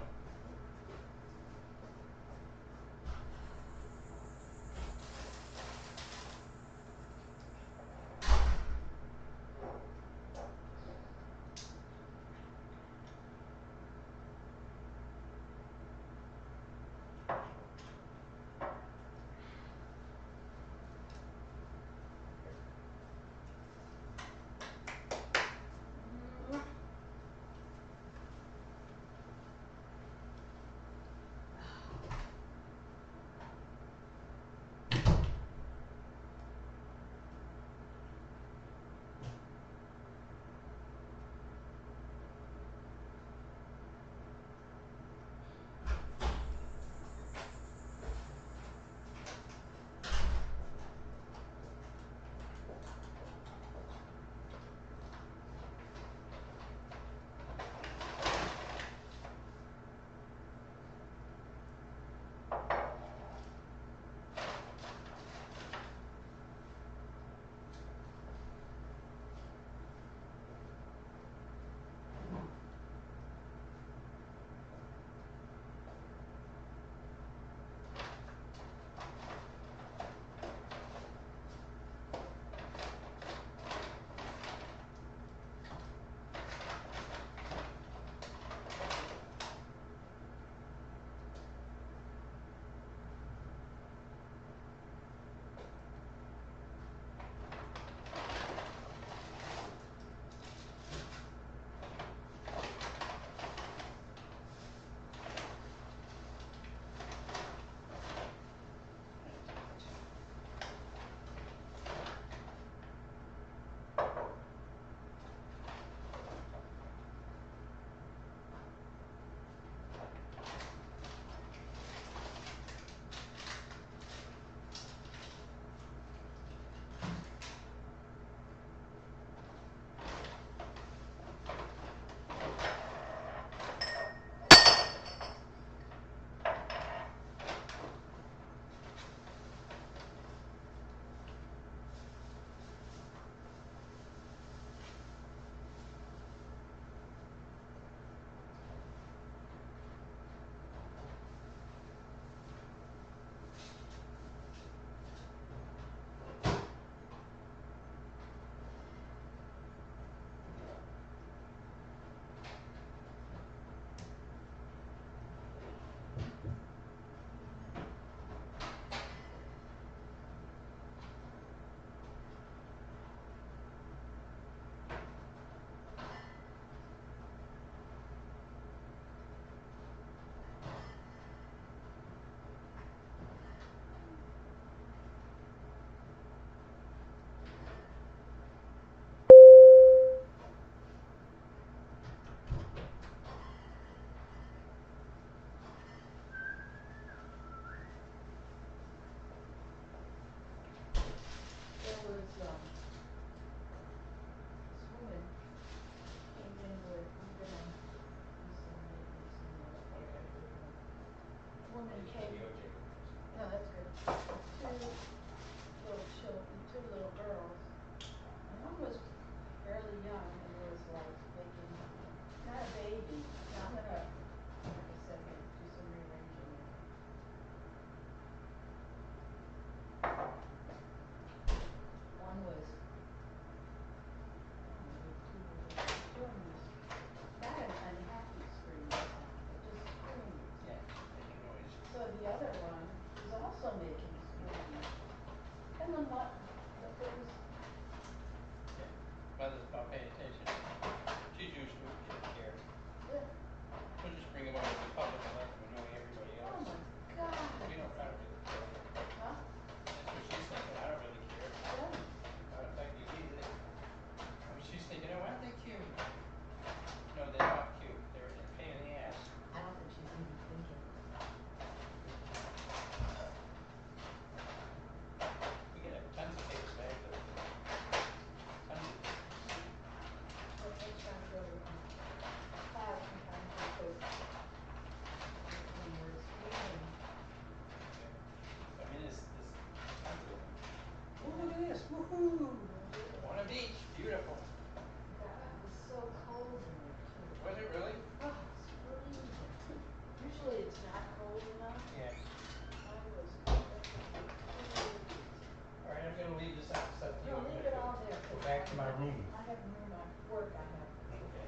I have them in my work, I have. Okay.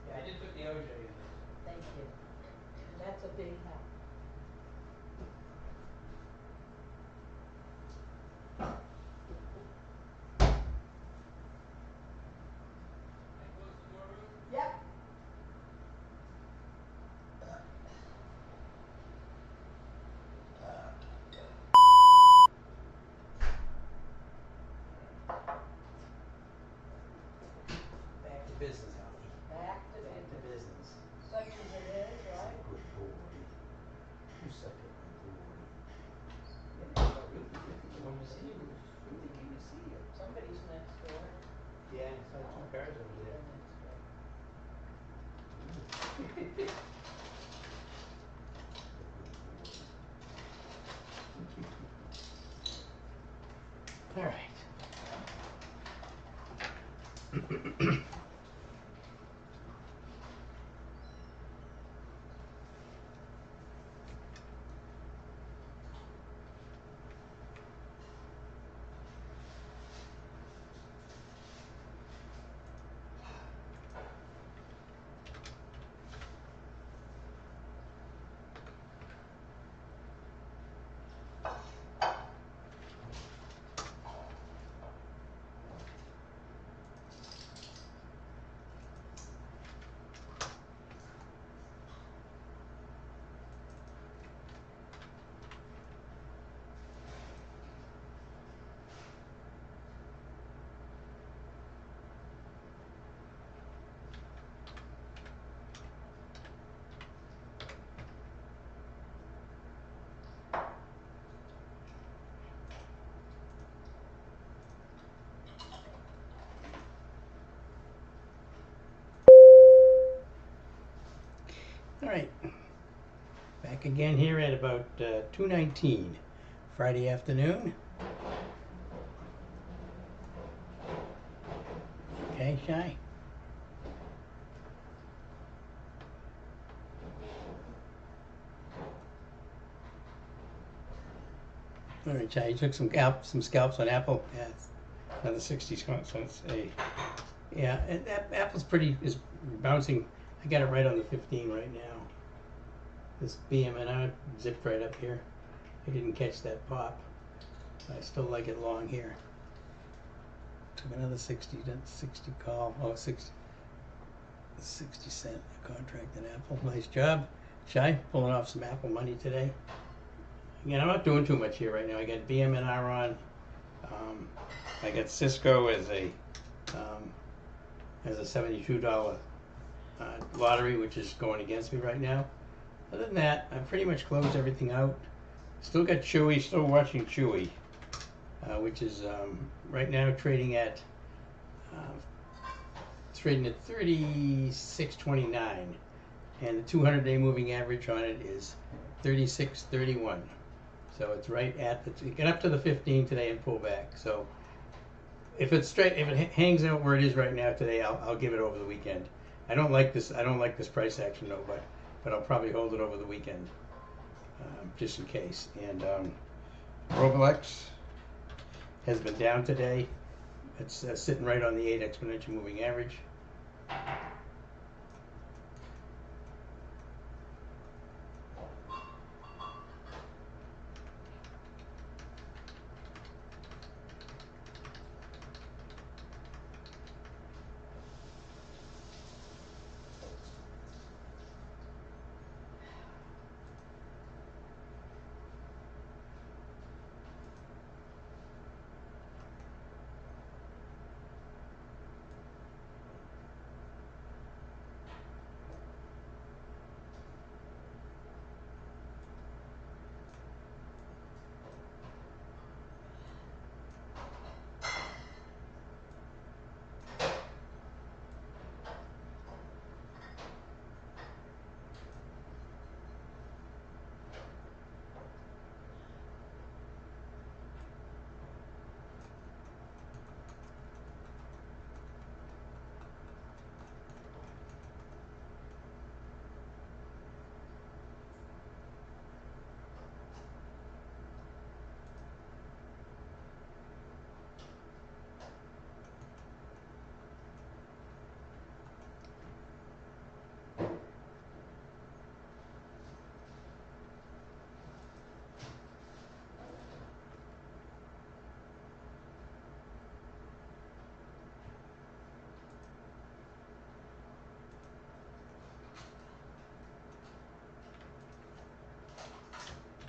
Yeah, I did put the OJ in there. Thank you. And that's a big help. Yep. Back to business, Alfie. Back to Back to business. business. Such as it is, right? Good boy. You such a good boy. Yeah, Ruthie came to see you. Ruthie came to see you. Somebody's next door. Yeah, I saw two cars over They're there. next door. All right. All right. Back again here at about 2:19 Friday afternoon. Okay, Shy? All right, Shy, you took some scalps on Apple. Yeah, it's another 60 cents. Yeah, and Apple's is bouncing. I got it right on the 15 right now. This BMNR zipped right up here. I didn't catch that pop. I still like it long here. Took another 60 call. Oh, 60 cent contract at Apple. Nice job. Shy, pulling off some Apple money today. Again, I'm not doing too much here right now. I got BMNR on. I got Cisco as a $72 lottery, which is going against me right now. Other than that, I've pretty much closed everything out. Still got Chewy, still watching Chewy, which is right now trading at 36.29, and the 200-day moving average on it is 36.31. So it's right at it got up to the 15 today and pull back. So if it hangs out where it is right now today, I'll give it over the weekend. I don't like this price action though, but I'll probably hold it over the weekend, just in case. And Roblex has been down today. It's sitting right on the 8 exponential moving average.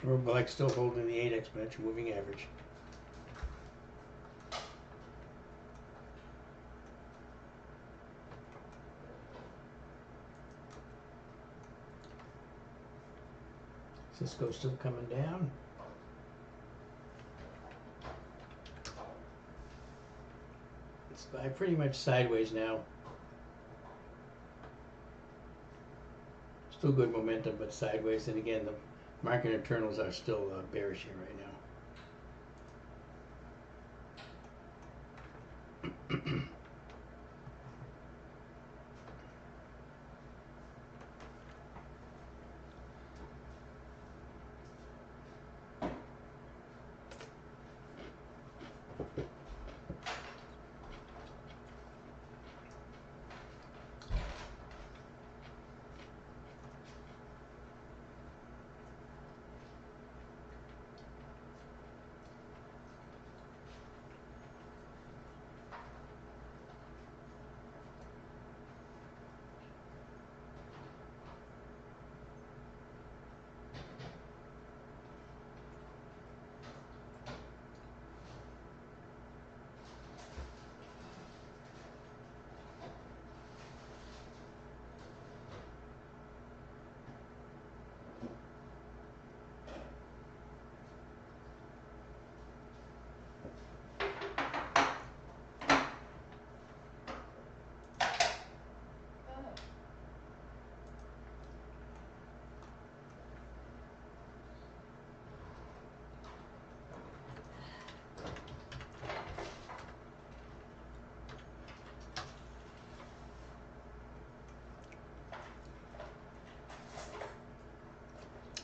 We're like still holding the 8 exponential moving average. Cisco's still coming down. It's pretty much sideways now. Still good momentum, but sideways. And again, the market internals are still bearish here right now.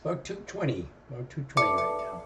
About 220. About 220 right now.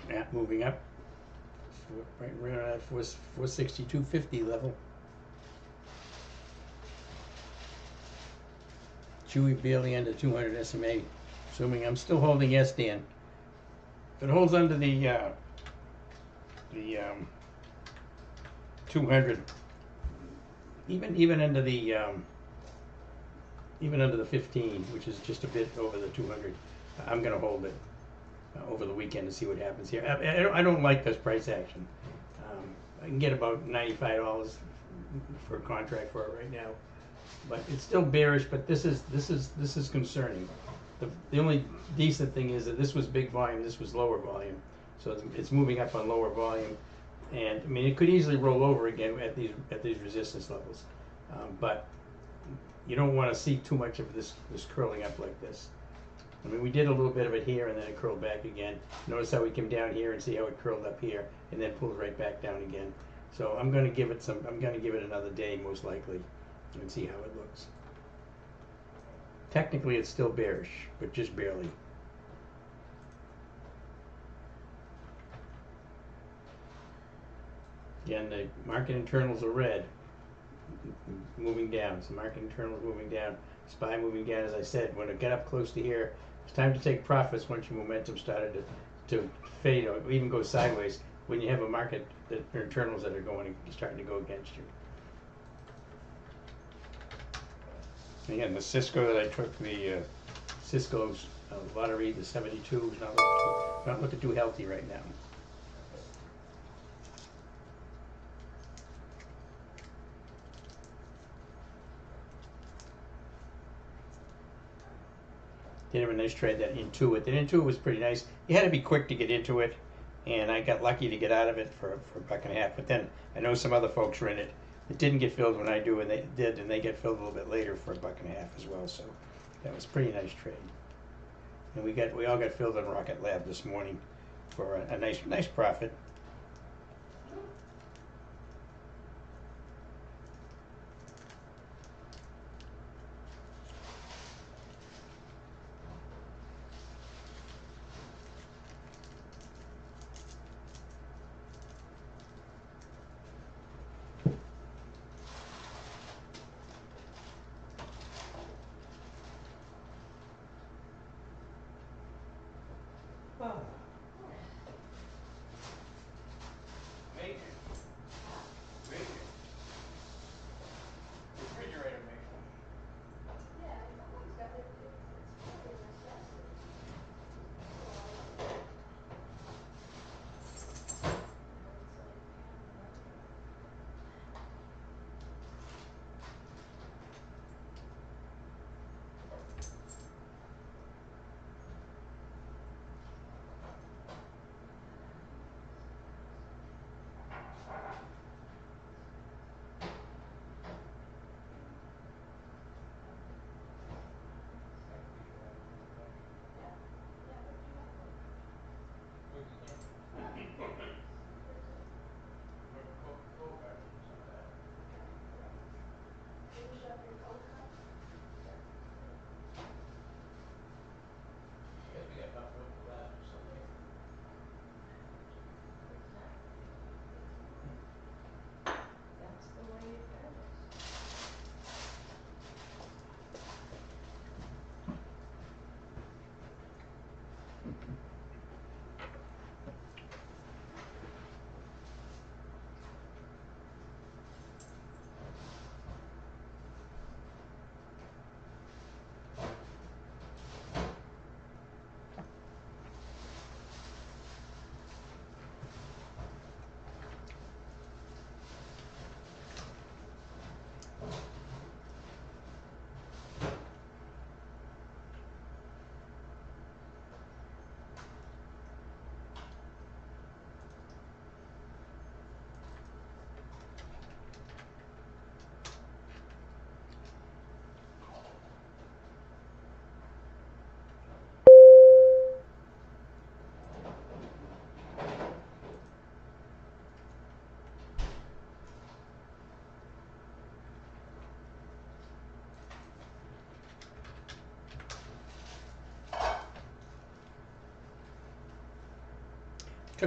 Yeah, moving up. Right around that 462.50 level. Chewy barely under 200 SMA. Assuming I'm still holding yes, Dan. If it holds under the 200, even under the even under the 15, which is just a bit over the 200, I'm going to hold it over the weekend to see what happens here. I don't like this price action. I can get about $95 for a contract for it right now, but it's still bearish. But this is concerning. The only decent thing is that this was big volume, this was lower volume, so it's moving up on lower volume, and I mean it could easily roll over again at these resistance levels, but you don't want to see too much of this curling up like this. I mean, we did a little bit of it here and then it curled back again. Notice how we came down here and see how it curled up here and then pulled right back down again. So I'm going to give it another day most likely and see how it looks. Technically it's still bearish, but just barely. Again, the market internals are red, moving down. So market internals moving down, SPY moving down. As I said, when it got up close to here, it's time to take profits once your momentum started to fade or even go sideways. When you have a market that internals that are starting to go against you. Again, the Cisco that I took, the Cisco's lottery, the 72, is not looking too healthy right now. Did have a nice trade, that Intuit. That Intuit was pretty nice. You had to be quick to get into it, and I got lucky to get out of it for $1.50. But then I know some other folks were in it. It didn't get filled when I do, and they did, and they get filled a little bit later for $1.50 as well. So that was a pretty nice trade. And we all got filled in Rocket Lab this morning for a nice profit.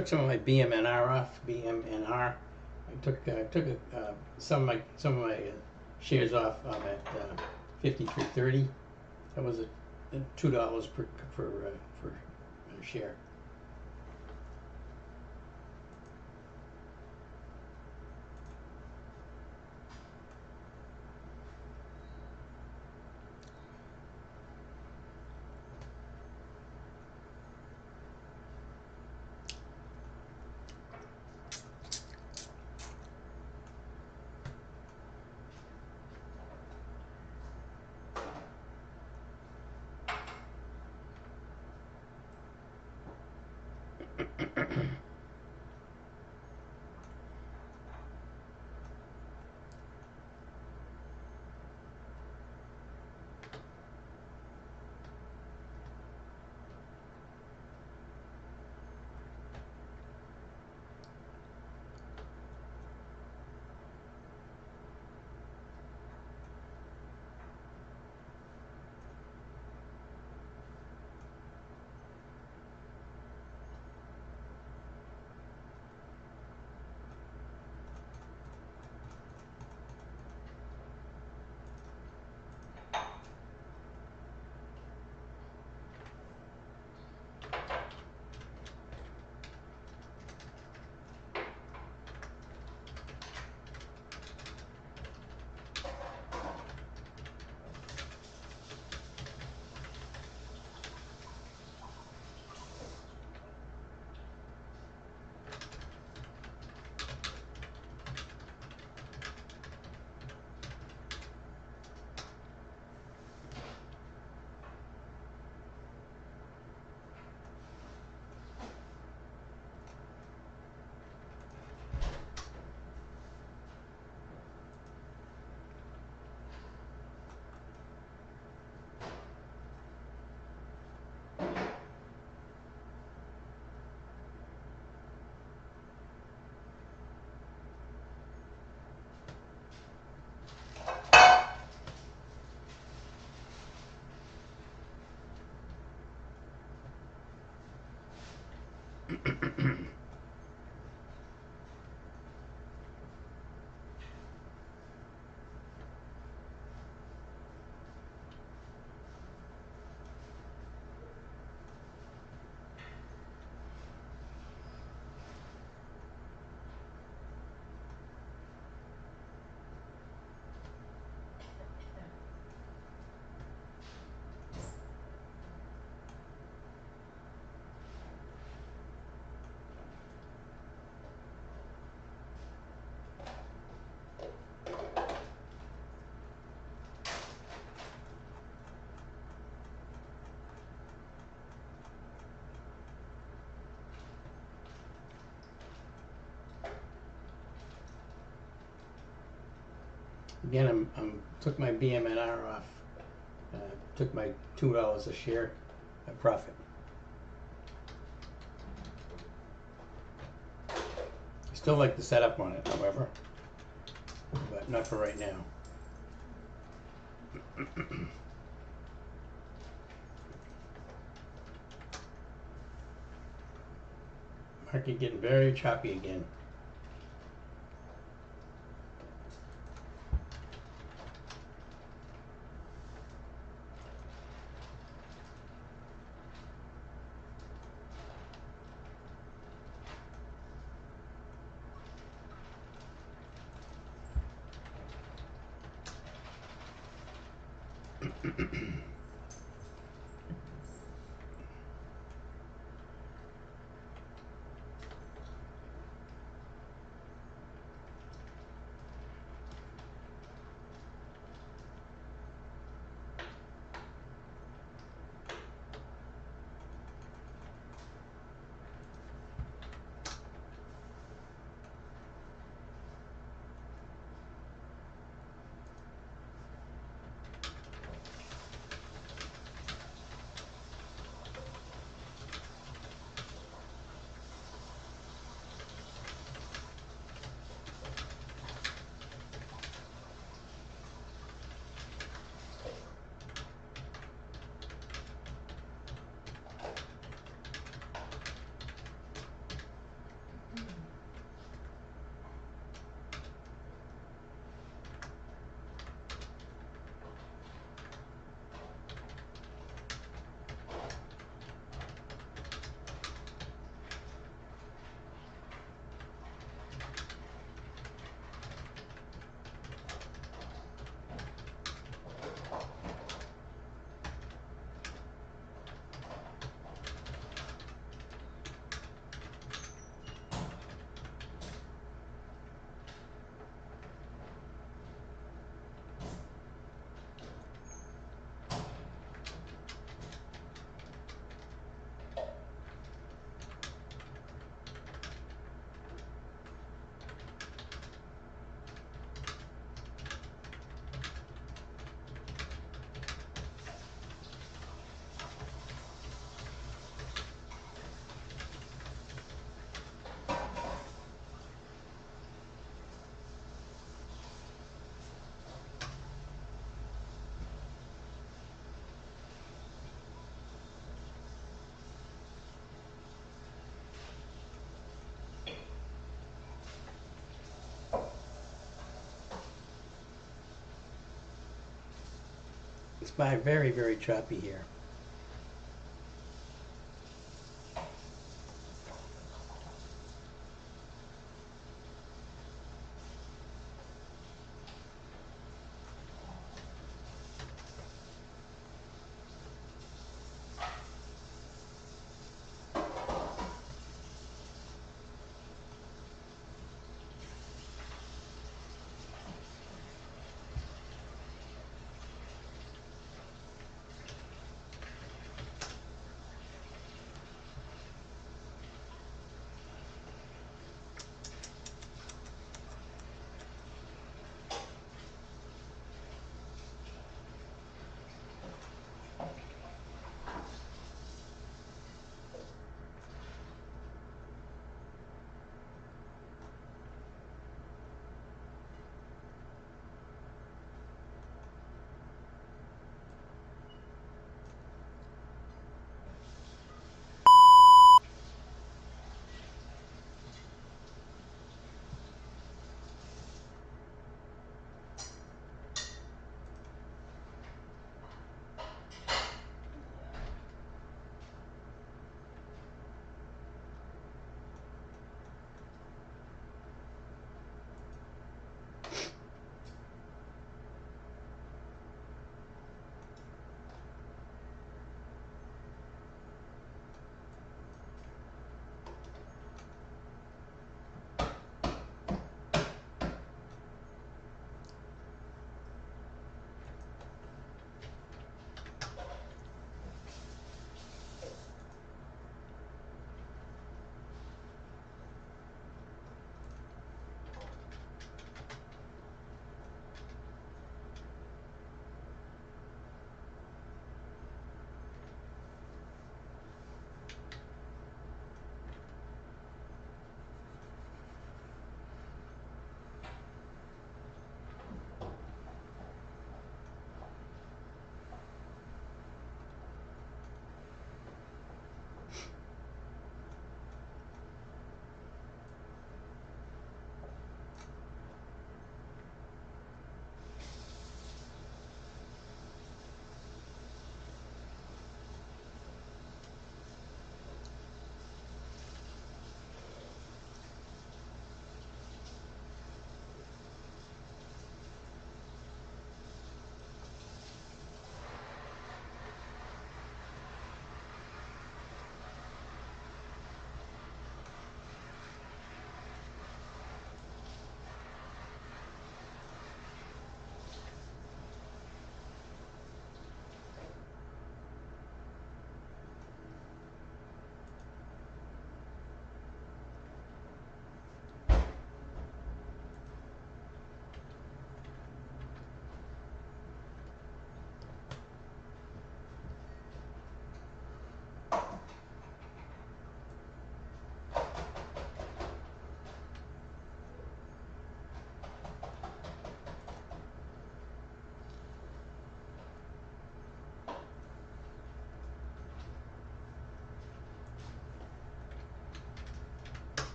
took some of my BMNR off. BMNR. I took some of my shares off at 53.30. That was $2 per share. Again, I'm took my BMNR off. Took my $2 a share profit. I still like the setup on it, however, but not for right now. Market getting very choppy again. gets by very, very choppy here.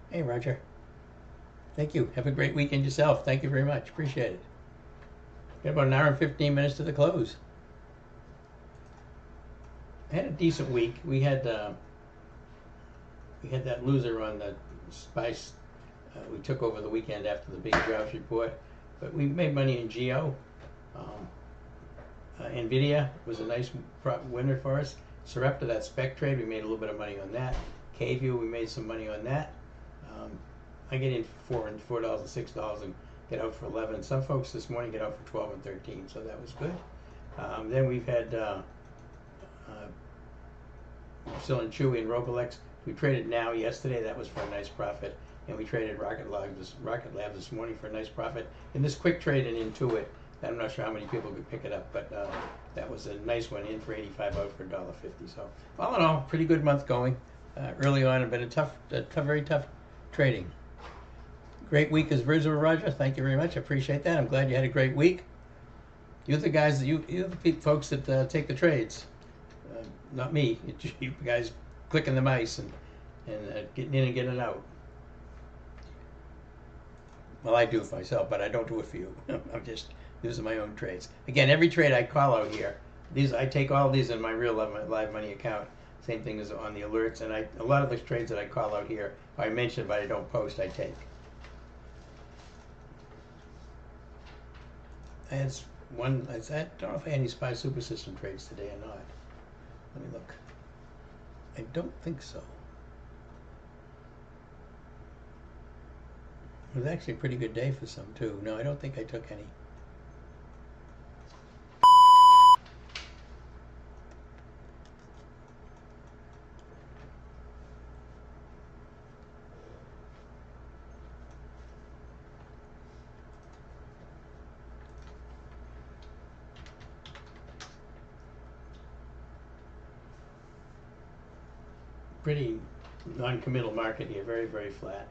Hey, Roger. Thank you. Have a great weekend yourself. Thank you very much. Appreciate it. Got about an hour and 15 minutes to the close. I had a decent week. We had that loser on the spice. We took over the weekend after the big jobs report, but we made money in Geo. Nvidia was a nice winner for us. Sarepta, that spec trade, we made a little bit of money on that. KView, we made some money on that. I get in for $4 and $6 and get out for 11. Some folks this morning get out for 12 and 13, so that was good. Then we've had still in Chewy and Roblex. We traded now yesterday. That was for a nice profit, and we traded Rocket Labs this morning for a nice profit. In this quick trade in Intuit, I'm not sure how many people could pick it up, but that was a nice one, in for 85, out for $1.50. So all in all, pretty good month going. Early on, it's been very tough trading. Great week as usual, Roger. Thank you very much. I appreciate that. I'm glad you had a great week. You're the guys, you're the folks that take the trades. Not me. It's you guys clicking the mice and getting in and getting out. Well, I do it for myself, but I don't do it for you. I'm just using my own trades. Again, every trade I call out here, I take all these in my real live money account. Same thing as on the alerts, and a lot of the trades that I call out here, I mention but I don't post, I take. I don't know if I had any SPY Super System trades today or not. Let me look. I don't think so. It was actually a pretty good day for some too. No, I don't think I took any. Pretty non-committal market here, very, very flat.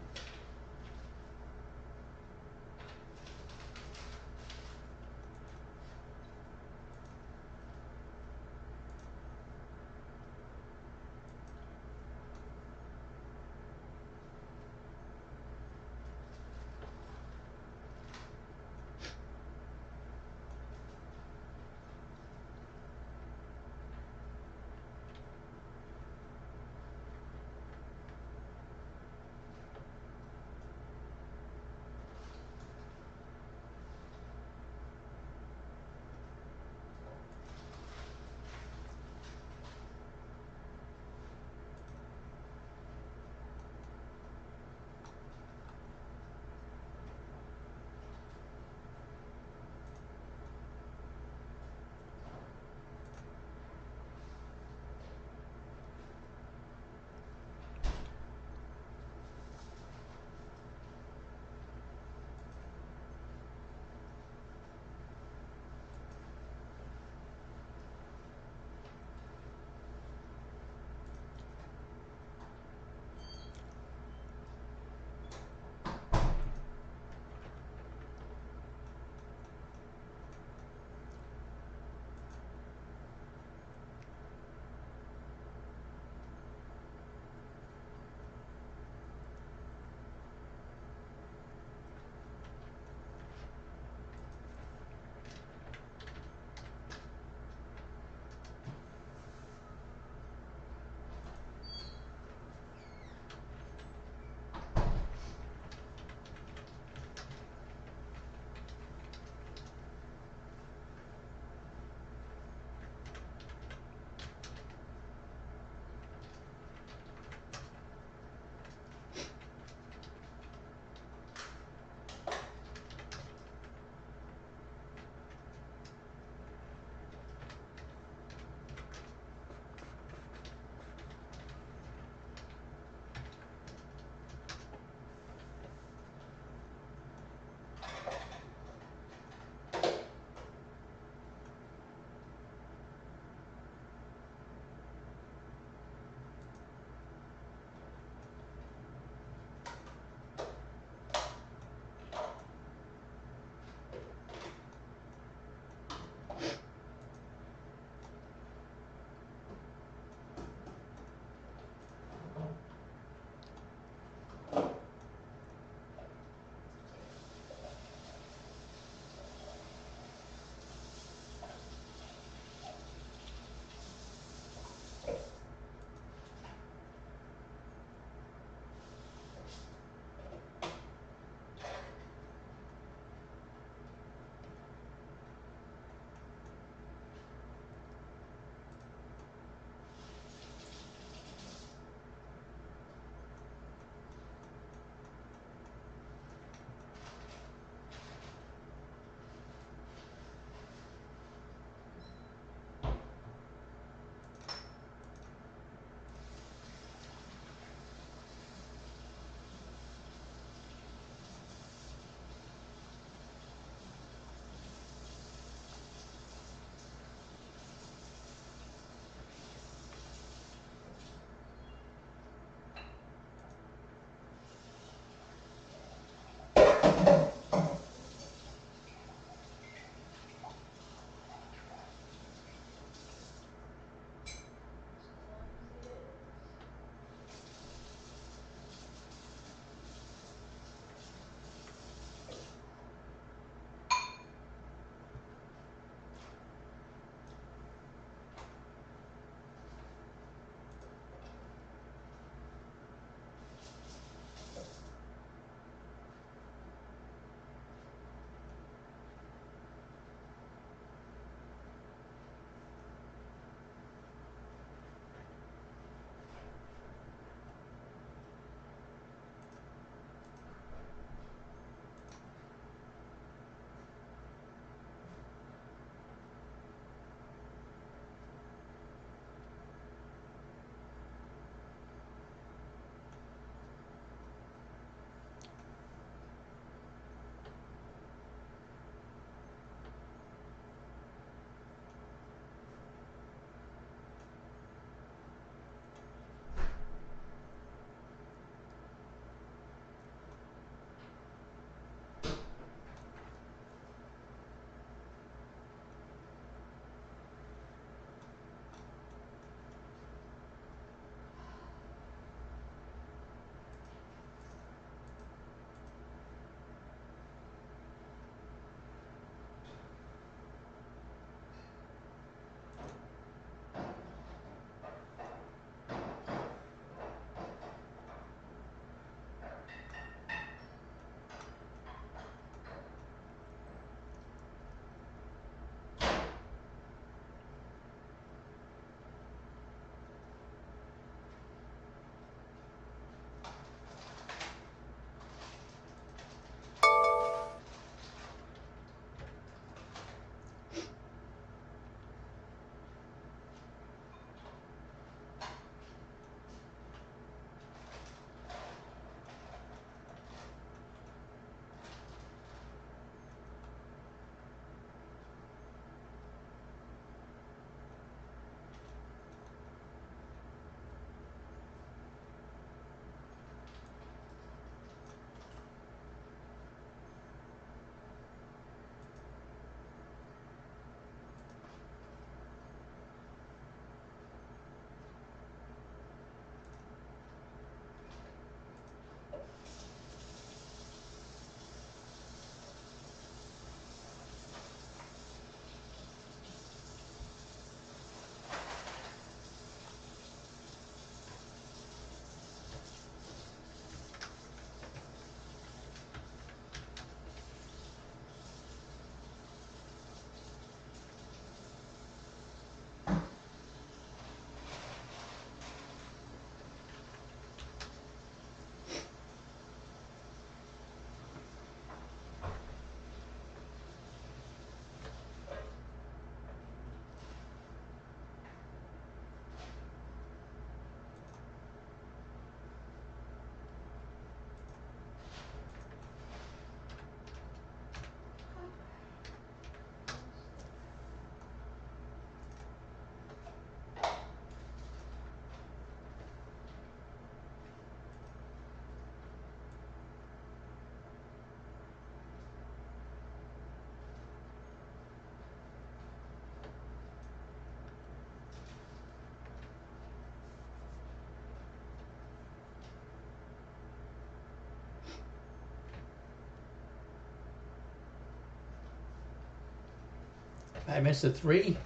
5 minutes to 3.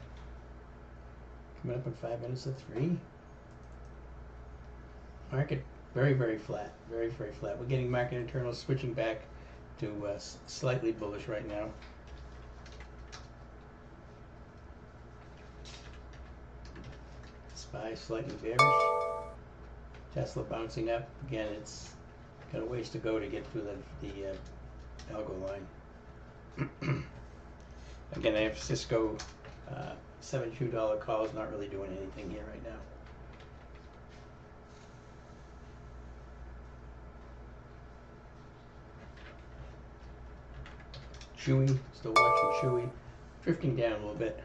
Coming up in 5 minutes to 3. Market very, very flat. Very, very flat. We're getting market internals switching back to slightly bullish right now. SPY slightly bearish. Tesla bouncing up. Again, it's got a ways to go to get through the algo line. Again, I have Cisco $72 calls, not really doing anything here right now. Chewy, still watching Chewy, drifting down a little bit.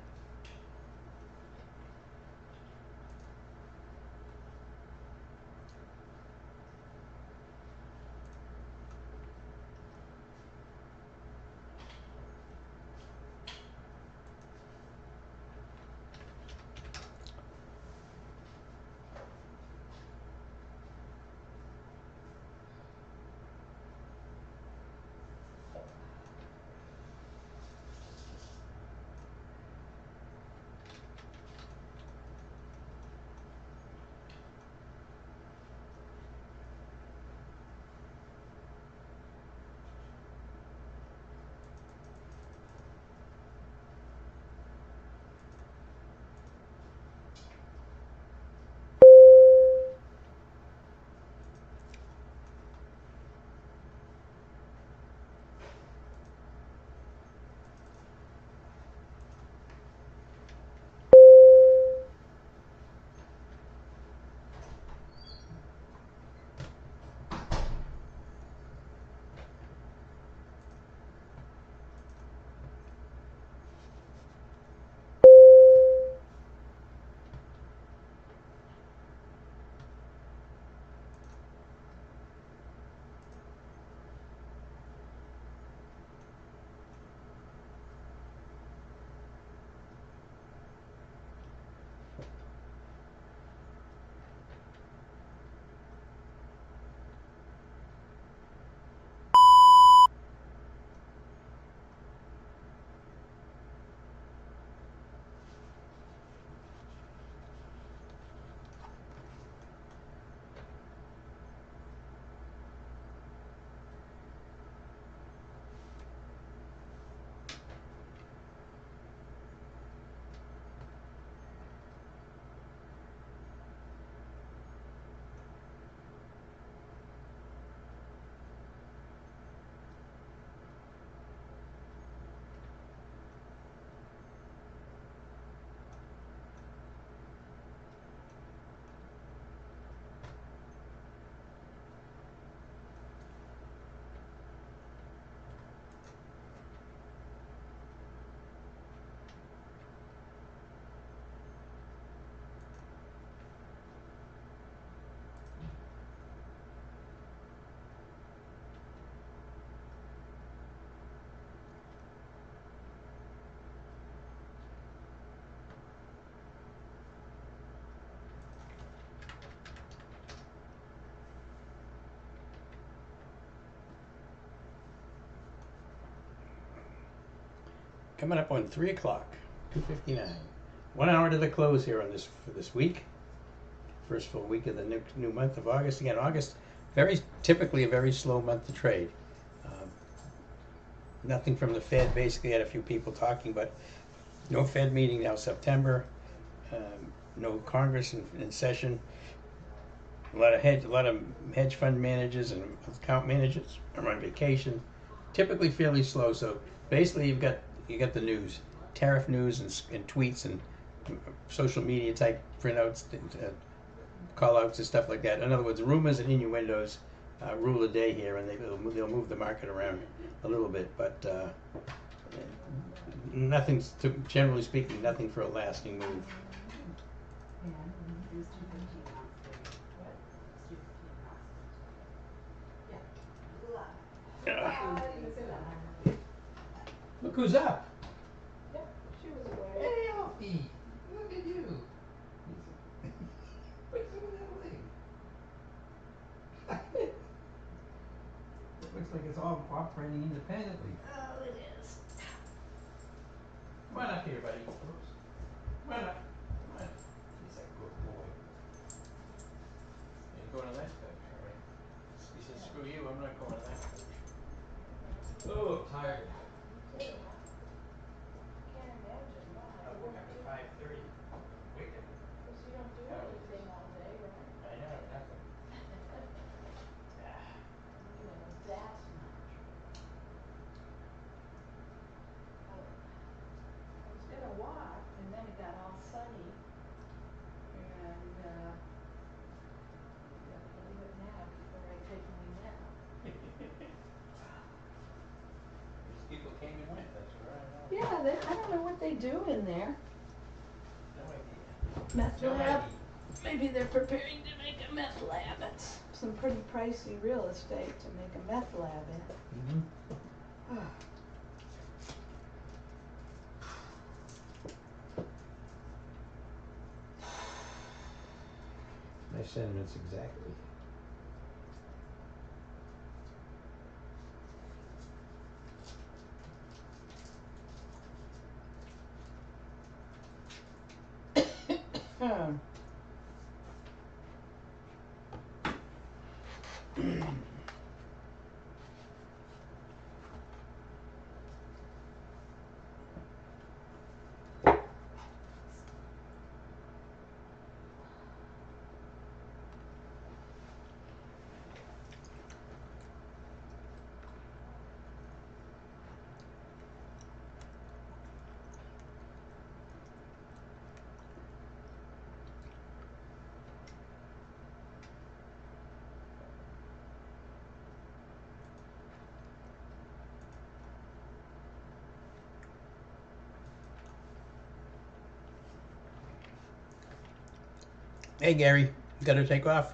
Coming up on 3 o'clock, 2:59. 1 hour to the close here on for this week. First full week of the new month of August. Again, August, typically a very slow month to trade. Nothing from the Fed. Basically, had a few people talking, but no Fed meeting now. September. No Congress in session. A lot of hedge fund managers and account managers are on vacation. Typically fairly slow. So basically, you got the news, tariff news and tweets and social media type printouts, call outs and stuff like that. In other words, rumors and innuendos rule the day here, and they'll move the market around a little bit, but generally speaking, nothing for a lasting move. Look who's up. Yep, she was away. Hey, Alfie. Look at you. What's with that leg? It looks like it's all operating independently. Oh, it is. Come on up. up here, buddy. Oops. Come on up. Come on. He's a good boy. Ain't going to that coach, all right? He says, screw you, I'm not going to that coach. Oh, I'm tired. You too, huh? Can't imagine why. I woke up at 5:30. Wicked. Because you don't do How is anything this? all day, right? I know, nothing. Ah. Well, that's not true. I was gonna walk, and then it got all sunny, and, I'm gonna leave it now before I take my nap. These people came and went, that's for all I know. Yeah, I don't know what they do in there. No idea. Meth No lab. idea. Maybe they're preparing to make a meth lab. It's some pretty pricey real estate to make a meth lab in. Mm-hmm. My sentiments exactly. Hey, Gary, you gotta take off.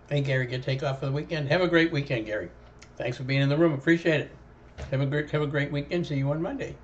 Hey, Gary, you take off for the weekend. Have a great weekend, Gary. Thanks for being in the room. Appreciate it. Have a great weekend. See you on Monday.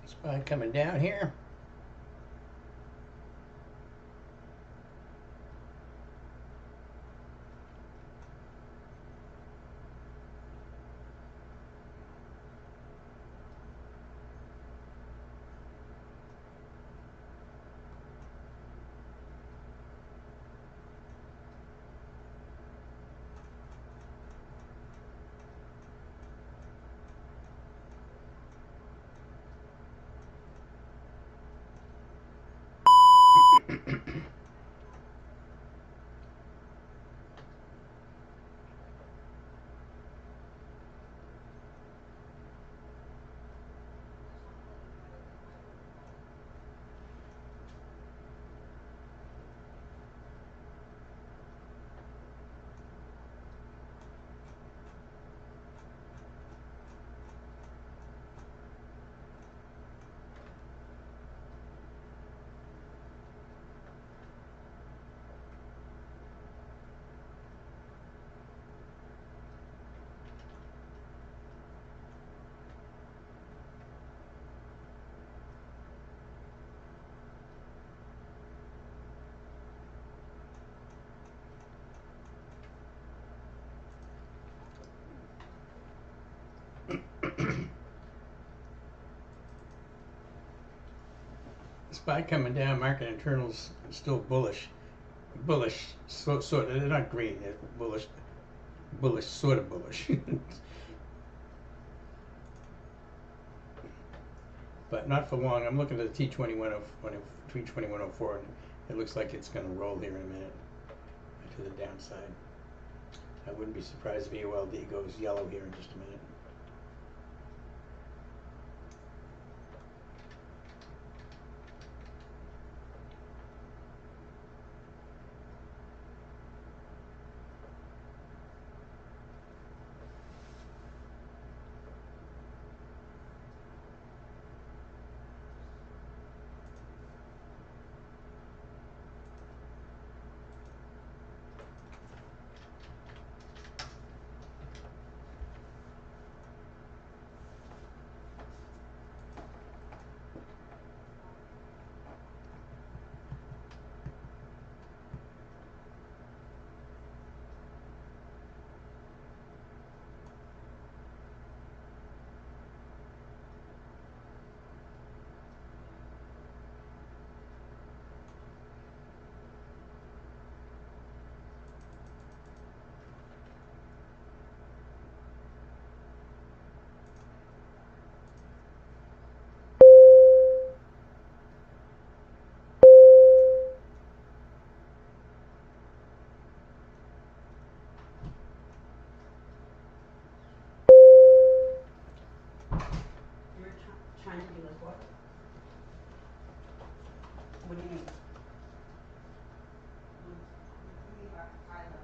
Spot coming down here. SPY coming down, market internals still bullish. Bullish, sort of, they're not green, they're bullish, sort of bullish. But not for long. I'm looking at the T2104, and it looks like it's going to roll here in a minute to the downside. I wouldn't be surprised if EOLD goes yellow here in just a minute. You're trying to do like what? What do you mean? You mean by high level?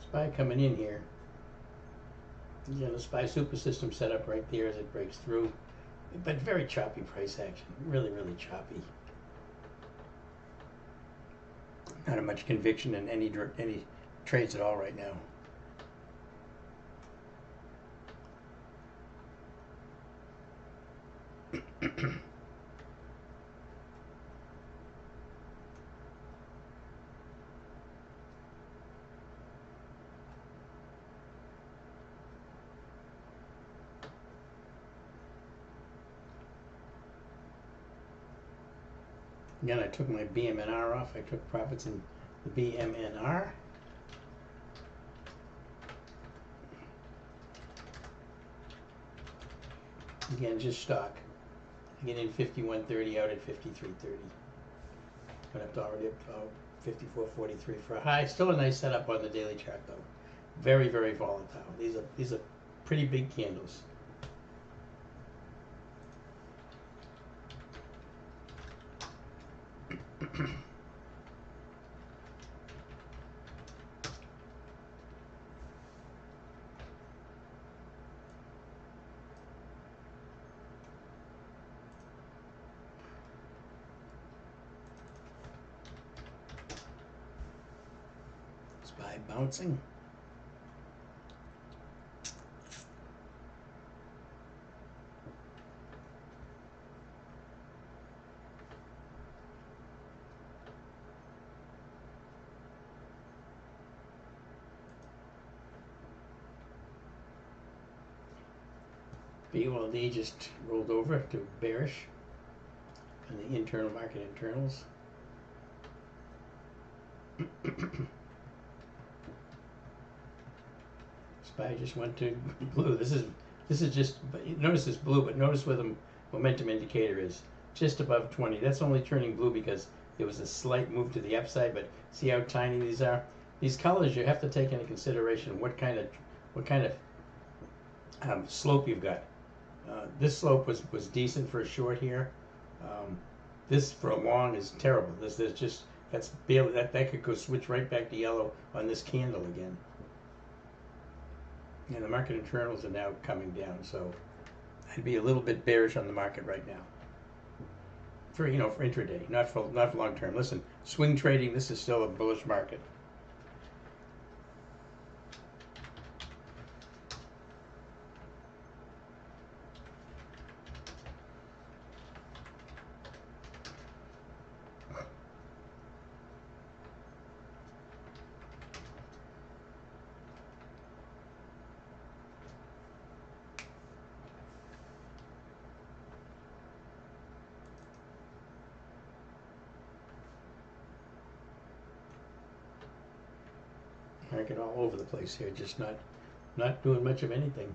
SPY coming in here. You know, the SPY super system set up right there as it breaks through, but very choppy price action. Really, really choppy. Not much conviction in any trades at all right now. Again, I took my BMNR off. I took profits in the BMNR. Again, just stock. I get in 51.30, out at 53.30. Went up to already up to 54.43 for a high. Still a nice setup on the daily chart though. Very, very volatile. These are pretty big candles. SPY bouncing. BULD just rolled over to bearish on the internal market internals. SPY just went to blue. This is just, notice it's blue, but notice where the momentum indicator is. Just above 20. That's only turning blue because there was a slight move to the upside, but see how tiny these are? These colors you have to take into consideration what kind of slope you've got. This slope was decent for a short here. This for a long is terrible. That's barely, that could go switch right back to yellow on this candle again. And the market internals are now coming down, so I'd be a little bit bearish on the market right now. For intraday, not for long term. Listen, swing trading, this is still a bullish market. cranking all over the place here, just not doing much of anything.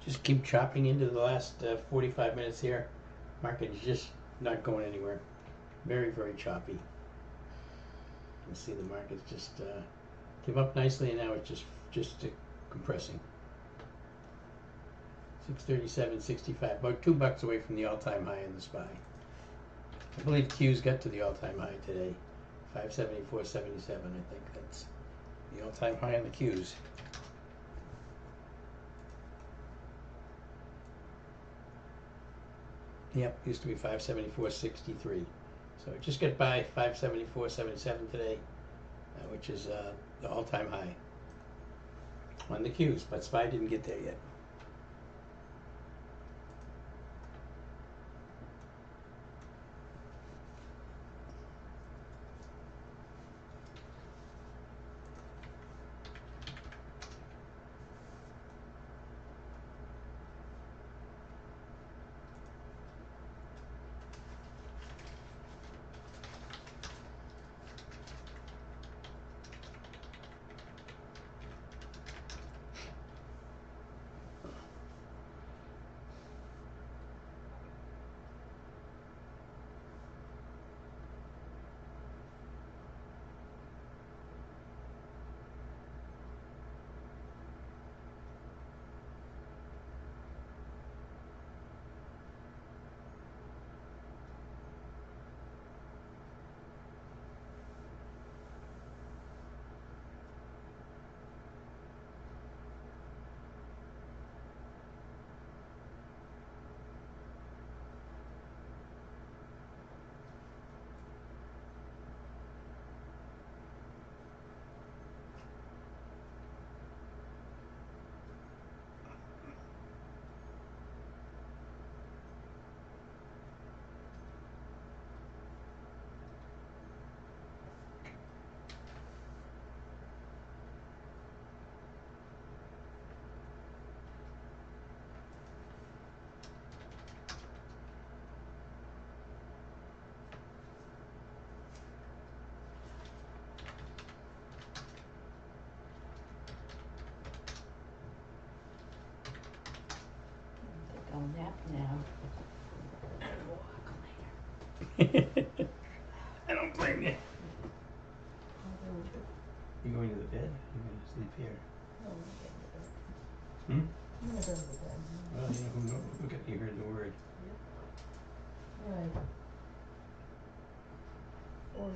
Just keep chopping into the last 45 minutes here. Market is just not going anywhere. Very, very choppy. You can see the market's just came up nicely and now it's just compressing. 637.65, about $2 away from the all-time high in the SPY. I believe Q's got to the all-time high today. 574.77, I think that's the all-time high on the Q's. Yep, used to be 574.63. So it just got by 574.77 today, which is the all-time high on the Q's, but SPY didn't get there yet. I'll nap now. I don't blame you. I'll go to, You going to the bed? You're going to sleep here. no, I'm going to bed. Hmm? I'm gonna go to bed. Well, yeah, who knows? Look at you heard the word. Right. 4:15.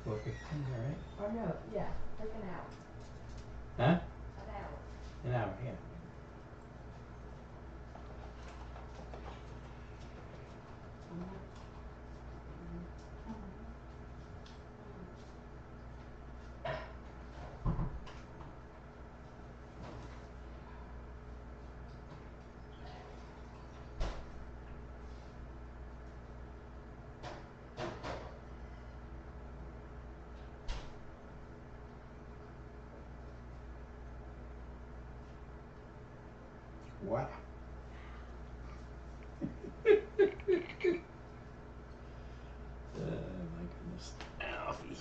4:15, all right. Oh no, yeah, like an hour. Huh? An hour. An hour, yeah. Wow. My goodness. Alfie.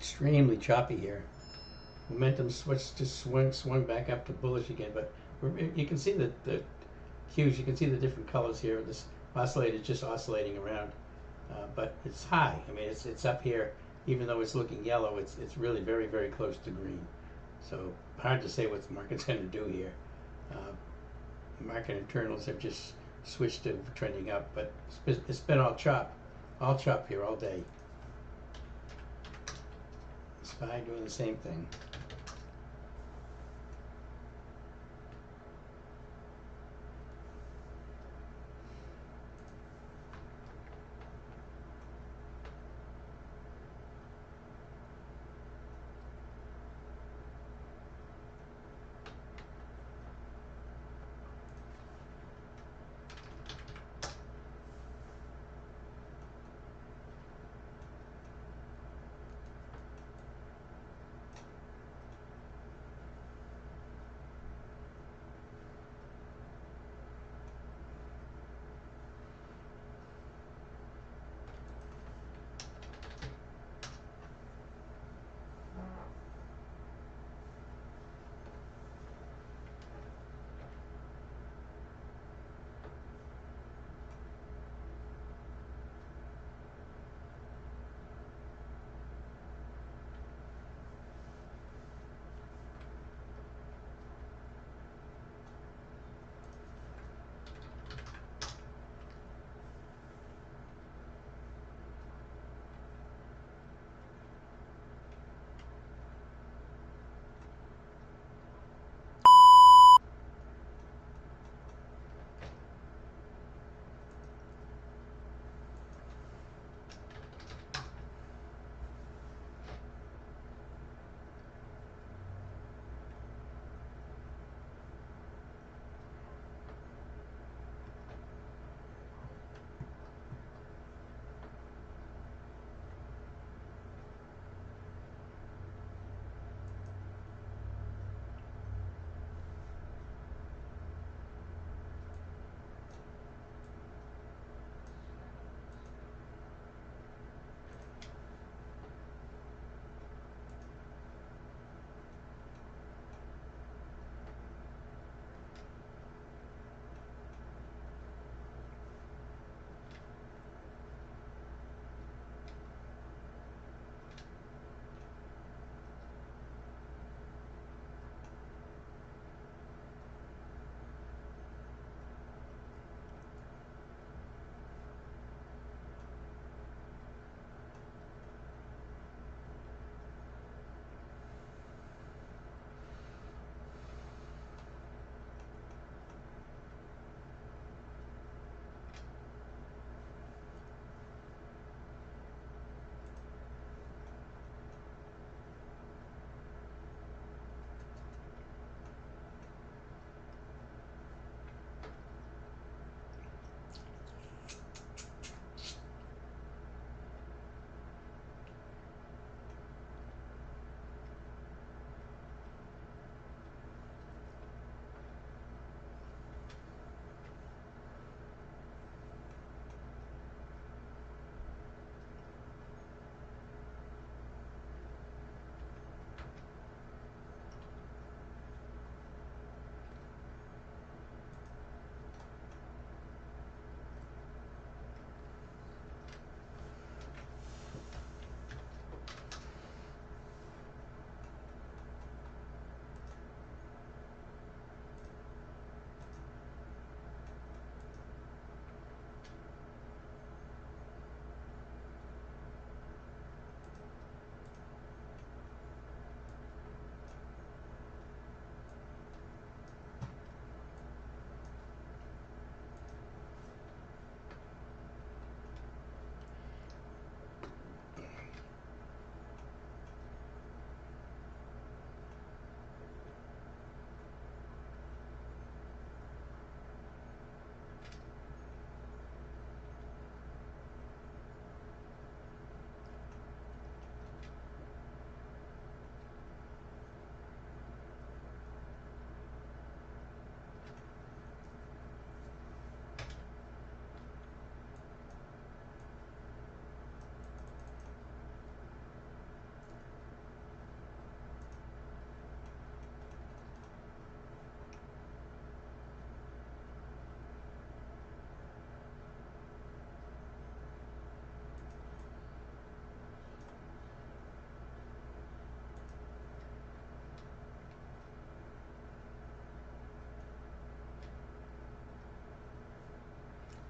extremely choppy here. Momentum swung back up to bullish again, but you can see the cues. You can see the different colors here. This oscillator is just oscillating around, but it's high. I mean, it's up here. Even though it's looking yellow, it's really very, very close to green. So hard to say what the market's going to do here. Market internals have just switched to trending up, but it's been all chop here all day. SPY doing the same thing.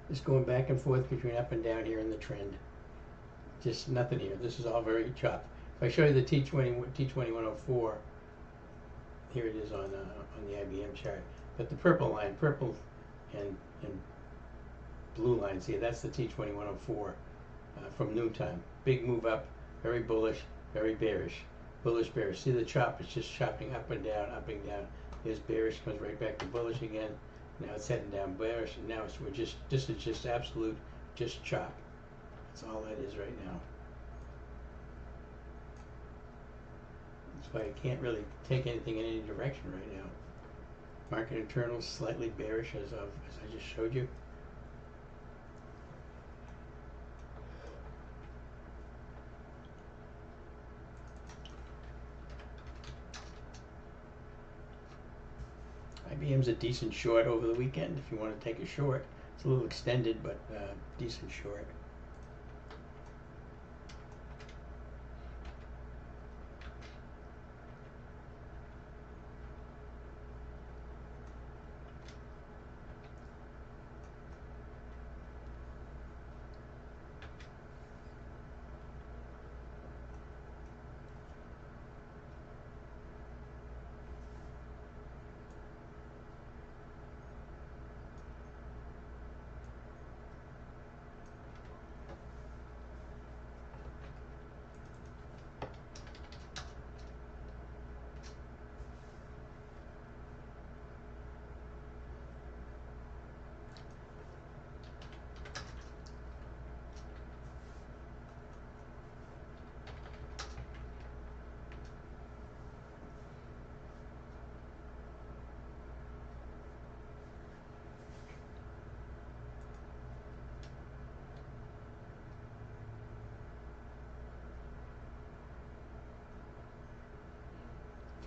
Just going back and forth between up and down here in the trend. Just nothing here. This is all very chopped. If I show you the T2104, here it is on the IBM chart. But the purple line, purple and blue line, see, that's the T2104 from noontime. Big move up, very bullish, very bearish. Bullish, bearish. See the chop? It's just chopping up and down, up and down. Here's bearish, comes right back to bullish again. Now it's heading down bearish, and now this is just absolute, just chop. That's all that is right now. That's why I can't really take anything in any direction right now. Market internals slightly bearish as I just showed you. IBM's a decent short over the weekend if you want to take a short. It's a little extended, but decent short.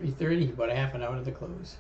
$3:30, about a half an hour to the close.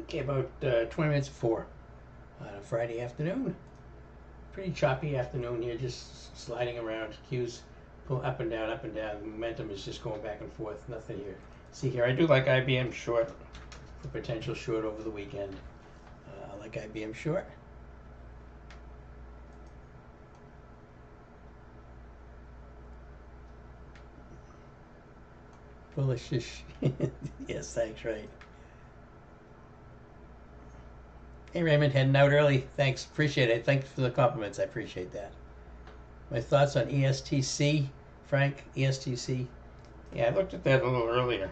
Okay, about 20 minutes before on a Friday afternoon. Pretty choppy afternoon here, just sliding around. Q's pull up and down, up and down. The momentum is just going back and forth. Nothing here. See here, I do like IBM short for potential short over the weekend. I like IBM short. Bullish-ish. Yes, thanks, right. Hey Raymond, heading out early. Thanks, appreciate it. Thanks for the compliments. I appreciate that. My thoughts on ESTC, Frank, ESTC. Yeah, I looked at that a little earlier.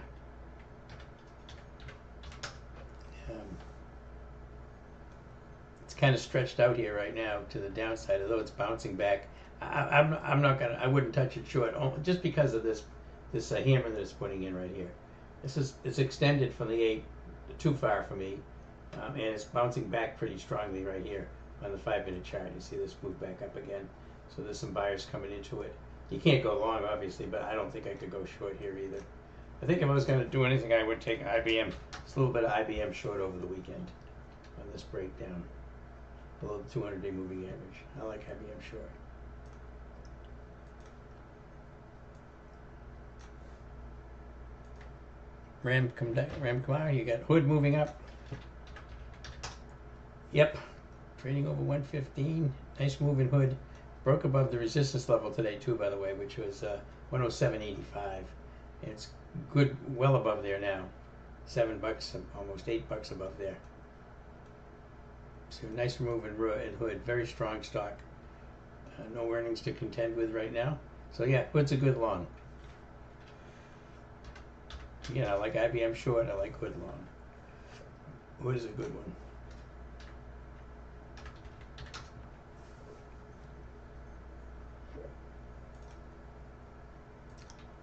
It's kind of stretched out here right now to the downside, although it's bouncing back. I'm not gonna. I wouldn't touch it short, just because of this hammer that it's putting in right here. It's extended from the 8 too far for me. And it's bouncing back pretty strongly right here on the 5-minute chart. You see this move back up again. So there's some buyers coming into it. You can't go long, obviously, but I don't think I could go short here either. I think if I was going to do anything, I would take IBM. It's a little bit of IBM short over the weekend on this breakdown below the 200-day moving average. I like IBM short. Ram come on. You got Hood moving up. Yep, trading over 115. Nice move in Hood. Broke above the resistance level today too, by the way, which was 107.85. And it's good, well above there now. $7, almost $8 above there. So nice move in Hood. Very strong stock. No earnings to contend with right now. So yeah, Hood's a good long. Again, I like IBM short. I like Hood long. Hood is a good one.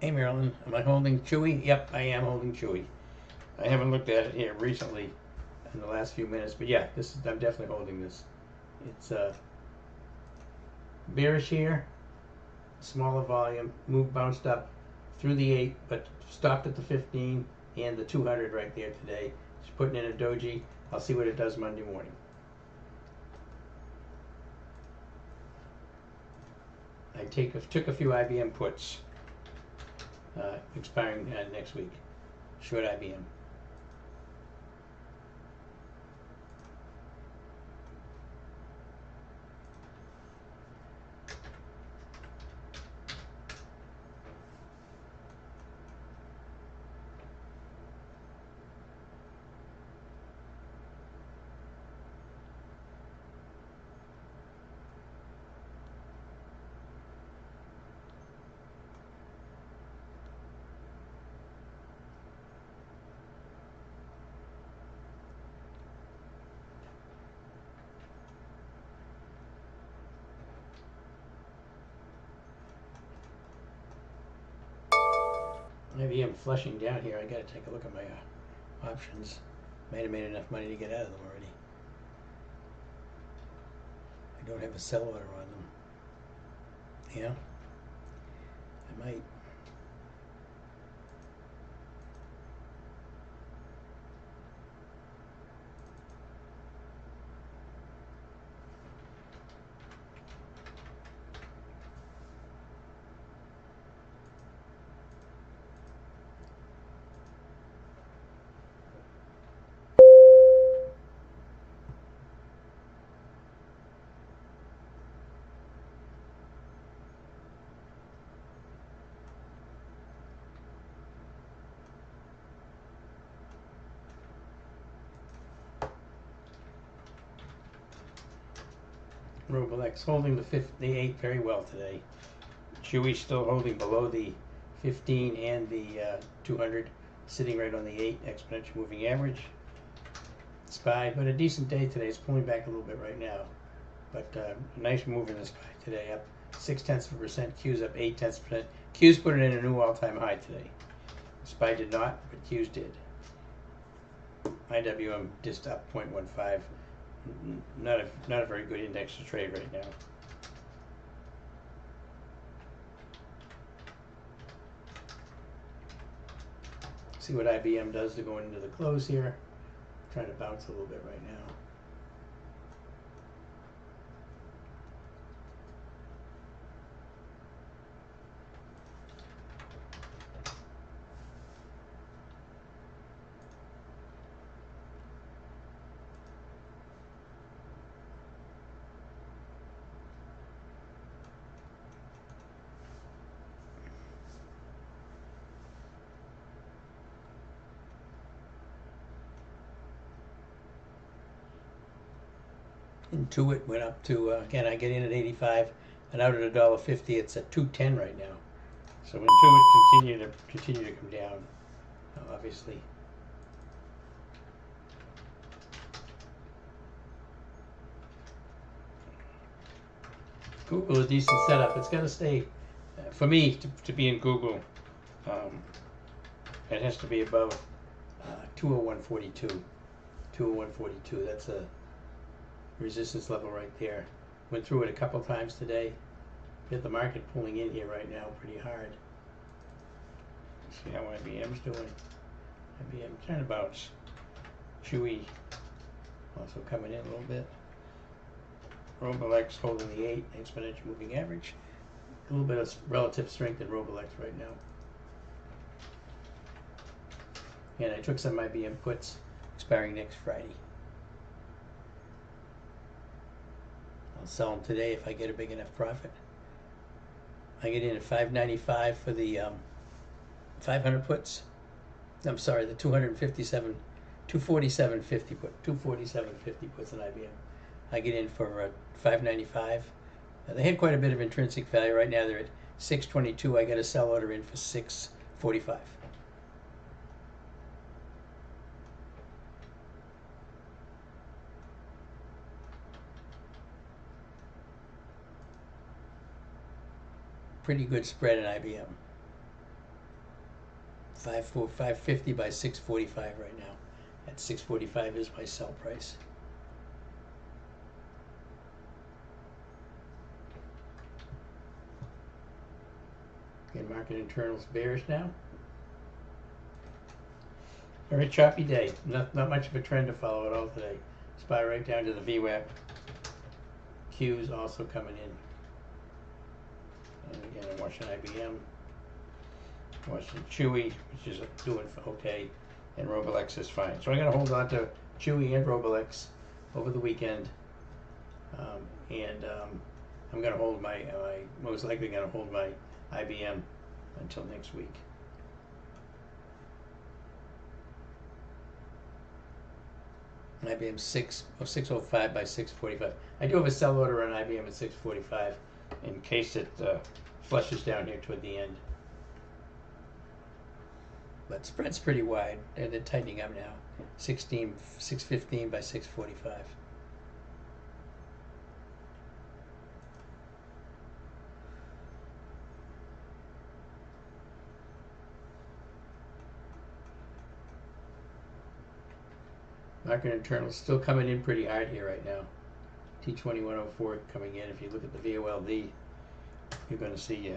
Hey Marilyn, am I holding Chewy? Yep, I am holding Chewy. I haven't looked at it here recently in the last few minutes, but yeah, I'm definitely holding this. It's bearish here, smaller volume, bounced up through the 8, but stopped at the 15 and the 200 right there today. Just putting in a doji. I'll see what it does Monday morning. I took a few IBM puts. Expiring next week. Short IBM. IBM flushing down here. I gotta take a look at my options. Might have made enough money to get out of them already. I don't have a sell order on them. Yeah, I might. Roblex holding the 8 very well today. Chewy still holding below the 15 and the 200, sitting right on the 8 exponential moving average. SPY, but a decent day today. It's pulling back a little bit right now, but nice move in the SPY today, up 0.6%. Q's up 0.8%. Q's put it in a new all-time high today. SPY did not, but Q's did. IWM just up 0.15. Not a very good index to trade right now. See what IBM does to go into the close here. trying to bounce a little bit right now. Intuit went up to, again, I get in at 85 and out at $1.50. It's at 210 right now. So Intuit continue to come down, obviously. Google a decent setup. It's got to stay, for me, to be in Google, it has to be above 201.42. 201.42. That's a resistance level right there. Went through it a couple times today. Get the market pulling in here right now pretty hard. See how IBM's doing. IBM trying to bounce. Chewy also coming in a little bit. Roblex holding the 8 exponential moving average. A little bit of relative strength in Roblex right now. And I took some IBM puts expiring next Friday. I'll sell them today if I get a big enough profit. I get in at 595 for the 500 puts. I'm sorry, the 247, 247.50 put, 247.50 puts in IBM. I get in for 595. They had quite a bit of intrinsic value. Right now they're at 622. I got a sell order in for 645. Pretty good spread in IBM. 550 by 645 right now. At 645 is my sell price. Okay, market internals bearish now. Very choppy day. Not much of a trend to follow at all today. SPY right down to the VWAP. Q's also coming in. And again, I'm watching IBM. Watching Chewy, which is doing okay, and Roblex is fine. So I'm going to hold on to Chewy and Roblex over the weekend, I'm going to hold my, most likely going to hold my IBM until next week. IBM 605 by 645. I do have a sell order on IBM at 645 in case it flushes down here toward the end. But spread's pretty wide, and they're tightening up now. 615 by 645. Market internals still coming in pretty hard here right now. T2104 coming in. If you look at the VOLD, you're going to see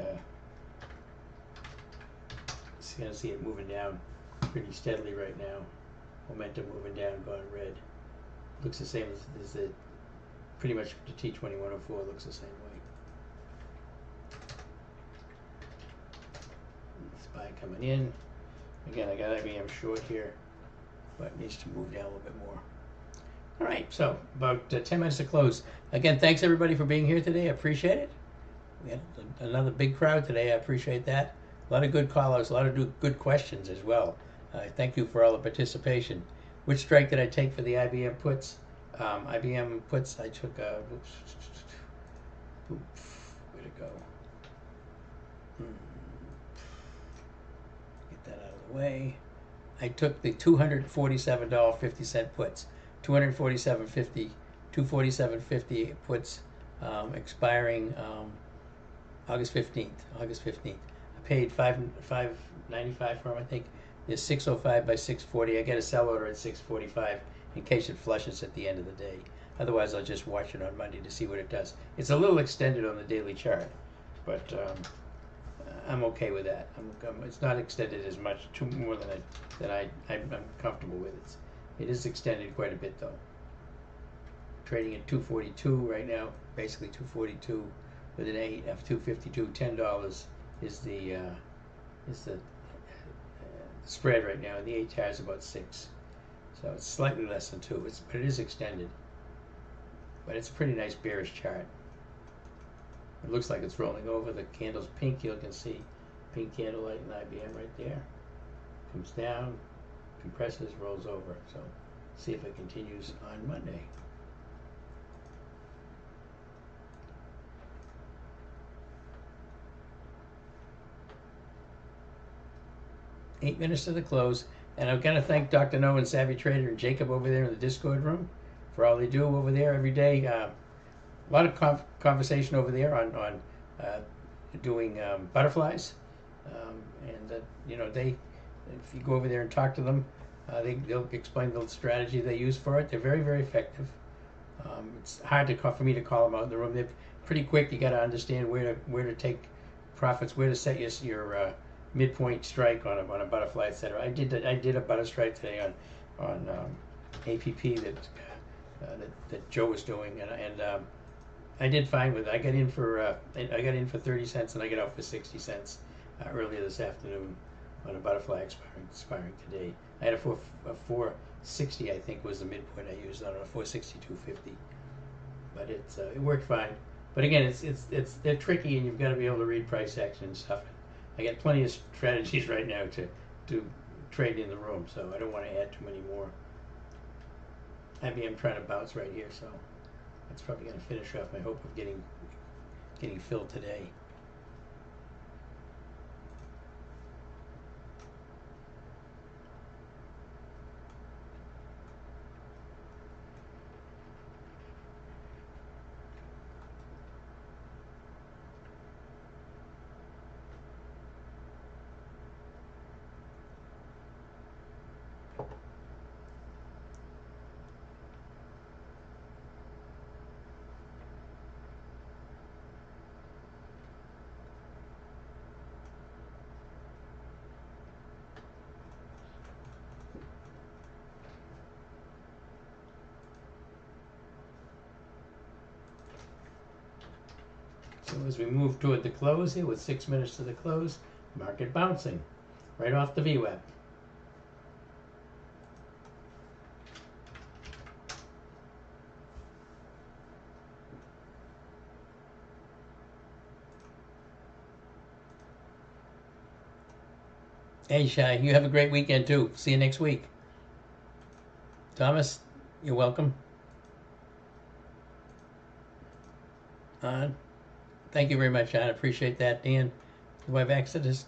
it moving down pretty steadily right now. Momentum moving down, gone red. Looks the same as the pretty much the T2104 looks the same way. SPY coming in. Again, I got IBM short here, but it needs to move down a little bit more. All right, so about 10 minutes to close. Again, thanks everybody for being here today. I appreciate it. We had another big crowd today. I appreciate that. A lot of good callers, a lot of good questions as well. Thank you for all the participation. Which strike did I take for the IBM puts? IBM puts, I took a, way to go. Get that out of the way. I took the $247.50 puts. 247.50, 247.50 puts expiring August 15th. I paid $5.95 for them, I think. There's 605 by 640. I get a sell order at 645 in case it flushes at the end of the day. Otherwise, I'll just watch it on Monday to see what it does. It's a little extended on the daily chart, but I'm okay with that. It's not extended as much, more than I'm comfortable with. It is extended quite a bit though. Trading at 242 right now, basically 242 with an 8 of 252. $10 is the spread right now, and the 8 is about 6. So it's slightly less than 2, but it is extended. But it's a pretty nice bearish chart. It looks like it's rolling over. The candle's pink. You can see pink candle light in IBM right there. Comes down, compresses, rolls over. So see if it continues on Monday. Eight minutes to the close. And I'm going to thank Dr. No and Savvy Trader and Jacob over there in the Discord room for all they do over there every day. A lot of conversation over there on doing butterflies. And you know, if you go over there and talk to them, they'll explain the strategy they use for it. They're very, very effective. It's hard for me to call them out in the room. They're pretty quick. You got to understand where to take profits, where to set your midpoint strike on a butterfly, etc. I did a butter strike today on APP that Joe was doing, and I did fine with it. I got in for 30 cents and I got out for 60 cents earlier this afternoon on a butterfly expiring today. I had a 460, I think, was the midpoint I used on a 462.50, but it worked fine. But again, they're tricky, and you've got to be able to read price action and stuff. I got plenty of strategies right now to trade in the room, so I don't want to add too many more. IBM trying to bounce right here, so that's probably going to finish off my hope of getting filled today. So as we move toward the close here, with 6 minutes to the close, market bouncing right off the VWAP. Hey, Shai, you have a great weekend too. See you next week. Thomas, you're welcome. Thank you very much, John. I appreciate that. Dan, do I have access?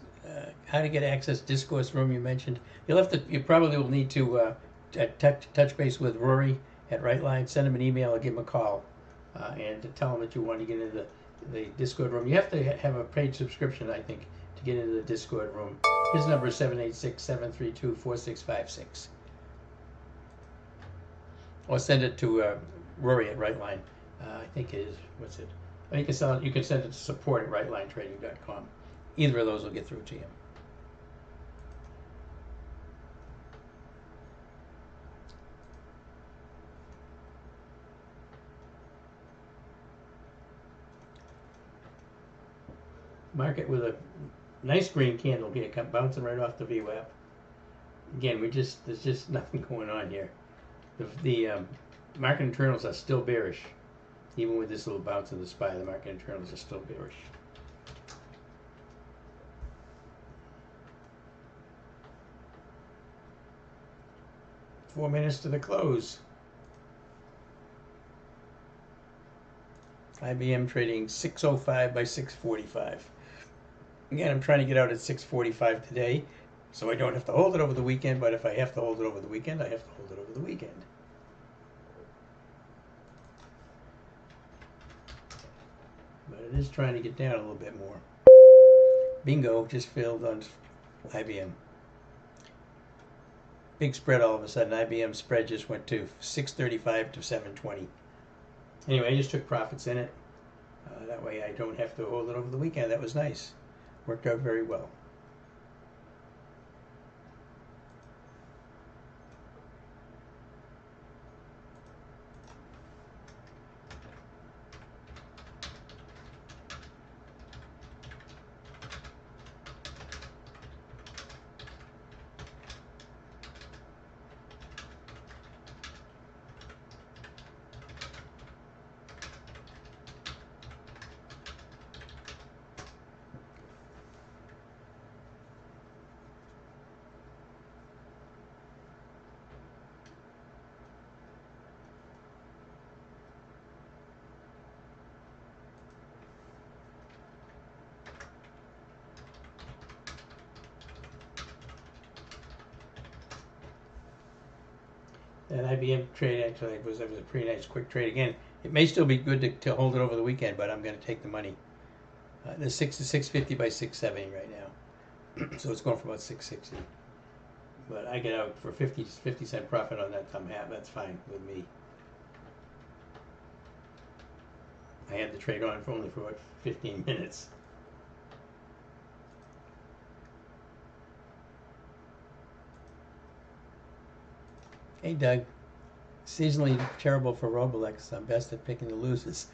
How to get access to Discourse Room you mentioned. You probably will need to touch base with Rory at Rightline. Send him an email or give him a call, and to tell him that you want to get into the Discord room. You have to have a paid subscription, I think, to get into the Discord room. His number is 786-732-4656. Or send it to Rory at Rightline. I think it is. What's it? You can send it to support@rightlinetrading.com. Either of those will get through to you. Market with a nice green candle here, bouncing right off the VWAP. Again, there's just nothing going on here. The market internals are still bearish. Even with this little bounce in the SPY, the market internals are still bearish. Four minutes to the close. IBM trading 605 by 645. Again, I'm trying to get out at 645 today, so I don't have to hold it over the weekend, but if I have to hold it over the weekend, I have to hold it over the weekend. But it is trying to get down a little bit more. Bingo, just failed on IBM. Big spread all of a sudden. IBM spread just went to 635 to 720. Anyway, I just took profits in it. That way I don't have to hold it over the weekend. That was nice. Worked out very well. That IBM trade actually was a pretty nice quick trade. Again, it may still be good to hold it over the weekend, but I'm going to take the money. The 650 by 670 right now, so it's going for about 660. But I get out for 50 cent profit on that. That's fine with me. I had the trade on for only for about 15 minutes. Hey Doug, seasonally terrible for Roblex. I'm best at picking the losers.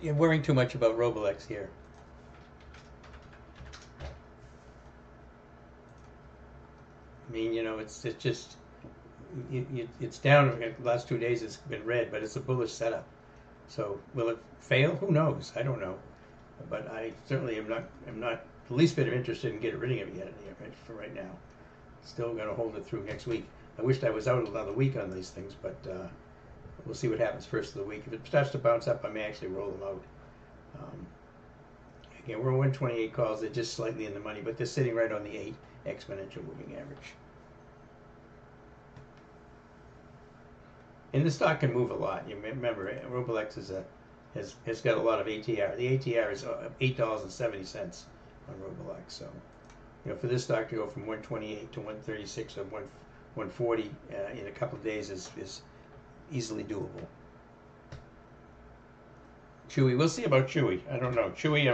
You're worrying too much about Roblex here. I mean, you know, it's just it's down. The last 2 days it's been red, but it's a bullish setup. So will it fail? Who knows? I don't know. But I certainly am not the least bit interested in getting rid of it yet for right now. Still going to hold it through next week. I wished I was out another week on these things, but we'll see what happens first of the week. If it starts to bounce up, I may actually roll them out. Again, we're 128 calls. They're just slightly in the money, but they're sitting right on the 8 exponential moving average. And the stock can move a lot. You remember, Roblex has got a lot of ATR. The ATR is $8.70 on Roblex. So, you know, for this stock to go from 128 to 136 or 140 in a couple of days is easily doable. Chewy, we'll see about Chewy. I don't know. Chewy,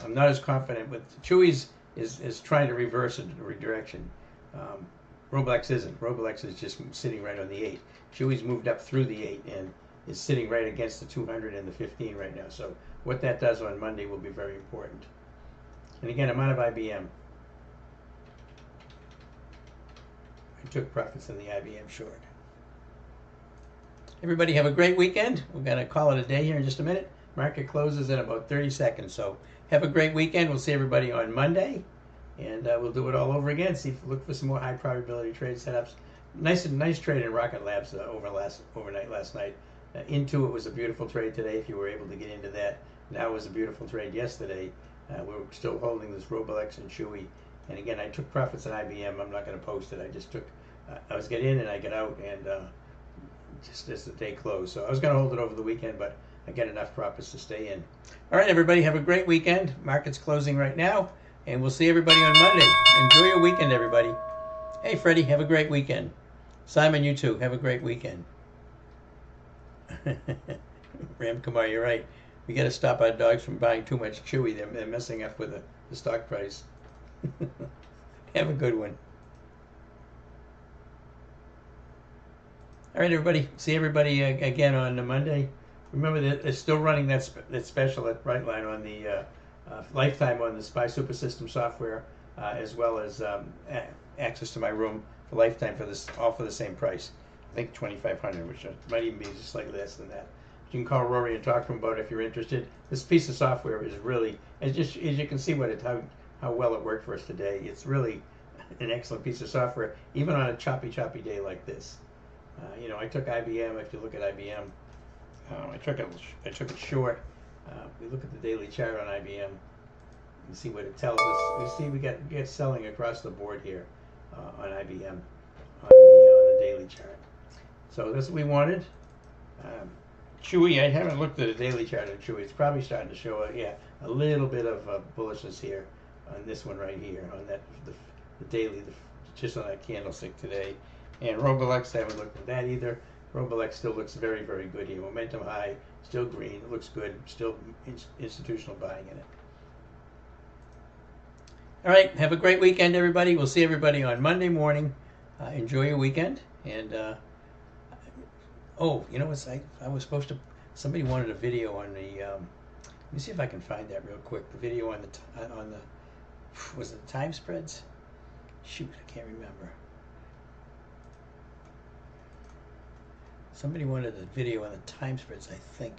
I'm not as confident with. Chewy's is trying to reverse a redirection. Roblex isn't. Roblex is just sitting right on the 8. Chewy's moved up through the 8 and is sitting right against the 200 and the 15 right now. So what that does on Monday will be very important. And again, I'm out of IBM. I took profits in the IBM short. Everybody have a great weekend. We're going to call it a day here in just a minute. Market closes in about 30 seconds. So have a great weekend. We'll see everybody on Monday. And we'll do it all over again. Look for some more high probability trade setups. Nice trade in Rocket Labs overnight last night. Intuit was a beautiful trade today. If you were able to get into that, now was a beautiful trade yesterday. We're still holding this Roblex and Chewy. And again, I took profits in IBM. I'm not going to post it. I just took. I was get in and I get out, and just as the day closed. So I was going to hold it over the weekend, but I get enough profits to stay in. All right, everybody, have a great weekend. Market's closing right now. And we'll see everybody on Monday. Enjoy your weekend, everybody. Hey, Freddie, have a great weekend. Simon, you too. Have a great weekend. Ram Kumar, you're right. We got to stop our dogs from buying too much Chewy. They're messing up with the stock price. Have a good one. All right, everybody. See everybody again on Monday. Remember that they're still running that special at Brightline on the lifetime on the Spy Super System software, as well as access to my room for lifetime all for the same price. I think $2,500, which might even be just slightly less than that. You can call Rory and talk to him about it if you're interested. This piece of software is really, as you can see how well it worked for us today. It's really an excellent piece of software, even on a choppy day like this. You know, I took IBM. If you look at IBM, I took it short. We look at the daily chart on IBM and see what it tells us. We get selling across the board here on IBM on the daily chart. So that's what we wanted. Chewy, I haven't looked at the daily chart on Chewy. It's probably starting to show a little bit of bullishness here on this one right here on that the daily, just on that candlestick today. And Roblex, I haven't looked at that either. Roblex still looks very, very good here. Momentum high, still green. It looks good. Still institutional buying in it. All right. Have a great weekend, everybody. We'll see everybody on Monday morning. Enjoy your weekend. And you know what? I was supposed to. Somebody wanted a video on the. Let me see if I can find that real quick. The video on the was it the time spreads? Shoot, I can't remember. Somebody wanted a video on the time spreads, I think.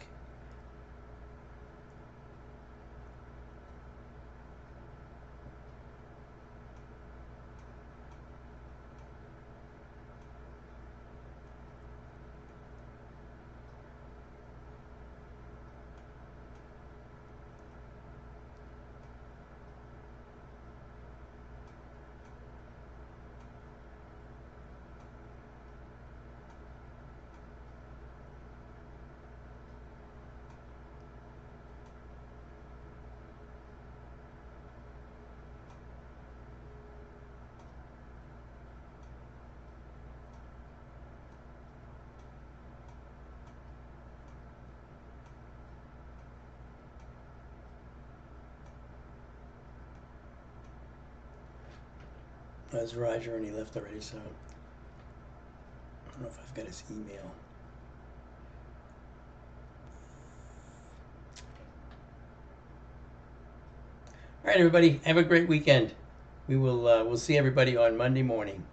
That's Roger, and he left already, so I don't know if I've got his email. All right, everybody, have a great weekend. We'll see everybody on Monday morning.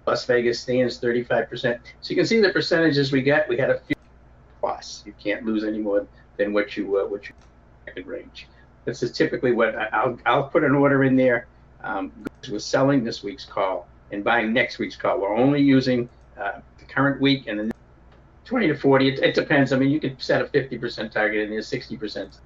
Las Vegas stands 35%. So you can see the percentages we got. We had a few plus. You can't lose any more than what you expected range. This is typically what I'll put an order in there. We're selling this week's call and buying next week's call. We're only using the current week and the 20 to 40. It depends. I mean, you could set a 50% target in there, 60%.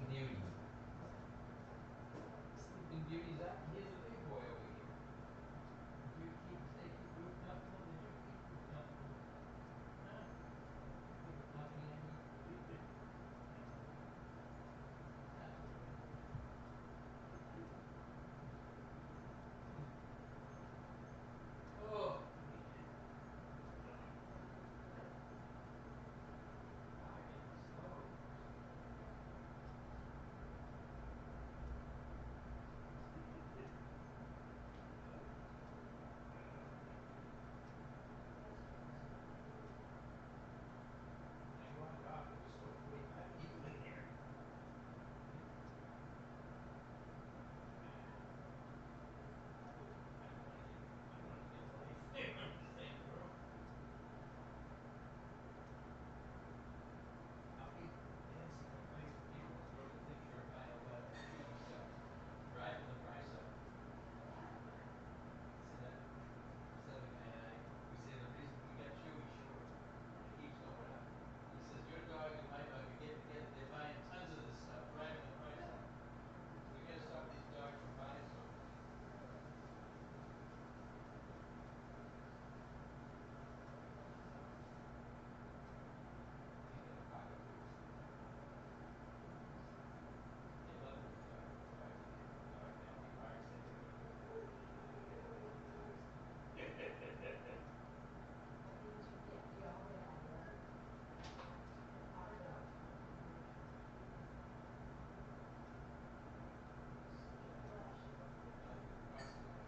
Beauty. Sleeping Beauty's up. Here's a big boy over here. Did you keep Ruth comfortable? Did you keep Ruth comfortable? Huh? Keep her company, I mean. Oh, man. Rocking the stove. When I walked off, there was still 45 people in there. I wanted to get life there in the same room. How people, Nancy complains that people in this world that think you're buying a lot of chewy stuff, driving the price up. Said that, said the guy and I, we say the reason we got chewy, sure, and it keeps going up. He says your dog and my dog are they're buying tons of this stuff, driving the price up. So we gotta stop these dogs from buying so much. They got pocketbooks. They love it when you talk about dogs and if the dog family barks, they think you're good. We got a lot of dogs. That means you can't yell at our dog. Such a flash. Now look at the cost of that.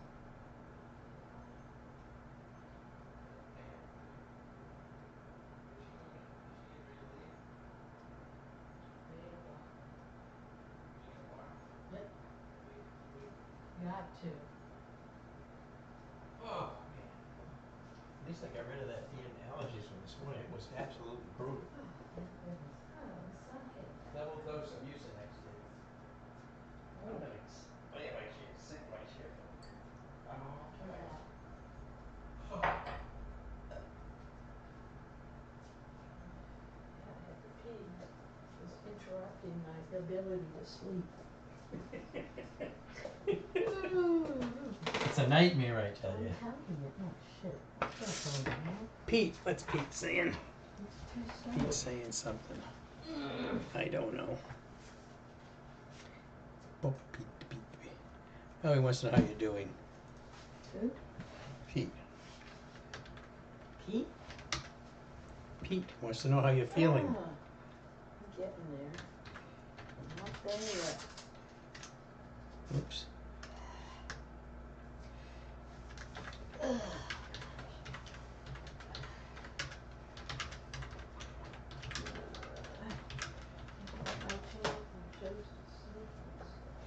Pam, where's she going? Is she getting ready to leave? 8 o'clock. She gonna walk? Yep, Wait, wait. got to. Oh, man. At least I got rid of that damn allergies from this morning. It was absolutely brutal. Oh, thank goodness. Oh, the sun came out. Double dose of Mucinex, too. Oh, I'm gonna lay in my chair, sit in my chair for I'm all for that. Yeah, I had to pee. It was interrupting my ability to sleep. It's a nightmare, I tell I'm you. telling you. Oh, shit. What's going on? Pete, what's Pete saying? It's too strong. Pete's saying something. I don't know. Oh, Pete. Oh, he wants to know how you're doing. Who? Pete. Pete? Pete wants to know how you're feeling. Ah, I'm getting there. I'm not there yet. Oops. I chose to sleep instead.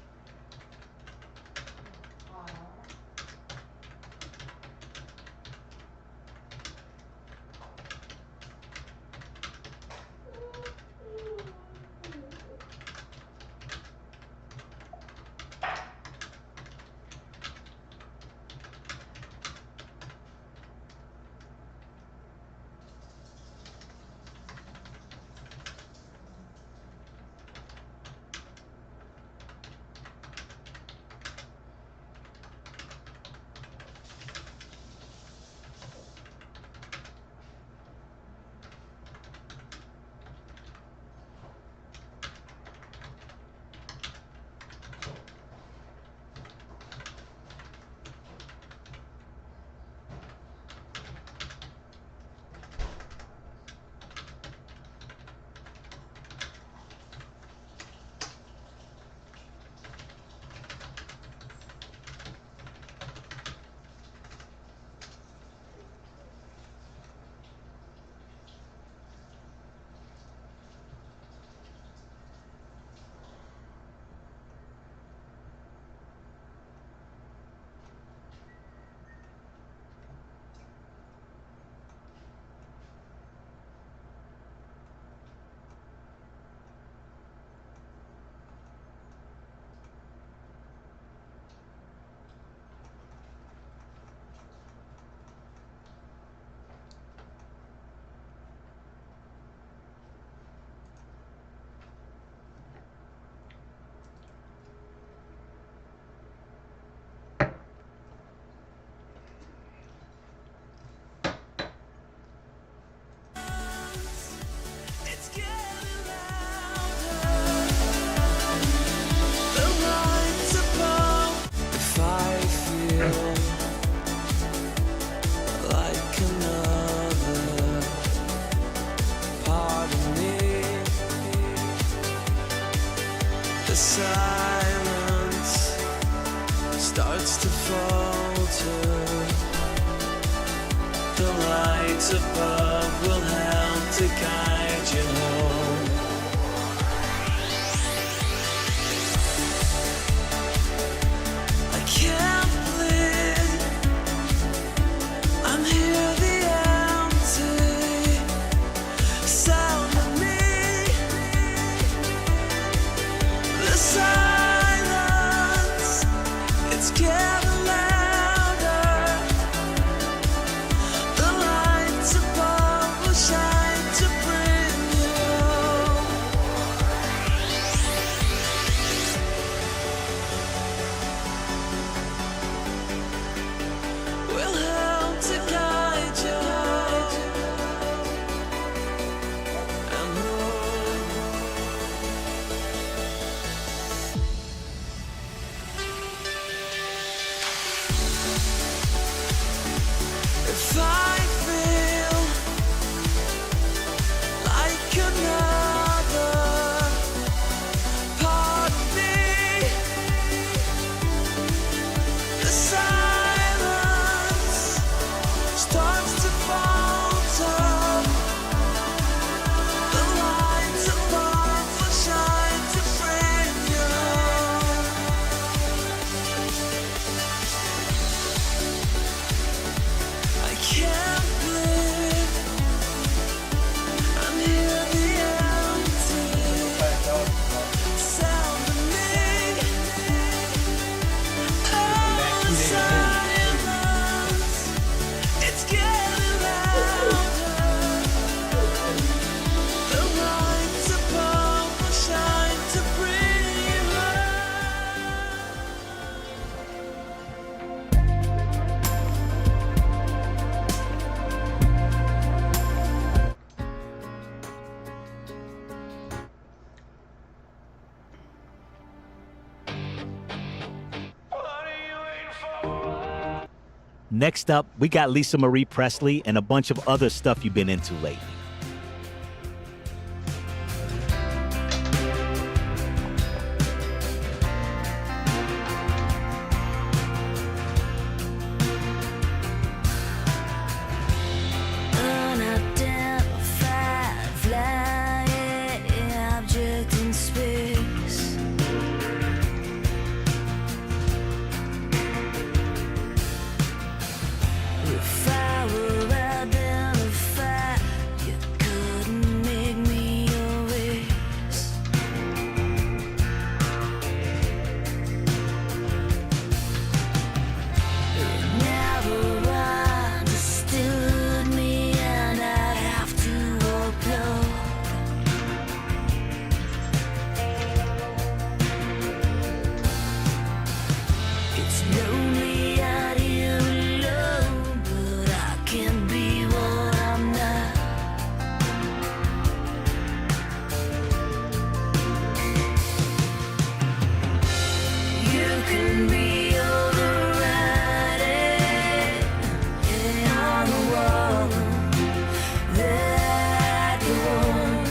The silence starts to falter. The lights above will help to guide you home. I can't believe I'm here, the empty sound of me. The silence, it's getting louder. The lights above will shine to bring you home. We'll help to guide you and home. If I feel like another part of me, the silence starts to falter. The lights above will shine to bring you home. I can't believe I'm here, the empty sound of me. Oh, the silence, it's getting louder. The lights above will shine to bring you Next up, we got Lisa Marie Presley and a bunch of other stuff you've been into lately. unidentified flying object in space. If I were identified, you couldn't make me erase. You never understood me, and I have to upload. It's lonely out here alone, but I can't be what I'm not. You can be overriding on the wall that you want.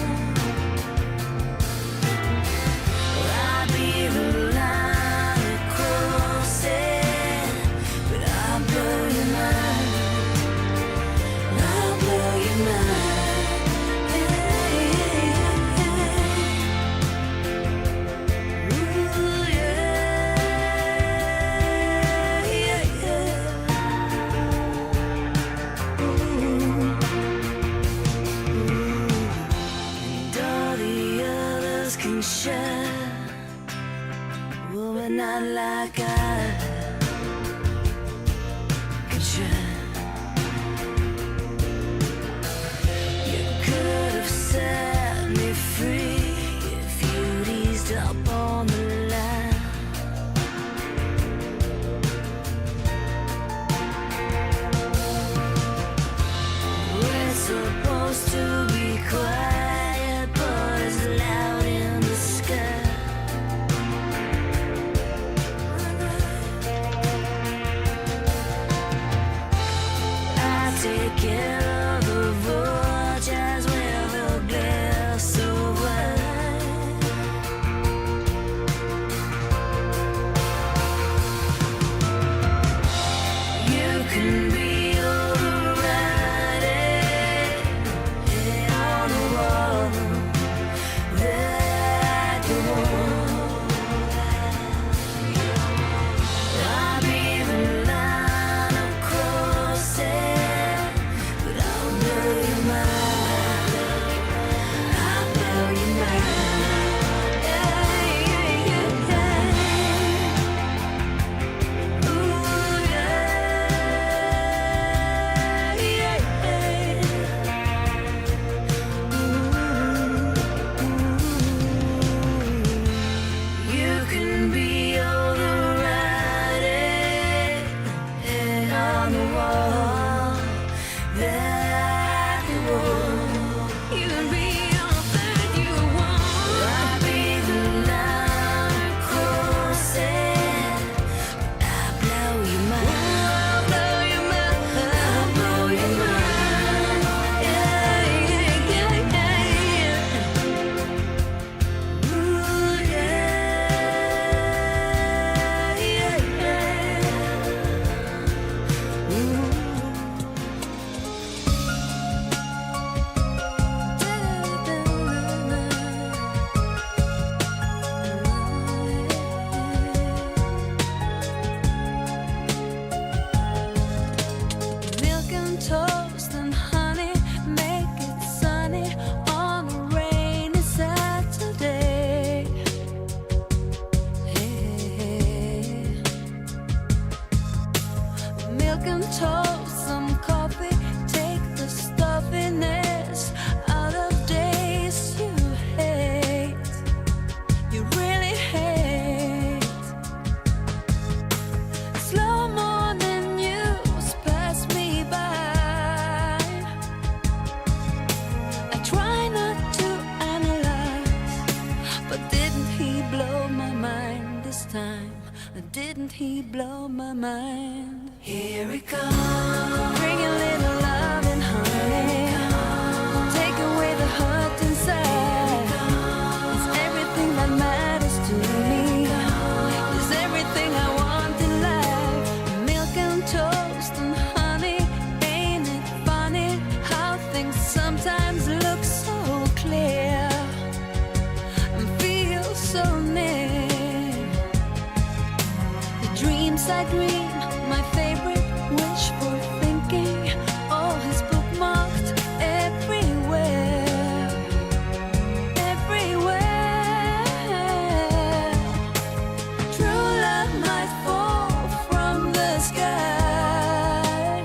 I'd be the line across it, but I'll blow your mind. I'll blow your mind. Ooh, yeah, yeah, yeah. And all the others can shine, but not like I could shine. You could have set me free if you'd eased up on the line. We're supposed to be quiet, but it's loud in the sky. time. Didn't he blow my mind? Here he comes, bring a little love and honey, take away the hurt inside. It's everything that matters to me, it's everything I want in life. Milk and toast and honey, ain't it funny how things sometimes look so clear and feel so near. The dreams I dream, my favorite wishful thinking, all is bookmarked everywhere, everywhere. True love might fall from the sky.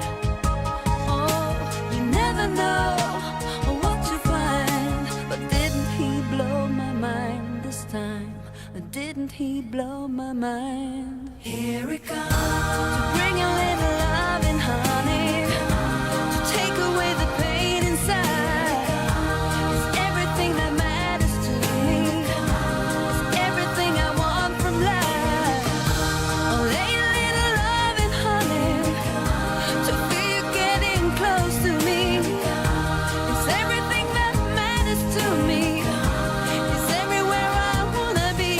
Oh, you never know what to find. But didn't he blow my mind this time? Didn't he blow my mind? Here he comes, to bring a little love and honey, to take away the pain inside. It's everything that matters to me, it's everything I want from life. Oh, lay a little love and honey, to feel you getting close to me. It's everything that matters to me, it's everywhere I wanna be.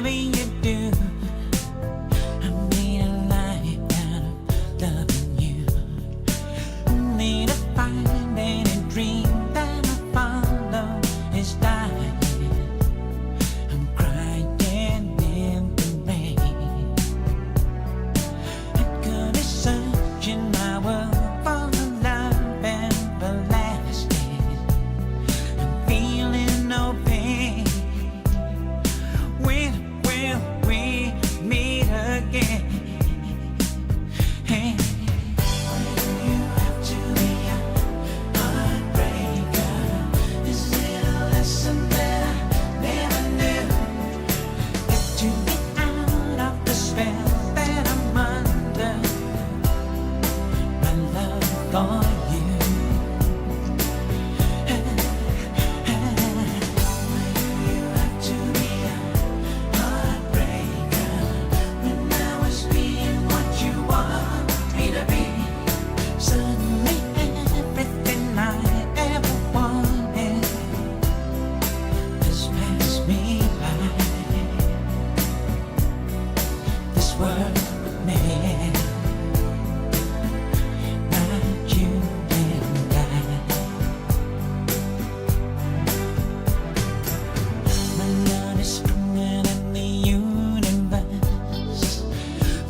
whatever you do. I made a life out of loving you. Only to find any dream that I follow is dying. I'm crying in the rain. I could be searching my world for a love everlasting. I'm feeling no pain. When will we meet again? Hey, you have to be a heartbreaker. Is it a lesson that I never knew? Got to get out of the spell that I'm under. My love for you. You have to be a heartbreaker. When I was being what you want me to be, suddenly everything I ever wanted has passed me by. This world man, not you and I. My love is stronger than the universe.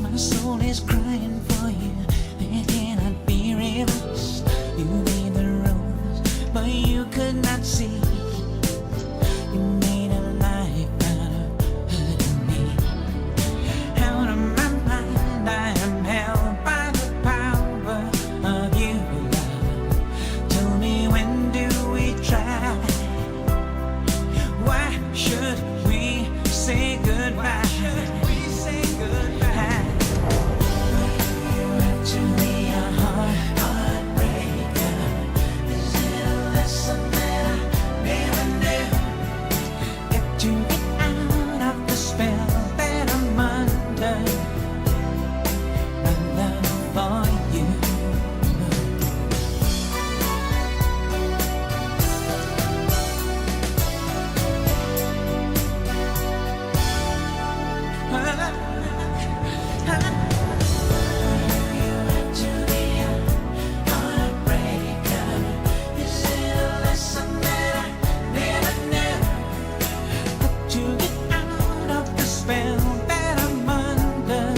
My soul is crying for you. It cannot be reversed. You made the rose, but you could not see. You made a life out of hurting me. Out of my mind, I am held by the power of you, love. Tell me, when do we try? Why should we say goodbye? You have to be a heartbreaker. Is it a lesson that I never knew? Got to get out of the spell that I'm under. My love for you. You have to be a heartbreaker. Is it a lesson that I never knew? Got to get out of the spell that I'm under.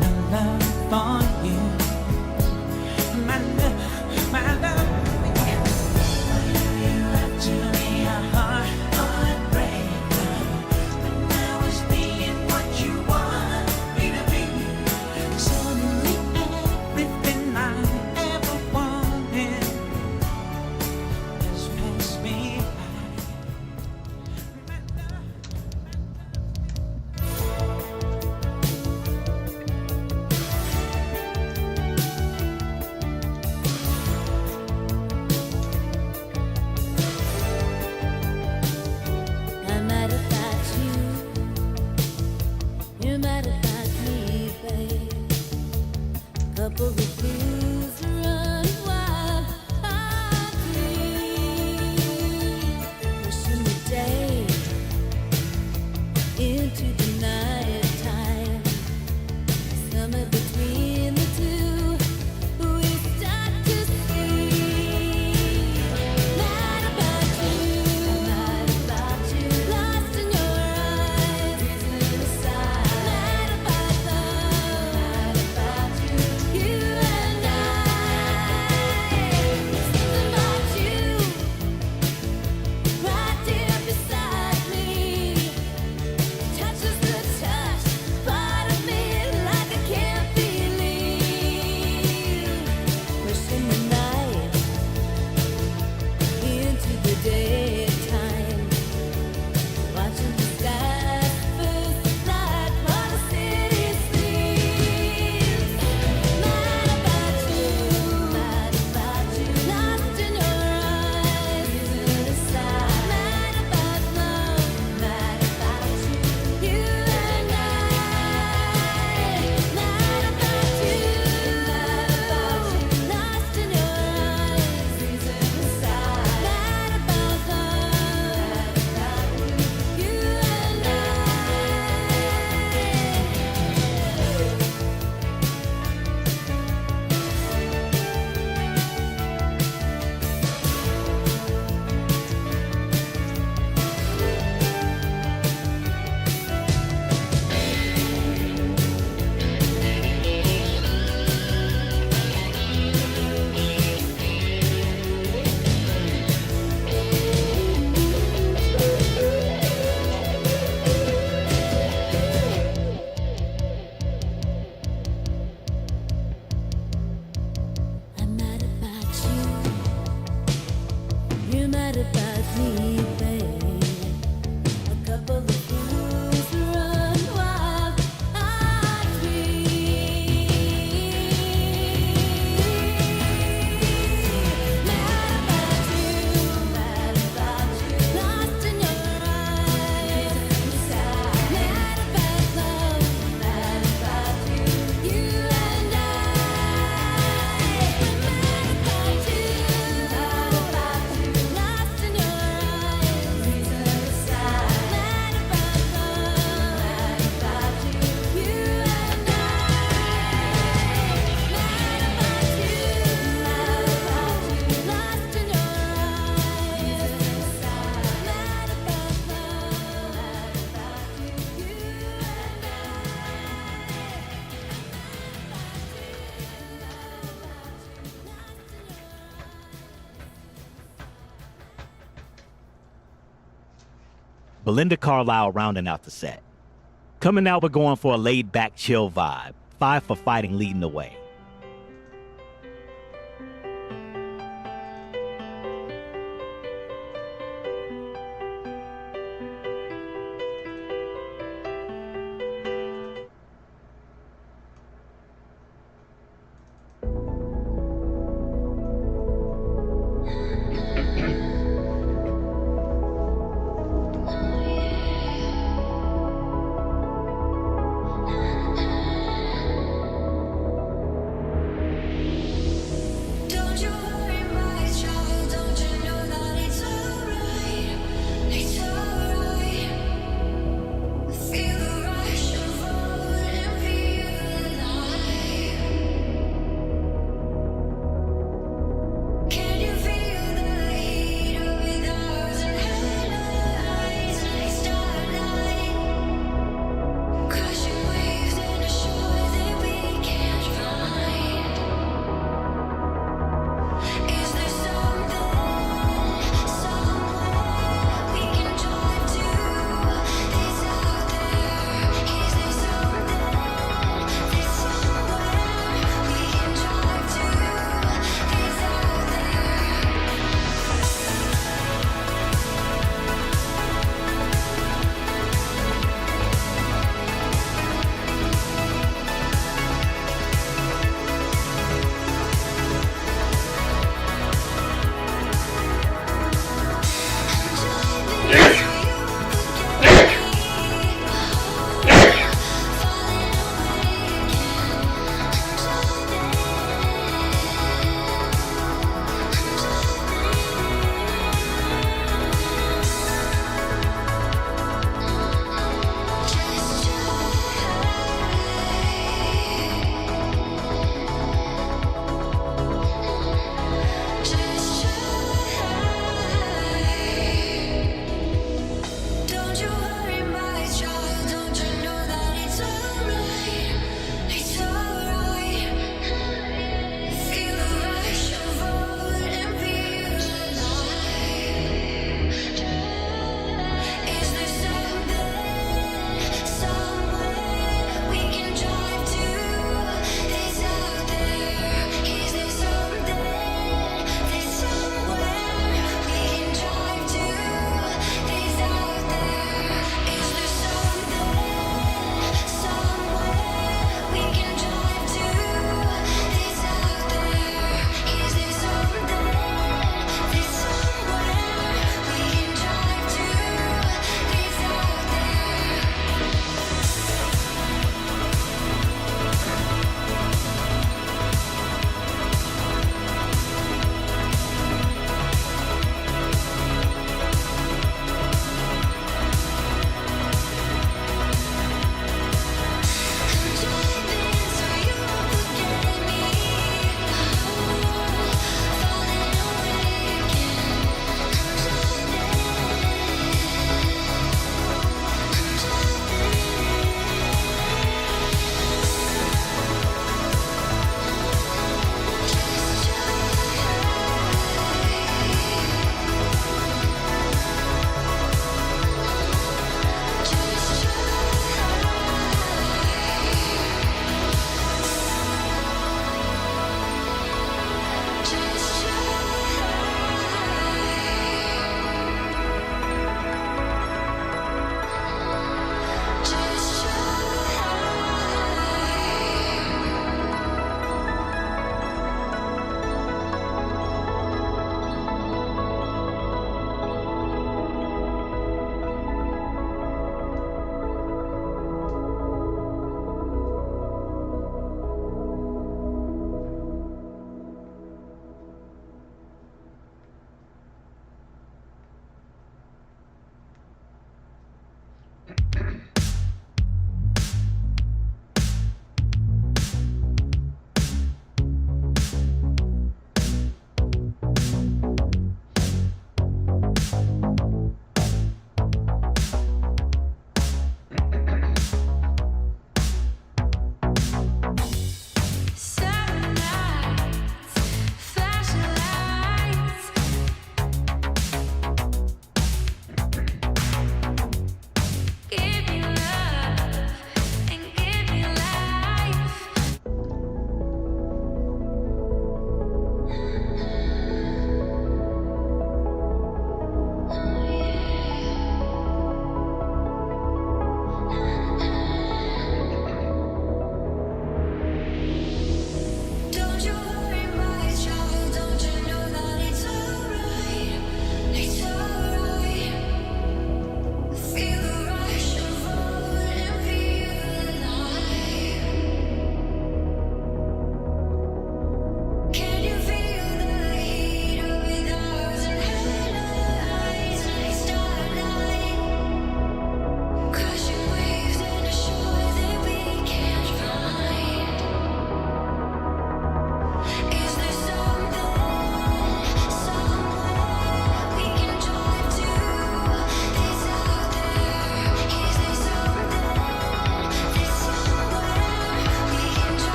My love for you. My love, my love. You have to be a heartbreaker. When I was being what you want me to be, suddenly everything I ever wanted has passed me I might have thought you might have thought me, babe. Couple of fools run wild, hard pushing the day into the night time. Somewhere between the two, we start to see. Mad about you, lost in your eyes, missing the side. Mad about love, you and I. Something about you, right here beside me, touches Belinda Carlisle rounding out the set. Coming out, we're going for a laid-back, chill vibe. 5 for Fighting leading the way.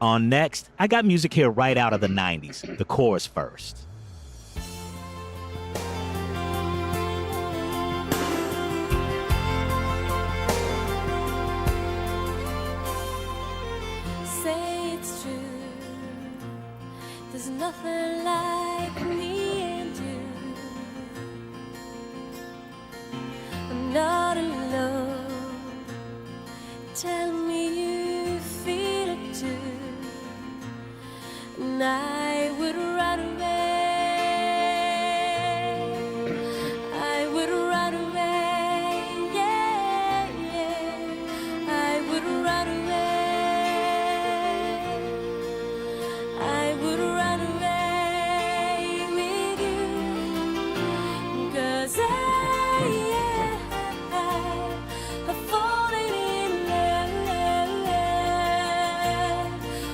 On Next, I got music here right out of the 90s, the chorus first. Say it's true. There's nothing like me and you. I'm not alone. Tell me you feel it too. And I would run away. I would run away. Yeah, yeah. I would run away. I would run away with you. 'Cause I've fallen in love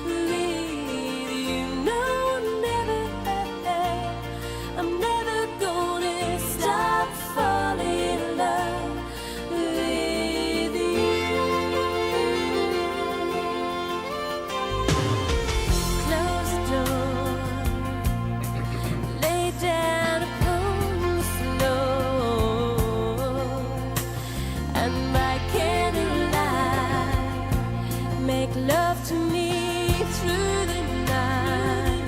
with you. No, never. I'm never gonna stop falling in love with you. Close the door, lay down upon the floor, and by candlelight, make love to me through the night.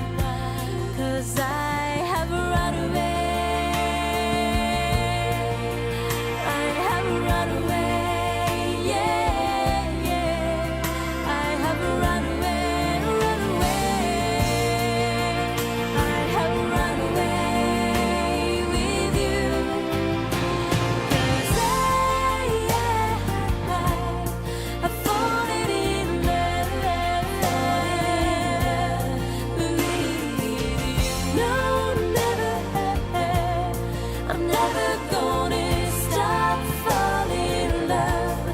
'Cause I have run away. I have run away. Yeah, yeah. I have run away, run away. I have run away with you. 'Cause I've fallen in love with you. No, never. I'm never gonna stop falling in love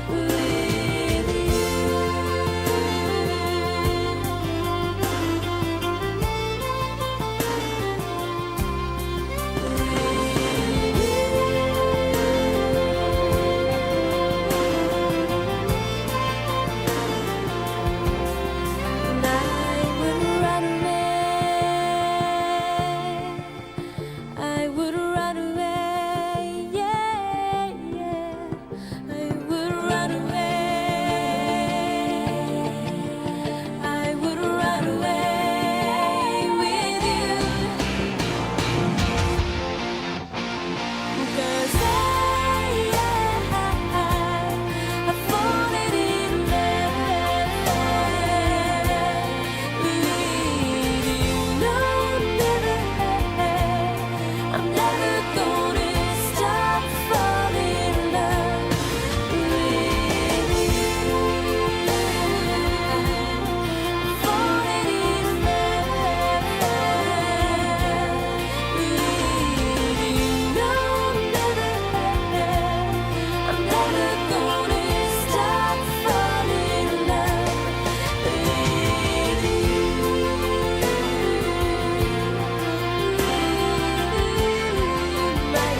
with And I would run away. I would run away. Yeah, yeah. I would run away. I would run away with you. 'Cause I've fallen in love with you. No, never. I'm never gonna stop falling in love with you. Falling in love with you. No, never. I'm never gonna stop falling in love with you. My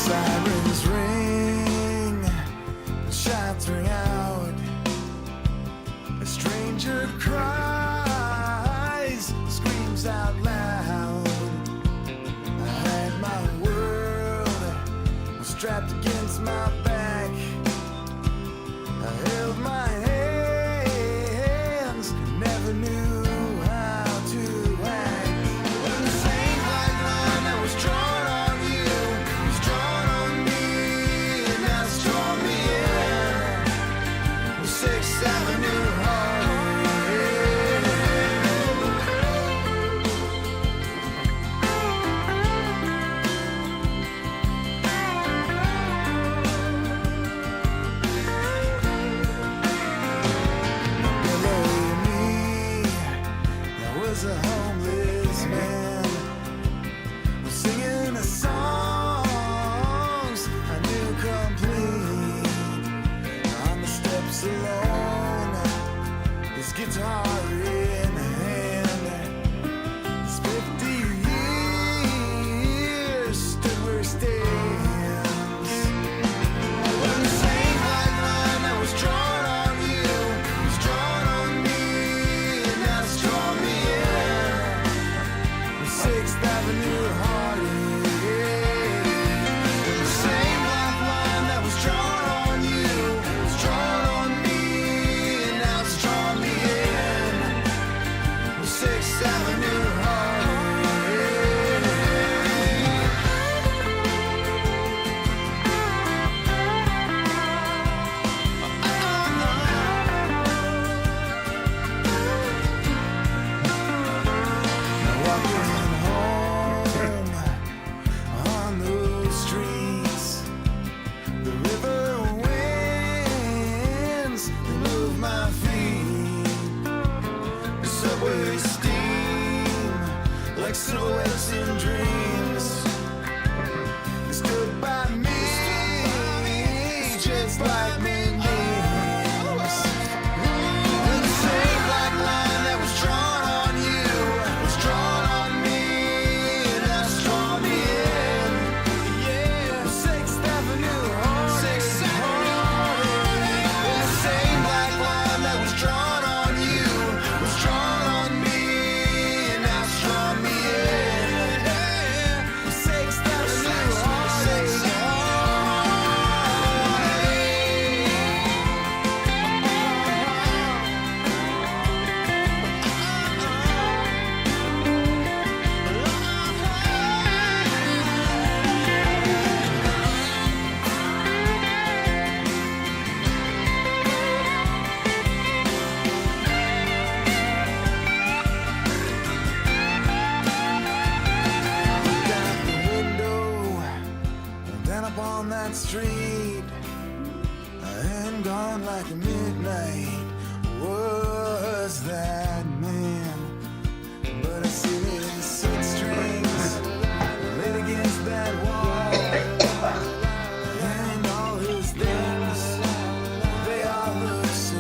Sirens ring, shots ring out. A stranger cries, screams out loud. I had my world was strapped against my back. I held my hands, never knew my feet. The subway steam like silhouettes and dreams. They stood by me just like memories. And the same black line that was drawn on you was drawn on me, and that's drawn me in. Yeah, 6th Avenue, and the same black line that was drawn on you was drawn on me, and that's drawn me in. 6th Avenue, on that street and gone like midnight was that man. But I see his silk strings laid against that wall, and all his things, they all look so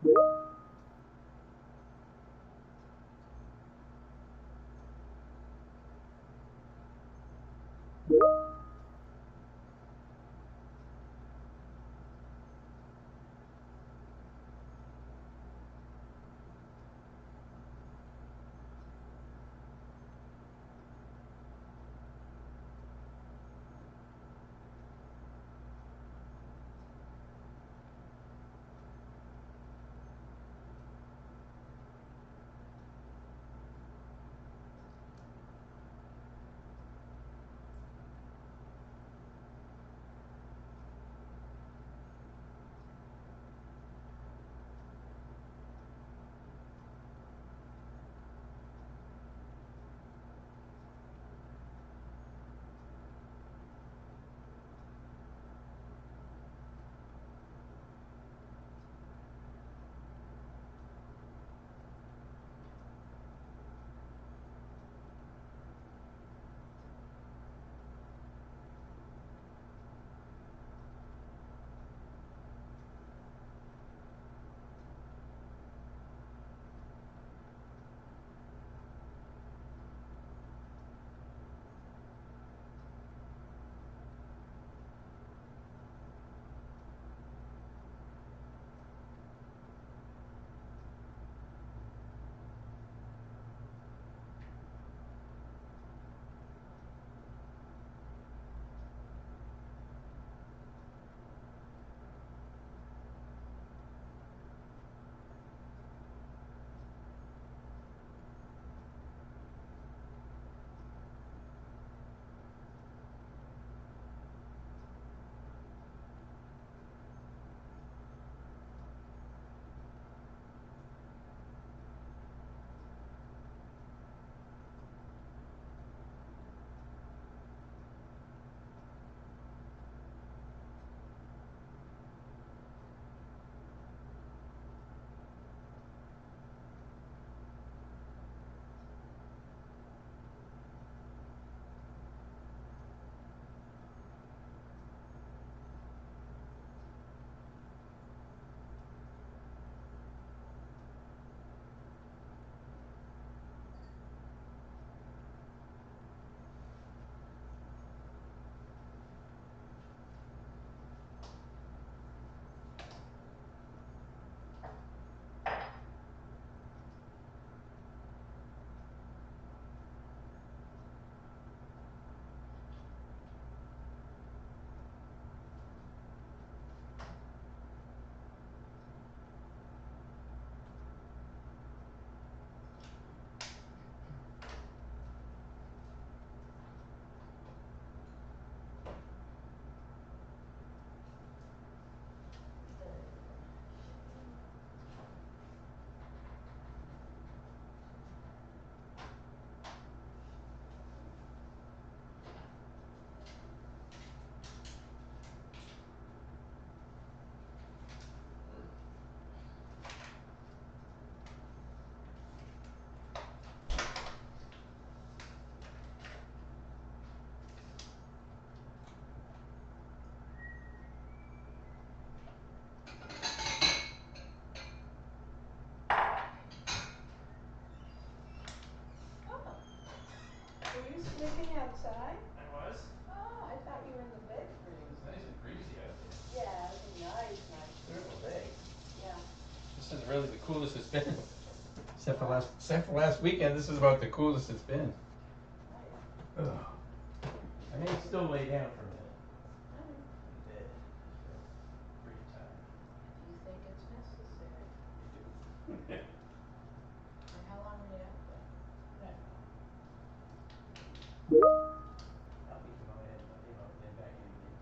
Were you sleeping outside? I was. Oh, I thought you were in the bedroom. It's nice and breezy out there. Yeah, it's a nice Beautiful breeze. day. Yeah. This is really the coolest it's been. Except for last weekend, this is about the coolest it's been. Nice. Ugh. I may still lay down for a minute Nice. in bed. Just feel pretty tired. If you think it's necessary. I do. And how long were you out there? Half an hour. I'll be come out and then back in again.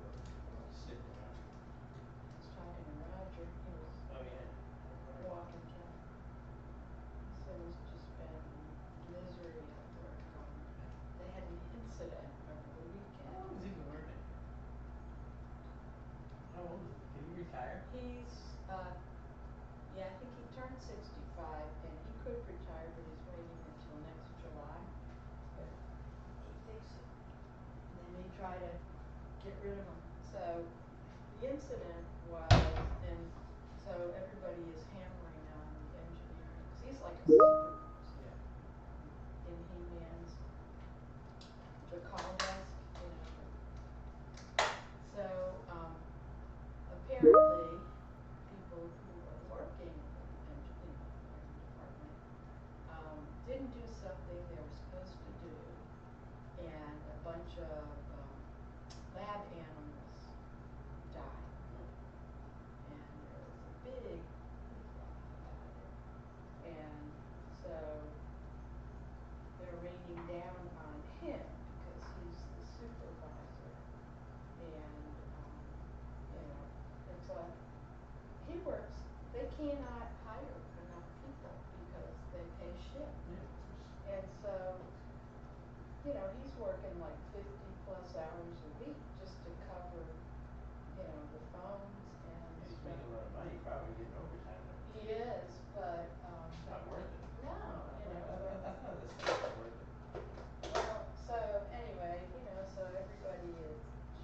We'll sit around. I was talking to Roger. He was Oh yeah. walking Ken. He said it's just been misery at work. They had an incident over the weekend. How long has he been working here? How old is he? Did he retire? He's, yeah, I think he turned 65 and he could retire, but he's waiting until next July. But he thinks they may try to get rid of him. So the incident was, and so everybody like a super, Yeah. and he mans the call desk, you know. So, apparently, people who are working in the engineering department, didn't do something they were supposed to do, and a bunch of, lab animals died. And there was a big hoopla about it. And so they're raining down on him because he's the supervisor. And, you know, it's like, he works, they cannot hire enough people because they pay shift. Yeah. And so, you know, he's working like 50 plus hours a week just to cover, you know, the phones and He's stuff. making a lot of money, probably getting overtime though. He is, but, It's not worth it. no, you know, but, That's not the stuff that's worth it. well, so anyway, you know, so everybody is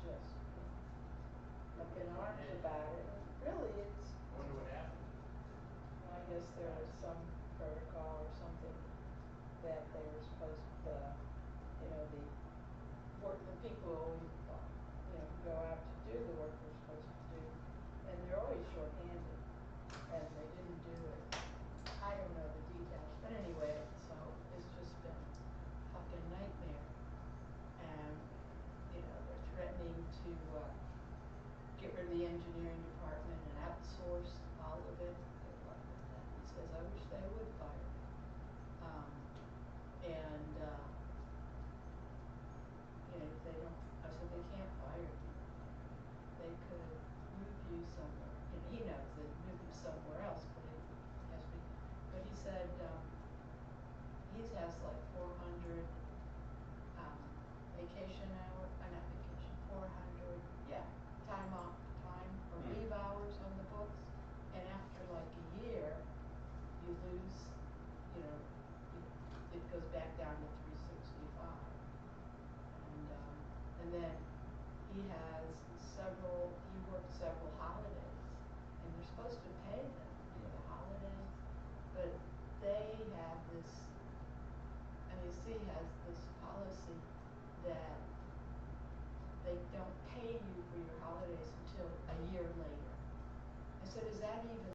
just, you know, up in arms Yeah. about it. And really, it's, I wonder what happened. I guess there was some protocol or something that they were supposed to, you know, the people who, you know, go out to do the work they're supposed to do, and they're always shorthanded, and they didn't do it. I don't know the details, but anyway, so it's just been a fucking nightmare. And, you know, they're threatening to, get rid of the engineering department and outsource all of it. Good luck with that. He says, I wish they would fire me. And, you know, if they don't, I said, they can't fire you. They could move you somewhere. You know, he knows they move you somewhere else, but it has to be, but he said, he has like 400, vacation hour, not vacation, 400, yeah, time off, time or leave hours on the books. And after like a year, you lose, you know, it goes back down to 365. And then he has he worked several holidays, and they're supposed to pay them for the holidays, but they have this, MEC has this